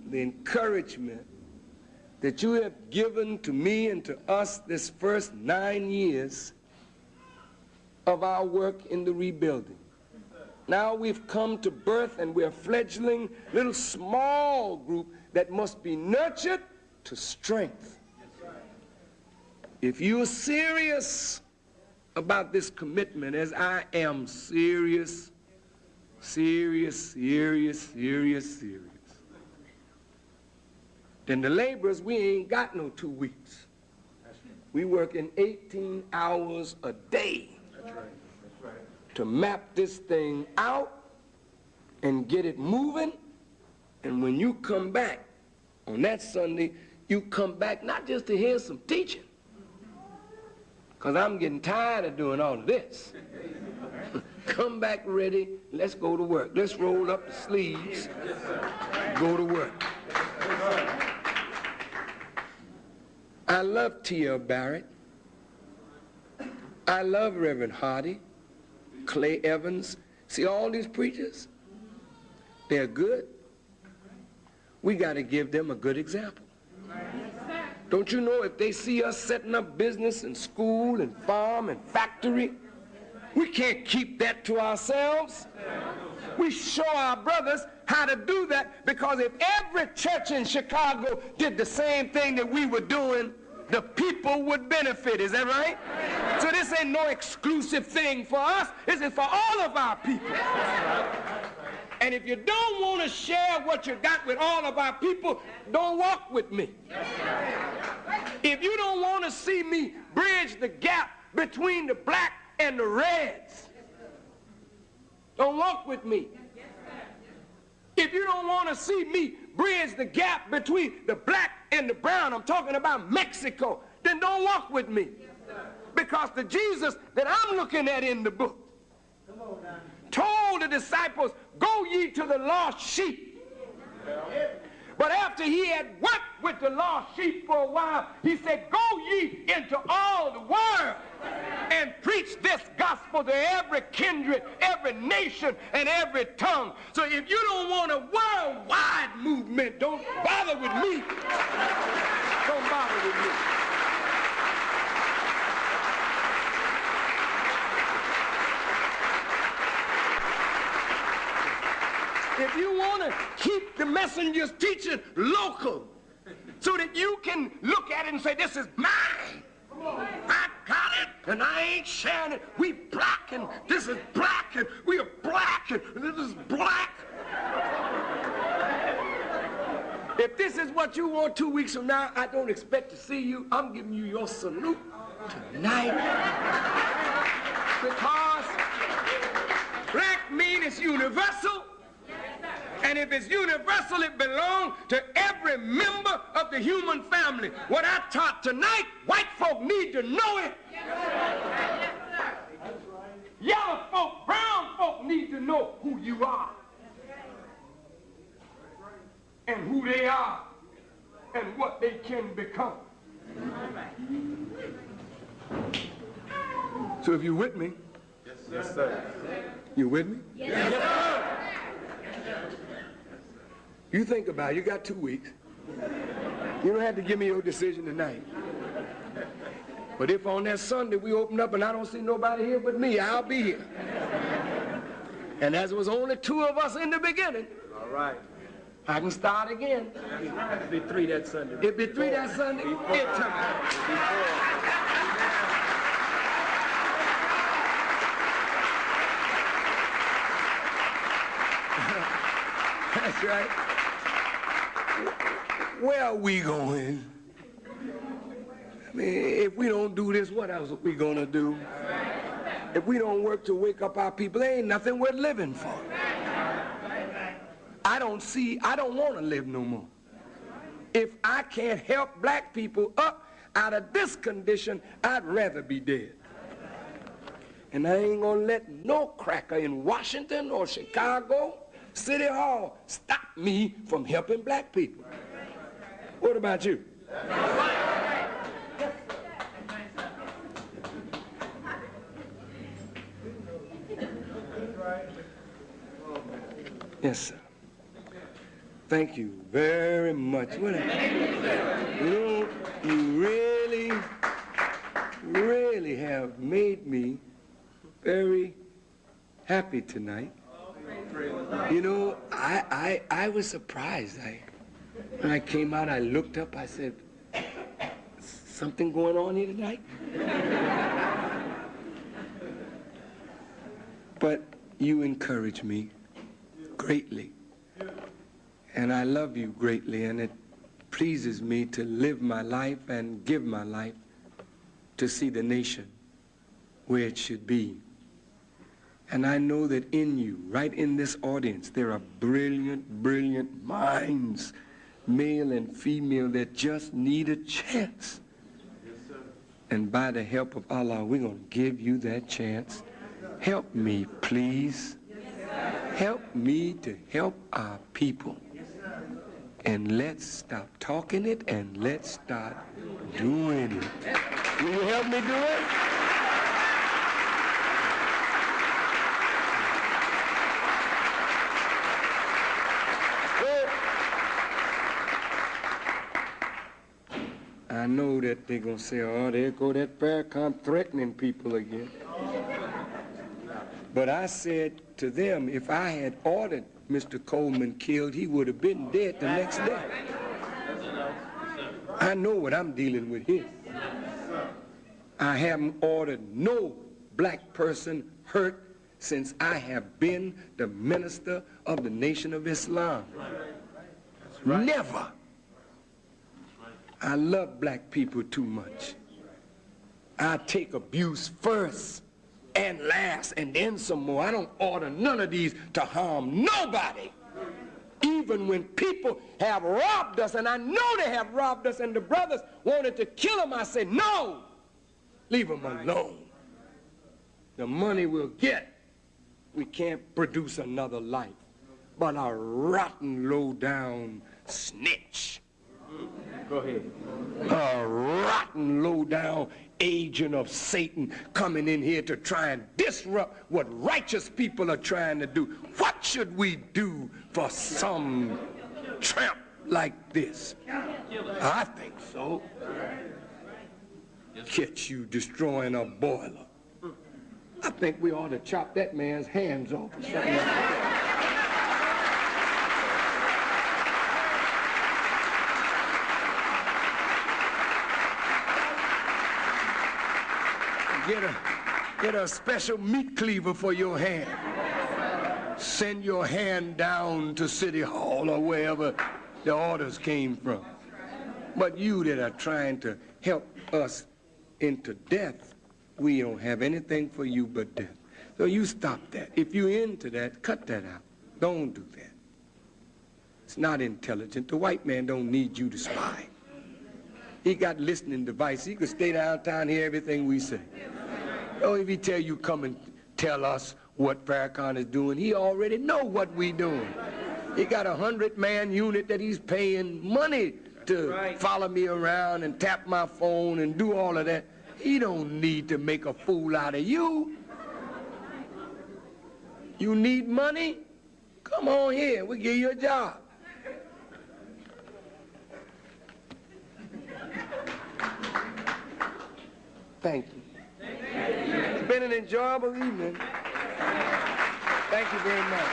the encouragement that you have given to me and to us this first 9 years of our work in the rebuilding. Now we've come to birth and we're a fledgling little small group that must be nurtured to strength. If you're serious about this commitment, as I am serious, then the laborers, we ain't got no 2 weeks. We working 18 hours a day. To map this thing out and get it moving. And when you come back on that Sunday, you come back not just to hear some teaching, because I'm getting tired of doing all of this. Come back ready. Let's go to work. Let's roll up the sleeves. Go to work. I love T.L. Barrett. I love Reverend Hardy, Clay Evans. See all these preachers? They're good. We got to give them a good example. Don't you know if they see us setting up business and school and farm and factory, we can't keep that to ourselves. We show our brothers how to do that, because if every church in Chicago did the same thing that we were doing, the people would benefit. Is that right? So this ain't no exclusive thing for us. This is for all of our people. And if you don't want to share what you got with all of our people, don't walk with me. If you don't want to see me bridge the gap between the black and the reds, don't walk with me. If you don't want to see me bridge the gap between the black and the brown, I'm talking about Mexico, then don't walk with me. Because the Jesus that I'm looking at in the book told the disciples, go ye to the lost sheep. But after he had worked with the lost sheep for a while, he said, go ye into all the world and preach this gospel to every kindred, every nation, and every tongue. So if you don't want a worldwide movement, don't bother with me. Don't bother with me. If you want to keep the messenger's teaching local, so that you can look at it and say, this is mine. I got it, and I ain't sharing it. We black, and this is black, and we are black, and this is black. If this is what you want 2 weeks from now, I don't expect to see you. I'm giving you your salute tonight. Because black means it's universal. And if it's universal, it belongs to every member of the human family. What I taught tonight, white folk need to know it. Yellow folk, brown folk need to know who you are. And who they are. And what they can become. So if you're with me. Yes, sir. You with me? Yes, sir. You think about it. You got 2 weeks. You don't have to give me your decision tonight. But if on that Sunday we open up and I don't see nobody here but me, I'll be here. And as it was only 2 of us in the beginning, all right, I can start again. It'll be 3 that Sunday. It'll be 3 that Sunday. It's That's right. Where are we going? I mean, if we don't do this, what else are we going to do? If we don't work to wake up our people, there ain't nothing worth living for. I don't want to live no more. If I can't help black people up out of this condition, I'd rather be dead. And I ain't going to let no cracker in Washington or Chicago, City Hall, stop me from helping black people. What about you? Yes, sir. Thank you very much. You know, you really have made me very happy tonight. You know, I was surprised. When I came out, I looked up, I said, something going on here tonight? But you encourage me greatly. And I love you greatly, and it pleases me to live my life and give my life to see the nation where it should be. And I know that in you, right in this audience, there are brilliant, brilliant minds, male and female, that just need a chance. Yes, sir. And by the help of Allah, we're going to give you that chance. Help me, please. Help me to help our people. And let's stop talking it and let's start doing it. Will you help me do it? I know that they're going to say, oh, there go that Farrakhan threatening people again. But I said to them, if I had ordered Mr. Coleman killed, he would have been dead the next day. I know what I'm dealing with here. I haven't ordered no black person hurt since I have been the minister of the Nation of Islam. Never. I love black people too much. I take abuse first and last and then some more. I don't order none of these to harm nobody. Even when people have robbed us, and I know they have robbed us, and the brothers wanted to kill them, I said, no, leave them alone. The money we'll get, we can't produce another life. But a rotten, low-down snitch. Go ahead. A rotten, low-down agent of Satan coming in here to try and disrupt what righteous people are trying to do. What should we do for some tramp like this? I think so. Catch you destroying a boiler. I think we ought to chop that man's hands off or something like that. Get a special meat cleaver for your hand. Send your hand down to City Hall or wherever the orders came from. But you that are trying to help us into death, we don't have anything for you but death. So you stop that. If you're into that, cut that out. Don't do that. It's not intelligent. The white man don't need you to spy. He got listening devices. He could stay downtown and hear everything we say. Oh, if he tell you come and tell us what Farrakhan is doing, he already know what we doing. He got a 100-man unit that he's paying money to follow me around and tap my phone and do all of that. He don't need to make a fool out of you. You need money? Come on here, we'll give you a job. Thank you. It's been an enjoyable evening. Thank you very much.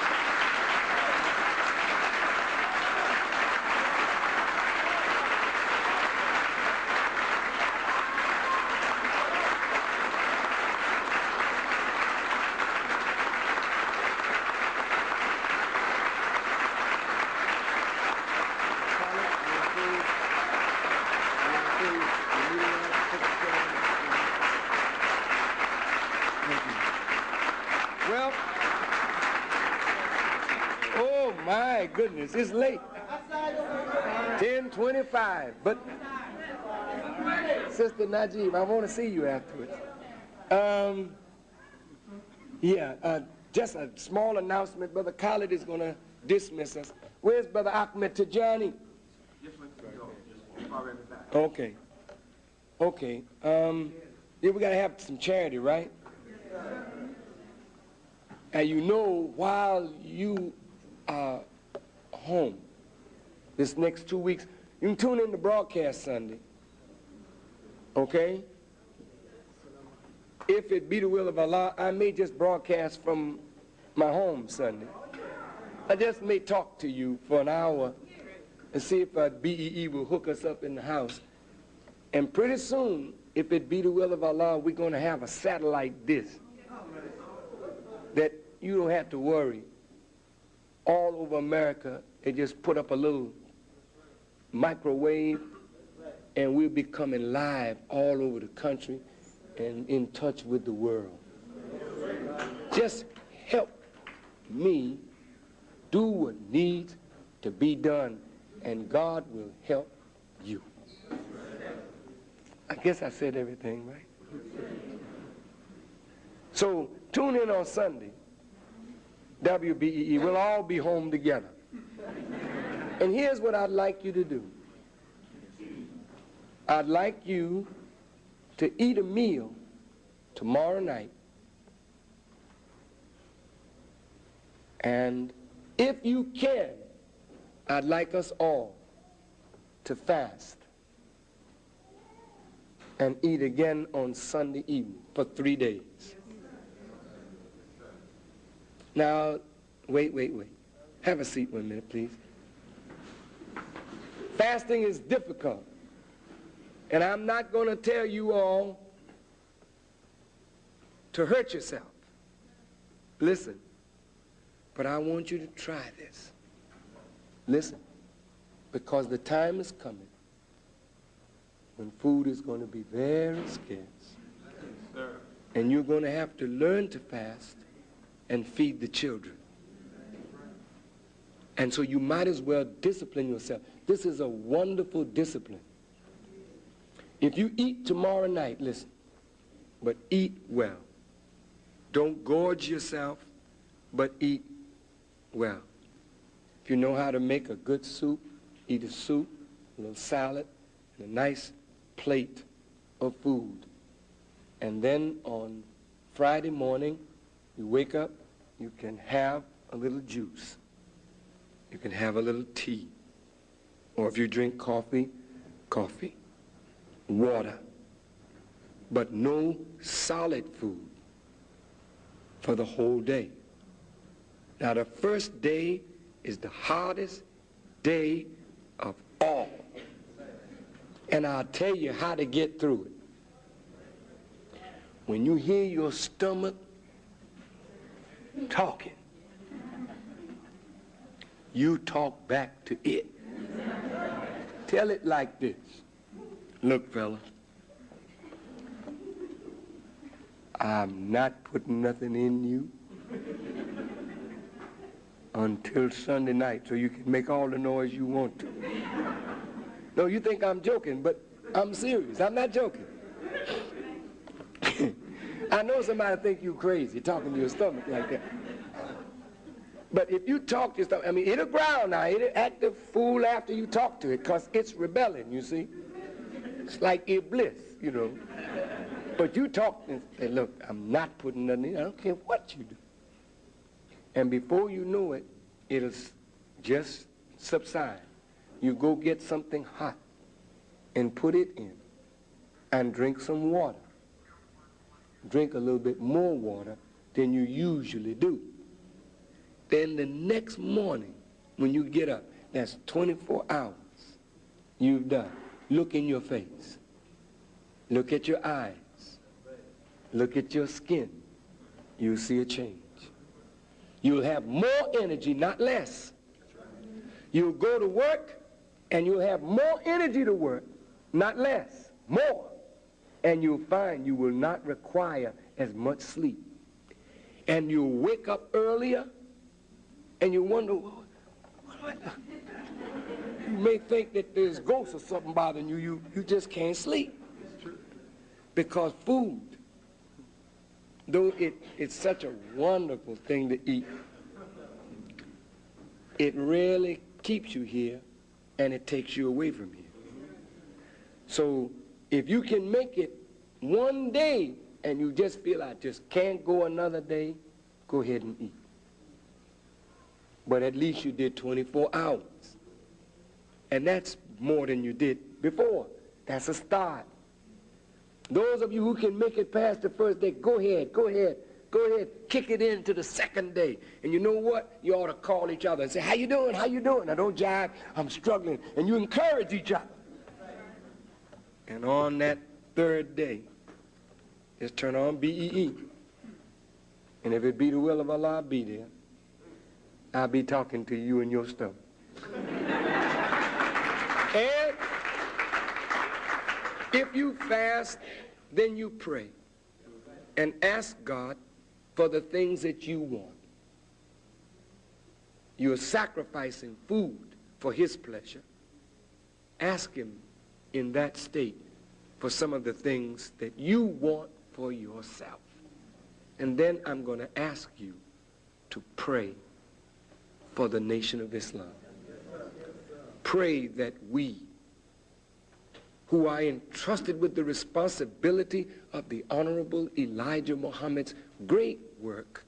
Well, oh my goodness, it's late. 10:25, but Sister Najib, I want to see you afterwards. Just a small announcement. Brother Khalid is going to dismiss us. Where's Brother Ahmed Tijani? Okay. Okay. Yeah, we got to have some charity, right? And you know, while you are home this next 2 weeks, you can tune in to broadcast Sunday. Okay? If it be the will of Allah, I may just broadcast from my home Sunday. I just may talk to you for an hour and see if BEE will hook us up in the house. And pretty soon, if it be the will of Allah, we're going to have a satellite dish that you don't have to worry. All over America, they just put up a little microwave and we'll be coming live all over the country and in touch with the world. Just help me do what needs to be done, and God will help you. I guess I said everything, right? So tune in on Sunday, WBEE. We'll all be home together. And here's what I'd like you to do. I'd like you to eat a meal tomorrow night. And if you can, I'd like us all to fast and eat again on Sunday evening for 3 days. Now, wait. Have a seat 1 minute, please. Fasting is difficult. And I'm not going to tell you all to hurt yourself. Listen. But I want you to try this. Listen. Because the time is coming when food is going to be very scarce. And you're going to have to learn to fast and feed the children. And so you might as well discipline yourself. This is a wonderful discipline. If you eat tomorrow night, listen, but eat well. Don't gorge yourself, but eat well. If you know how to make a good soup, eat a soup, a little salad, and a nice plate of food. And then on Friday morning, you wake up, you can have a little juice. You can have a little tea. Or if you drink coffee, coffee. Water. But no solid food for the whole day. Now the first day is the hardest day of all. And I'll tell you how to get through it. When you hear your stomach talking, you talk back to it. Tell it like this. Look, fella, I'm not putting nothing in you until Sunday night so you can make all the noise you want to. No, you think I'm joking, but I'm serious. I'm not joking. I know somebody think you crazy talking to your stomach like that. But if you talk to your stomach, I mean, it'll growl now. It'll act a fool after you talk to it because it's rebelling, you see. It's like Iblis, you know. But you talk and say, look, I'm not putting nothing in. I don't care what you do. And before you know it, it'll just subside. You go get something hot and put it in and drink some water. Drink a little bit more water than you usually do. Then the next morning, when you get up, that's 24 hours you've done. Look in your face. Look at your eyes. Look at your skin. You'll see a change. You'll have more energy, not less. You'll go to work, and you'll have more energy to work, not less, more. And you'll find you will not require as much sleep. And you'll wake up earlier, and you wonder, what? You may think that there's ghosts or something bothering you. You just can't sleep. Because food, though it's such a wonderful thing to eat, it really keeps you here, and it takes you away from here. So if you can make it one day, and you just feel I just can't go another day, go ahead and eat. But at least you did 24 hours. And that's more than you did before. That's a start. Those of you who can make it past the first day, go ahead, kick it into the second day. And you know what? You ought to call each other and say, how you doing? Now don't jive, I'm struggling. And you encourage each other. And on that third day, just turn on BEE. And if it be the will of Allah, I'll be there. I'll be talking to you and your stuff. And if you fast, then you pray and ask God for the things that you want. you are sacrificing food for his pleasure, ask him in that state for some of the things that you want for yourself. And then I'm going to ask you to pray for the Nation of Islam. Pray that we, who are entrusted with the responsibility of the Honorable Elijah Muhammad's great work,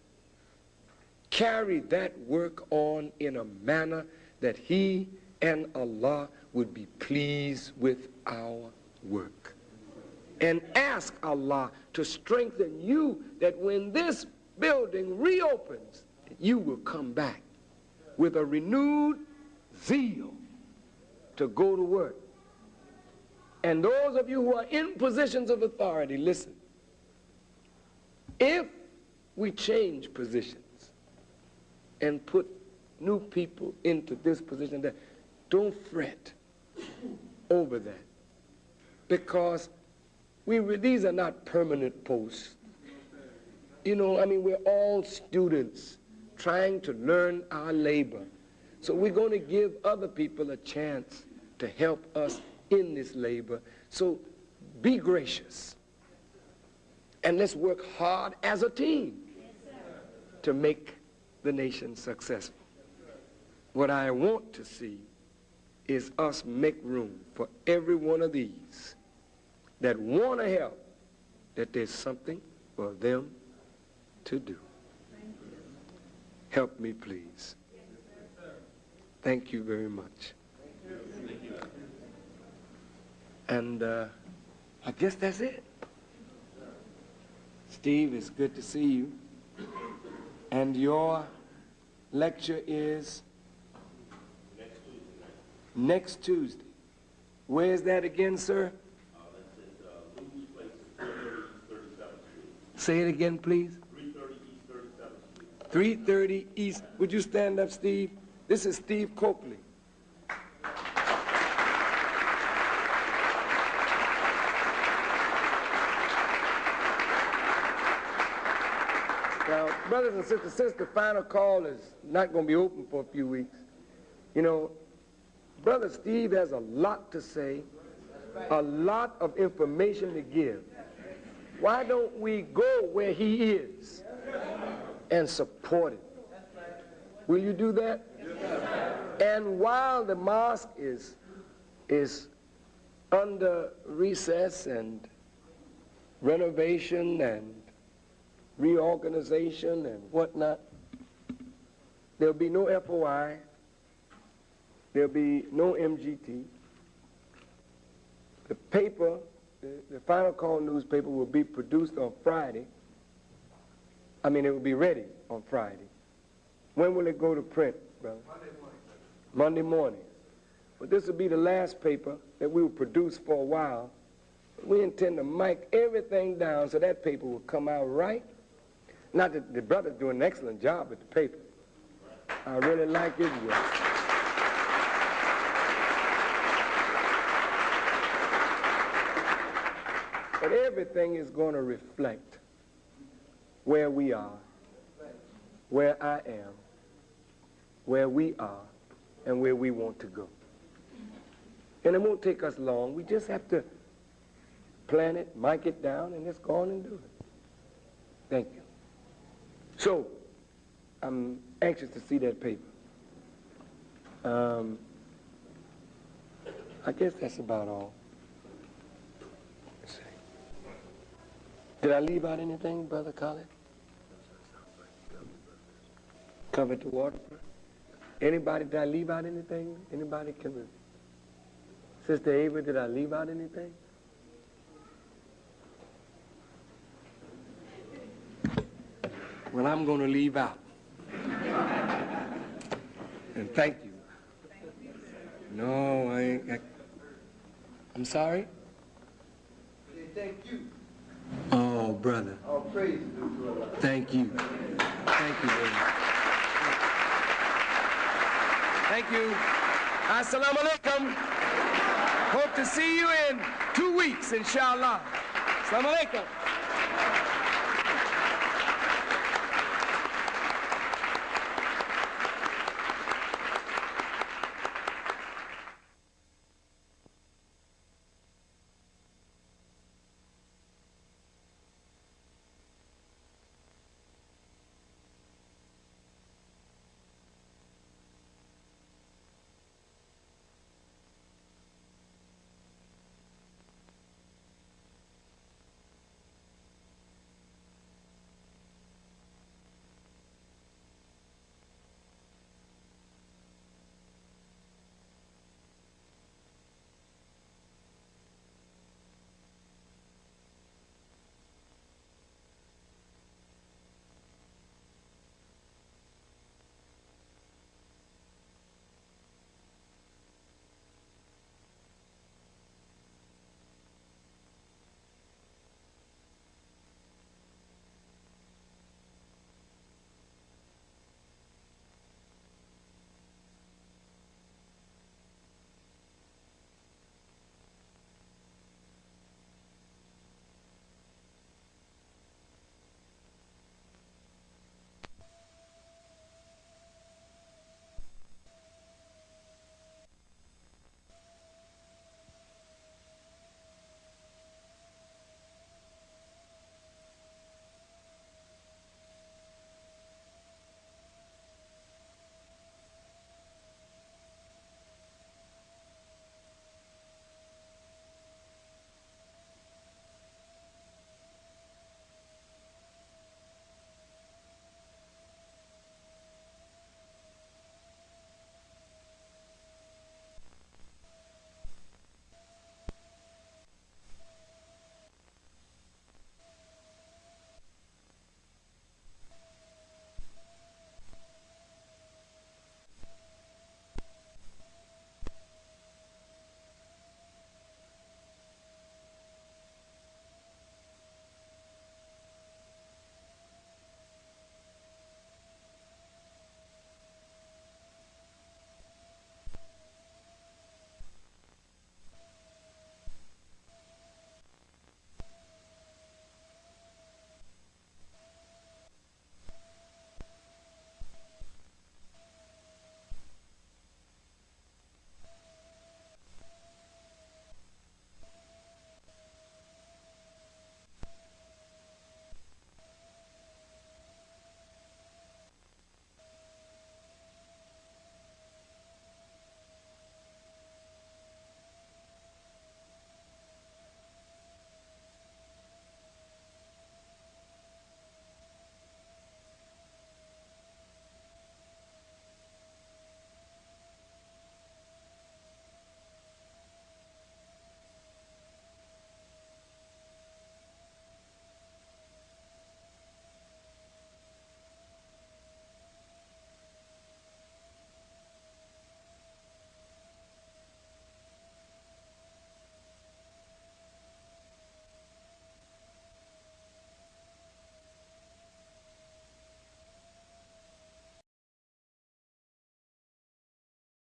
carry that work on in a manner that he and Allah would be pleased with our work. And ask Allah to strengthen you, that when this building reopens, you will come back with a renewed zeal to go to work. And those of you who are in positions of authority, listen. If we change positions and put new people into this position, don't fret over that. Because these are not permanent posts. You know, I mean, we're all students trying to learn our labor. So we're going to give other people a chance to help us in this labor. So be gracious. And let's work hard as a team to make the nation successful. What I want to see is us make room for every one of these that want to help, that there's something for them to do. Help me, please. Thank you very much. And I guess that's it. Steve, it's good to see you. And your lecture is next Tuesday. Where is that again, sir? Say it again, please. 330 East. Would you stand up, Steve? This is Steve Coakley. Now, brothers and sisters, since the final call is not going to be open for a few weeks, you know, Brother Steve has a lot to say, a lot of information to give. Why don't we go where he is and support him? Will you do that? And while the mosque is under recess and renovation and reorganization and whatnot, there'll be no FOI, there'll be no MGT. The paper, the final call newspaper will be produced on Friday. I mean, it will be ready on Friday. When will it go to print, brother? Monday morning. Monday morning. But this will be the last paper that we will produce for a while. We intend to mic everything down so that paper will come out right. Not that the brother's doing an excellent job with the paper. I really like his work. But everything is going to reflect where we are, where I am, where we are, and where we want to go. And it won't take us long. We just have to plan it, mic it down, and just go on and do it. Thank you. So, I'm anxious to see that paper. I guess that's about all. Let's see. Did I leave out anything, Brother Khalid? Covered the waterfront? Anybody, did I leave out anything? Anybody can? Sister Ava, did I leave out anything? Well, I'm going to leave out. And thank you. No, I ain't. I'm sorry? Thank you. Oh, brother. All praise to Allah. Thank you. Thank you very much. Thank you. Assalamu alaikum. Hope to see you in 2 weeks, inshallah. Assalamu alaikum.